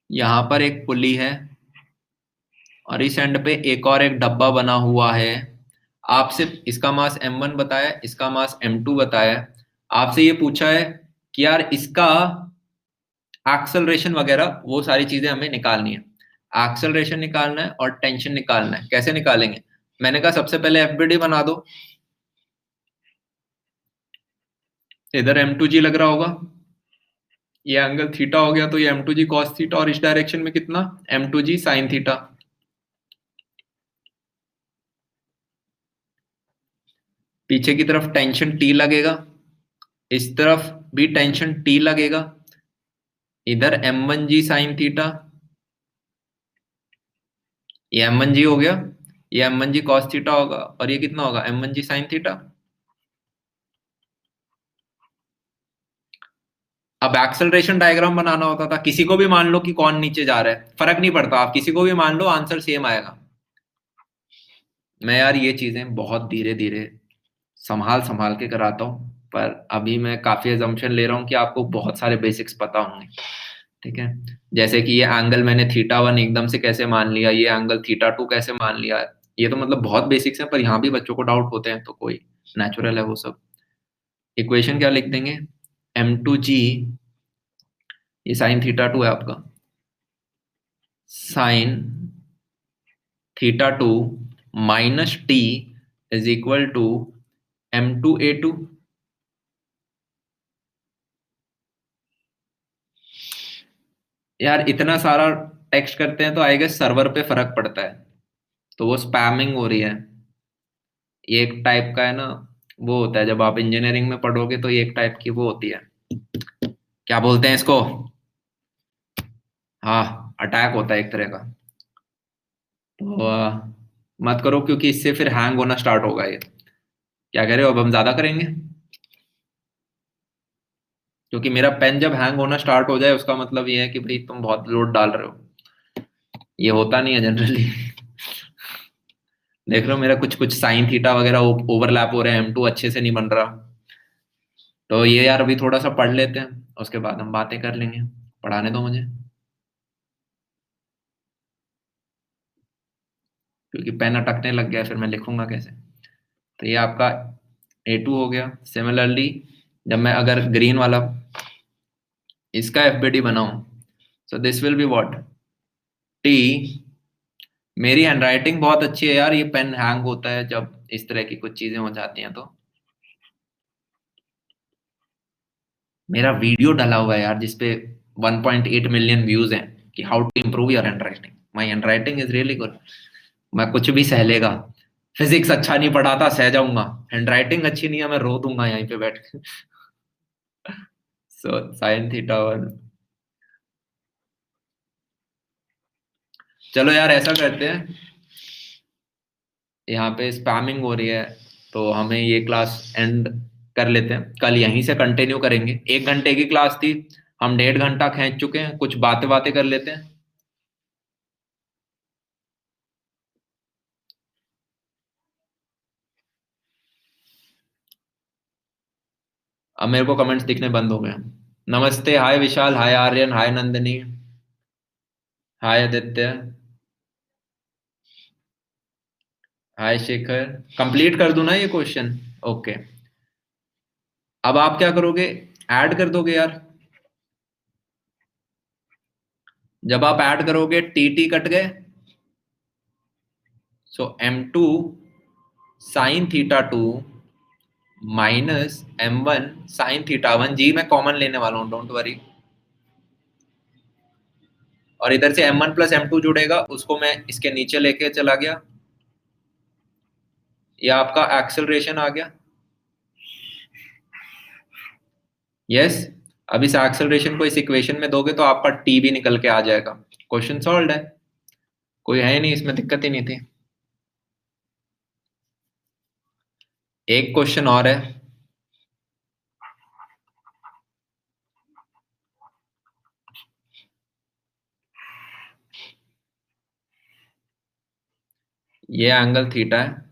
यहां पर एक पुली है, और इस एंड पे एक और एक डब्बा बना हुआ है। आपसे इसका मास m1 बताया, इसका मास m2 बताया। आपसे ये पूछा है कि यार इसका एक्सेलरेशन वगैरह वो सारी चीजें हमें निकालनी है। एक्सेलरेशन निकालना है और टेंशन निकालना है। कैसे निकालेंगे? मैंने कहा सबसे पहले एफबीडी बना दो। इधर m2g लग रहा होगा, ये एंगल थीटा हो गया, तो ये m2g cos थीटा, और इस डायरेक्शन में कितना, m2g sin थीटा। पीछे की तरफ टेंशन T लगेगा, इस तरफ भी टेंशन T लगेगा। इधर m1g sin थीटा, ये m1g हो गया, ये m1g cos थीटा होगा, और ये कितना होगा, m1g sin थीटा। अब एक्सेलरेशन डायग्राम बनाना होता था, किसी को भी मान लो कि कौन नीचे जा रहा है, फर्क नहीं पड़ता, आप किसी को भी मान लो, आंसर सेम आएगा। मैं यार ये चीजें बहुत धीरे धीरे संभाल संभाल के कराता हूँ, पर अभी मैं काफी अजम्पशन ले रहा हूँ कि आपको बहुत सारे बेसिक्स पता होंगे। ठीक है, जैसे कि ये एंगल मैंने थीटा 1 एकदम से कैसे मान लिया, ये एंगल थीटा 2 कैसे मान लिया। ये तो मतलब बहुत बेसिक्स है, पर यहाँ भी बच्चों को डाउट होते हैं, तो कोई नेचुरल है वो सब। इक्वेशन क्या लिख देंगे, m2g, ये साइन थीटा 2 है आपका, sine theta 2 minus t is equal to m2a2। यार इतना सारा टेक्स्ट करते हैं तो आई गेस सर्वर पे फर्क पड़ता है, तो वो स्पैमिंग हो रही है। ये एक टाइप का है ना, वो होता है जब आप इंजीनियरिंग में पढ़ोगे, तो ये एक टाइप की वो होती है, क्या बोलते हैं इसको, हाँ अटैक होता है एक तरह का। तो मत करो, क्योंकि इससे फिर हैंग होना स्टार्ट होगा ये। क्या कह रहे हो, अब हम ज्यादा करेंगे? क्योंकि मेरा पेन जब हैंग होना स्टार्ट हो जाए, उसका मतलब ये है कि भाई तुम बहुत लोड डाल रहे हो। ये होता नहीं है जनरली। देख रहे हो मेरा कुछ कुछ साइन थीटा वगैरह ओवरलैप हो रहे हैं, m2 अच्छे से नहीं बन रहा। तो ये यार अभी थोड़ा सा पढ़ लेते हैं, उसके बाद हम बातें कर लेंगे। पढ़ाने दो मुझे, क्योंकि पेन अटकने लग गया है, फिर मैं लिखूंगा कैसे। तो ये आपका A2 हो गया। सिमिलरली जब मैं अगर ग्रीन वाला इसका एफबीडी बनाऊं, so this will be what, T. मेरी हैंडराइटिंग बहुत अच्छी है यार, ये पेन हैंग होता है जब इस तरह की कुछ चीजें हो जाती हैं। तो मेरा वीडियो डला हुआ है यार, जिसपे 1.8 मिलियन व्यूज हैं। कि how to improve your handwriting. My handwriting is really good. मैं कुछ भी सह लेगा। फिजिक्स अच्छा नहीं पढ़ाता, सह जाऊंगा। हैंड राइटिंग अच्छी नहीं है, मैं रो दूंगा यहीं पे बैठ के। So sine theta 1। चलो यार ऐसा करते हैं, यहाँ पे स्पैमिंग हो रही है तो हमें ये क्लास एंड कर लेते हैं। कल यहीं से कंटिन्यू करेंगे। 1 घंटे की क्लास थी, हम 1.5 घंटा खींच चुके हैं। कुछ बातें बातें कर लेते हैं। अब मेरे को कमेंट्स दिखने बंद हो गए हैं। नमस्ते, हाय विशाल, हाय आर्यन, हाय नंदिनी, हाय आदित्य, हाय शेखर। कंप्लीट कर दूं ना ये क्वेश्चन? ओके। अब आप क्या करोगे? ऐड कर दोगे यार। जब आप ऐड करोगे टी टी कट गए, सो M2 sign theta 2 minus M1 sine theta 1। जी मैं कॉमन लेने वाला हूँ, डोंट वरी। और इधर से M1 प्लस M2 जुड़ेगा, उसको मैं इसके नीचे लेके चला गया। ये आपका एक्सेलरेशन आ गया। यस। अब इस एक्सेलरेशन को इस इक्वेशन में दोगे तो आपका टी भी निकल के आ जाएगा। क्वेश्चन सॉल्व है। कोई है नहीं, इसमें दिक्कत ही नहीं थी। एक क्वेश्चन और है। ये एंगल थीटा है।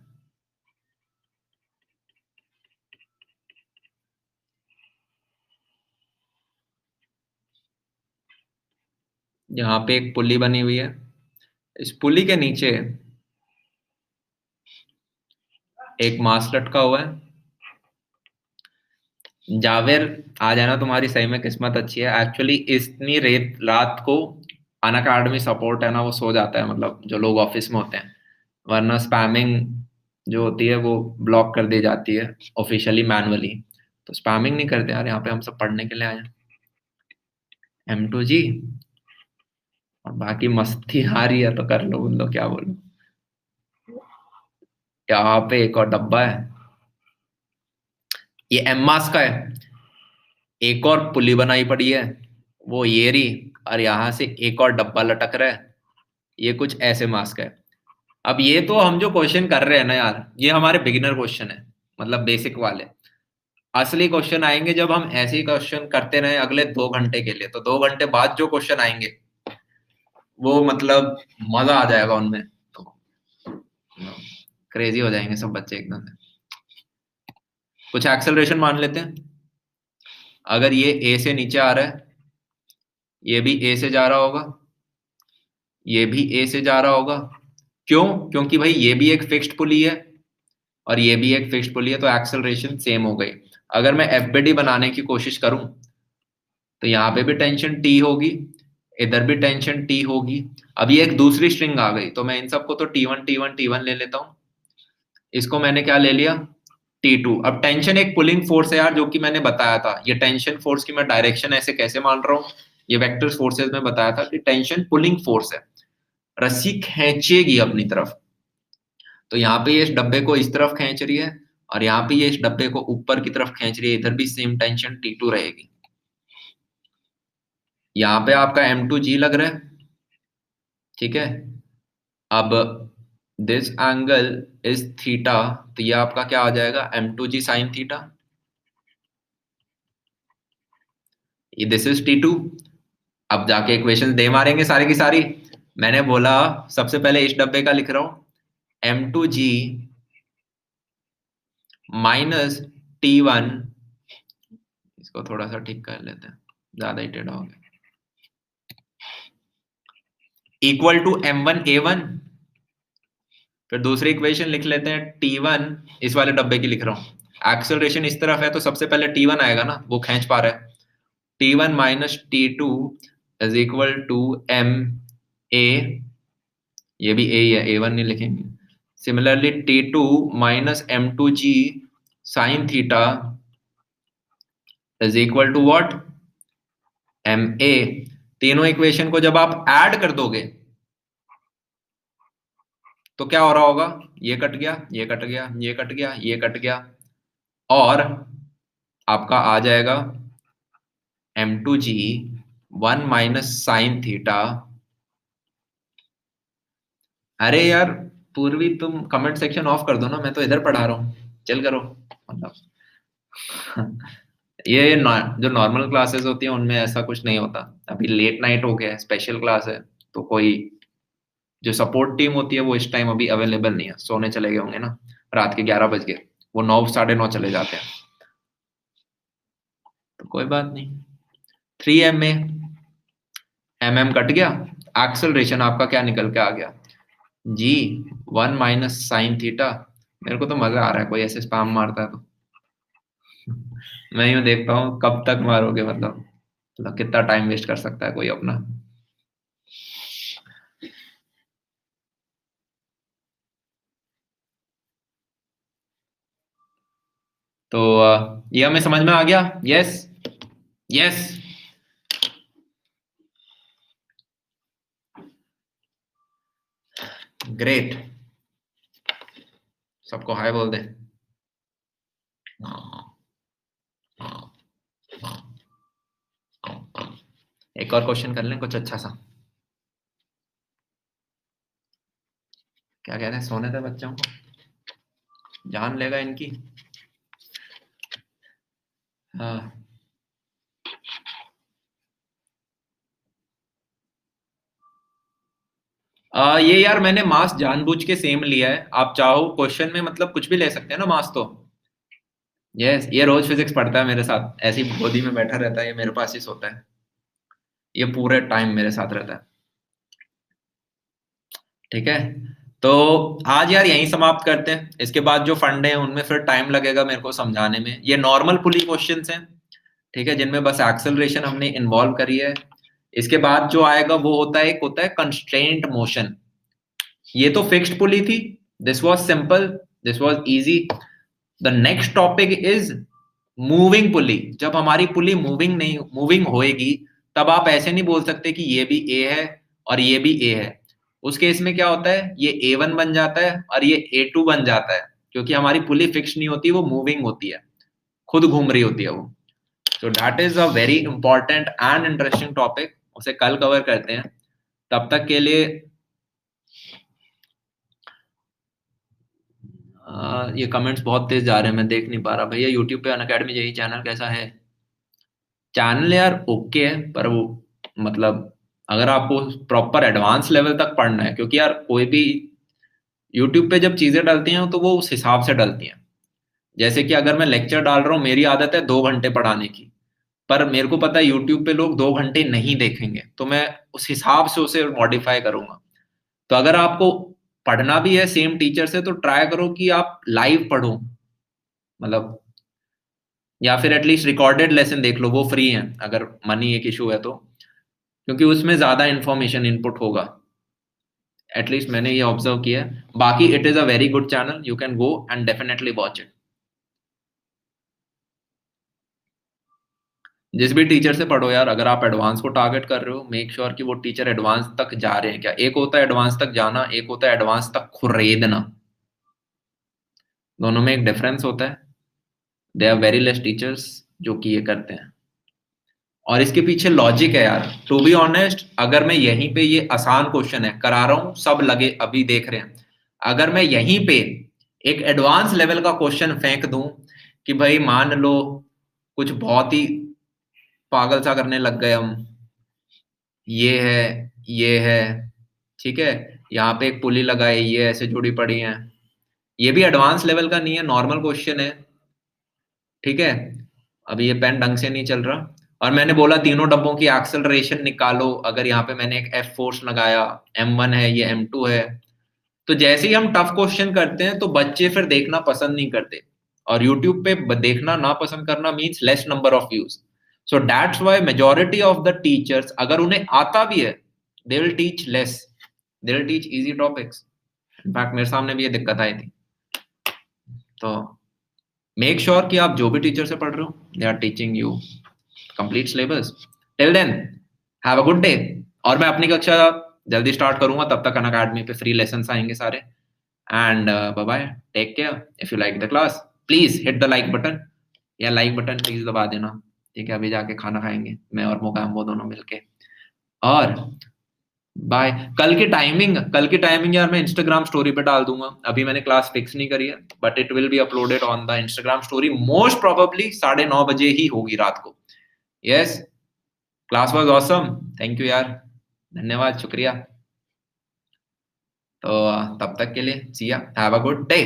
यहाँ पे एक पुली बनी हुई है। इस पुली के नीचे एक मास लटका हुआ है। जावेर, आ जाना, तुम्हारी सही में किस्मत अच्छी है। एक्चुअली इतनी रेत रात को अनअकैडमी सपोर्ट है ना, वो सो जाता है, मतलब जो लोग ऑफिस में होते हैं। वरना स्पैमिंग जो होती है वो ब्लॉक कर दी जाती है ऑफिशियली, मैनुअली। तो स्पैमिंग नहीं करते यार, यहाँ पे हम सब पढ़ने के लिए आए हैं। M2 जी। और बाकी मस्ती आ रही है तो कर लो, बोल लो, क्या बोलो। यहाँ पे एक और डब्बा है, ये एम मास का है। एक और पुली बनाई पड़ी है, वो ये रही। और यहाँ से एक और डब्बा लटक रहा है, ये कुछ ऐसे मास्क है। अब ये तो हम जो क्वेश्चन कर रहे हैं ना यार, ये हमारे बिगिनर क्वेश्चन है, मतलब बेसिक वाले। असली क्वेश्चन आएंगे जब हम ऐसे ही क्वेश्चन करते रहे अगले 2 घंटे के लिए। तो 2 घंटे बाद जो क्वेश्चन आएंगे वो मतलब मजा आ जाएगा उनमें। तो क्रेजी हो जाएंगे सब बच्चे एकदम से। कुछ एक्सेलरेशन मान लेते हैं। अगर ये ए से नीचे आ रहा है, ये भी ए से जा रहा होगा, ये भी ए से जा रहा होगा। क्यों? क्योंकि भाई ये भी एक फिक्स्ड पुली है और ये भी एक फिक्स्ड पुली है, तो एक्सेलरेशन सेम हो गई। अगर मैं एफबीडी बनाने की कोशिश करूं तो यहाँ पे भी टेंशन टी होगी, इधर भी टेंशन टी होगी। अब ये एक दूसरी स्ट्रिंग आ गई, तो मैं इन सबको तो T1 T1 T1 ले लेता हूँ। इसको मैंने क्या ले लिया? T2। अब टेंशन एक पुलिंग फोर्स है यार, जो कि मैंने बताया था। ये टेंशन फोर्स की मैं डायरेक्शन ऐसे कैसे मान रहा हूँ, ये वेक्टर फोर्सेस में बताया था कि टेंशन पुलिंग फोर्स है, रस्सी खींचेगी अपनी तरफ। तो यहाँ पे ये इस डब्बे को इस तरफ खींच रही है और यहाँ पे ये इस डब्बे को ऊपर की तरफ खींच रही है। इधर भी सेम टेंशन T2 रहेगी। यहाँ पे आपका M2G लग रहा है, ठीक है। अब दिस एंगल इज थीटा, तो ये आपका क्या आ जाएगा? M2G sine theta. ये दिस इज T2। अब जाके इक्वेशन दे मारेंगे सारी की सारी। मैंने बोला सबसे पहले इस डब्बे का लिख रहा हूं, M2G माइनस T1। इसको थोड़ा सा ठीक कर लेते हैं, ज्यादा ही टेढ़ा हो गया। Equal to M1A1। फिर दूसरी इक्वेशन लिख लेते हैं, T1 इस वाले डब्बे की लिख रहा हूं। एक्सेलरेशन इस तरफ है तो सबसे पहले T1 आएगा ना, वो खींच पा रहा है। T1 minus T2 is equal to M A। ये भी A ही है, A1 नहीं लिखेंगे। Similarly T2 minus M2G sine theta is equal to what? MA। तीनों इक्वेशन को जब आप ऐड कर दोगे तो क्या हो रहा होगा, ये कट गया, ये कट गया, ये कट गया, ये कट गया, और आपका आ जाएगा m2g 1 माइनस साइन थीटा। अरे यार पूर्वी, तुम कमेंट सेक्शन ऑफ कर दो ना, मैं तो इधर पढ़ा रहा हूँ, चल करो मतलब। ये जो नॉर्मल क्लासेस होती हैं उनमें ऐसा कुछ नहीं होता। अभी लेट नाइट हो गया है, स्पेशल क्लास है, तो कोई जो सपोर्ट टीम होती है वो इस टाइम अभी अवेलेबल नहीं है, सोने चले गए होंगे ना, रात के 11 बज गए, वो 9 9:30 चले जाते हैं, तो कोई बात नहीं। 3m में mm कट गया, एक्सेलरेशन आपका क्या निकल के आ गया, जी 1 माइनस साइन थीटा। मेरे को तो मजा आ रहा है, कोई ऐसे स्पैम मारता है तो मैं यूं देखता हूँ कब तक मारोगे, मतलब कितना टाइम वेस्ट कर सकता है कोई अपना। तो ये हमें समझ में आ गया, यस यस। ग्रेट, सबको हाय बोल दे। एक और क्वेश्चन कर लें कुछ अच्छा सा। क्या कहते हैं, सोने दे बच्चों को, जान लेगा इनकी। हाँ, ये यार मैंने मास जानबूझ के सेम लिया है, आप चाहो क्वेश्चन में मतलब कुछ भी ले सकते हैं ना मास तो। यस, ये रोज फिजिक्स पढ़ता है मेरे साथ, ऐसी गोदी में बैठा रहता है, ये मेरे पास ही सोता है, ये पूरे टाइम मेरे साथ रहता है। ठीक है, तो आज यार यहीं समाप्त करते हैं, इसके बाद जो फंडे हैं उनमें फिर टाइम लगेगा मेरे को समझाने में। ये नॉर्मल पुली क्वेश्चंस हैं, ठीक है, जिनमें बस एक्सेलरेशन हमने इन्वॉल्व करी है। इसके बाद जो आएगा वो होता है, एक होता है कंस्ट्रेंट मोशन। ये तो फिक्स्ड पुली थी, this was simple, this was easy. The next topic is moving pulley. जब हमारी पुली मूविंग होएगी, तब आप ऐसे नहीं बोल सकते कि ये भी ए है और ये भी ए है। उस केस में क्या होता है, ये A1 बन जाता है और ये A2 बन जाता है, क्योंकि हमारी पुली फिक्स नहीं होती, वो मूविंग होती है, खुद घूम रही होती है वो। तो that is a very important and interesting topic, उसे कल कवर करते हैं। तब तक के लिए ये कमेंट्स बहुत तेज जा रहे हैं, मैं देख नहीं पा रहा भैया। यूट्यूब पे अनअकैडमी यही चैनल कैसा है? चैनल यार ओके है, पर वो मतलब अगर आपको प्रॉपर एडवांस लेवल तक पढ़ना है, क्योंकि यार कोई भी यूट्यूब पे जब चीजें डलती हैं तो वो उस हिसाब से डलती हैं। जैसे कि अगर मैं लेक्चर डाल रहा हूँ, मेरी आदत है 2 घंटे पढ़ाने की, पर मेरे को पता है यूट्यूब पे लोग 2 घंटे नहीं देखेंगे, तो मैं उस हिसाब से उसे मॉडिफाई करूंगा। तो अगर आपको पढ़ना भी है सेम टीचर से, तो ट्राई करो कि आप लाइव पढ़ो, मतलब, या फिर एटलीस्ट रिकॉर्डेड लेसन देख लो, वो फ्री है अगर मनी एक इशू है तो, क्योंकि उसमें ज्यादा इंफॉर्मेशन इनपुट होगा। एटलीस्ट मैंने ये ऑब्जर्व किया है। बाकी it is a very good channel, you can go and definitely watch it. जिस भी टीचर से पढ़ो यार, अगर आप एडवांस को टारगेट कर रहे हो, मेक श्योर कि वो टीचर एडवांस तक जा रहे हैं क्या। एक होता है एडवांस तक जाना, एक होता है एडवांस तक खुरेदना, दोनों में एक डिफरेंस होता है। They are very less teachers जो कि ये करते हैं, और इसके पीछे लॉजिक है यार। टू बी ऑनेस्ट, अगर मैं यहीं पे, ये आसान क्वेश्चन है करा रहा हूं, सब लगे अभी देख रहे हैं, अगर मैं यहीं पे एक एडवांस लेवल का क्वेश्चन फेंक दूं कि भाई मान लो कुछ बहुत ही पागल सा करने लग गए हम, ये है, ये है, ठीक है, यहाँ पे एक पुली लगाई, ये ऐसे जुड़ी पड़ी है, ये भी एडवांस लेवल का नहीं है, नॉर्मल क्वेश्चन है, ठीक है। अभी ये पेन ढंग से नहीं चल रहा, और मैंने बोला तीनों डब्बों की एक्सेलरेशन निकालो, अगर यहाँ पे मैंने एक F फोर्स लगाया, M1 है, ये M2 है, तो जैसे ही हम टफ क्वेश्चन करते हैं तो बच्चे फिर देखना पसंद नहीं करते, और यूट्यूब पे देखना ना पसंद करना means less number of views. So that's why majority of the teachers, अगर उन्हें आता भी है, they will teach less, they will teach easy topics. In fact मेरे सामने भी ये दिक्कत आई थी। तो मेक श्योर कि आप जो भी टीचर से पढ़ रहे हो, they are teaching you complete syllabus. Till then, have a good day. और मैं अपनी कक्षा जल्दी स्टार्ट करूंगा, तब तक अनअकैडमी पे फ्री लेसन्स आएंगे सारे। And bye bye, take care. If you like the class please hit the like button, या लाइक बटन प्लीज दबा देना। ठीक है, अभी जाके खाना खाएंगे मैं और मुकाम, वो दोनों मिलके। और बाय। कल की टाइमिंग यार मैं इंस्टाग्राम स्टोरी पे डाल दूंगा। अभी मैंने क्लास फिक्स नहीं करी है, but it will be uploaded on the Instagram story. Most probably 9:30 बजे ही होगी रात को। Yes, class was awesome. Thank you यार, धन्यवाद, शुक्रिया। तो तब तक के लिए see ya, have a good day,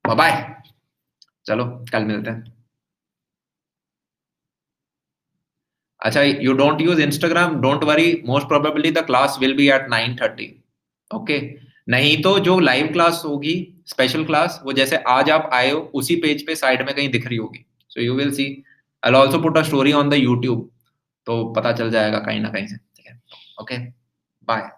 bye bye. चलो कल मिलते हैं। अच्छा, you don't use Instagram, don't worry, most probably the class will be at 9:30। Okay, नहीं तो जो लाइव क्लास होगी, स्पेशल क्लास, वो जैसे आज आप आए हो उसी पेज पे साइड में कहीं दिख रही होगी। So you will see, I will also put a story on the YouTube, तो पता चल जाएगा कहीं ना कहीं से। ठीक है, ओके, बाय।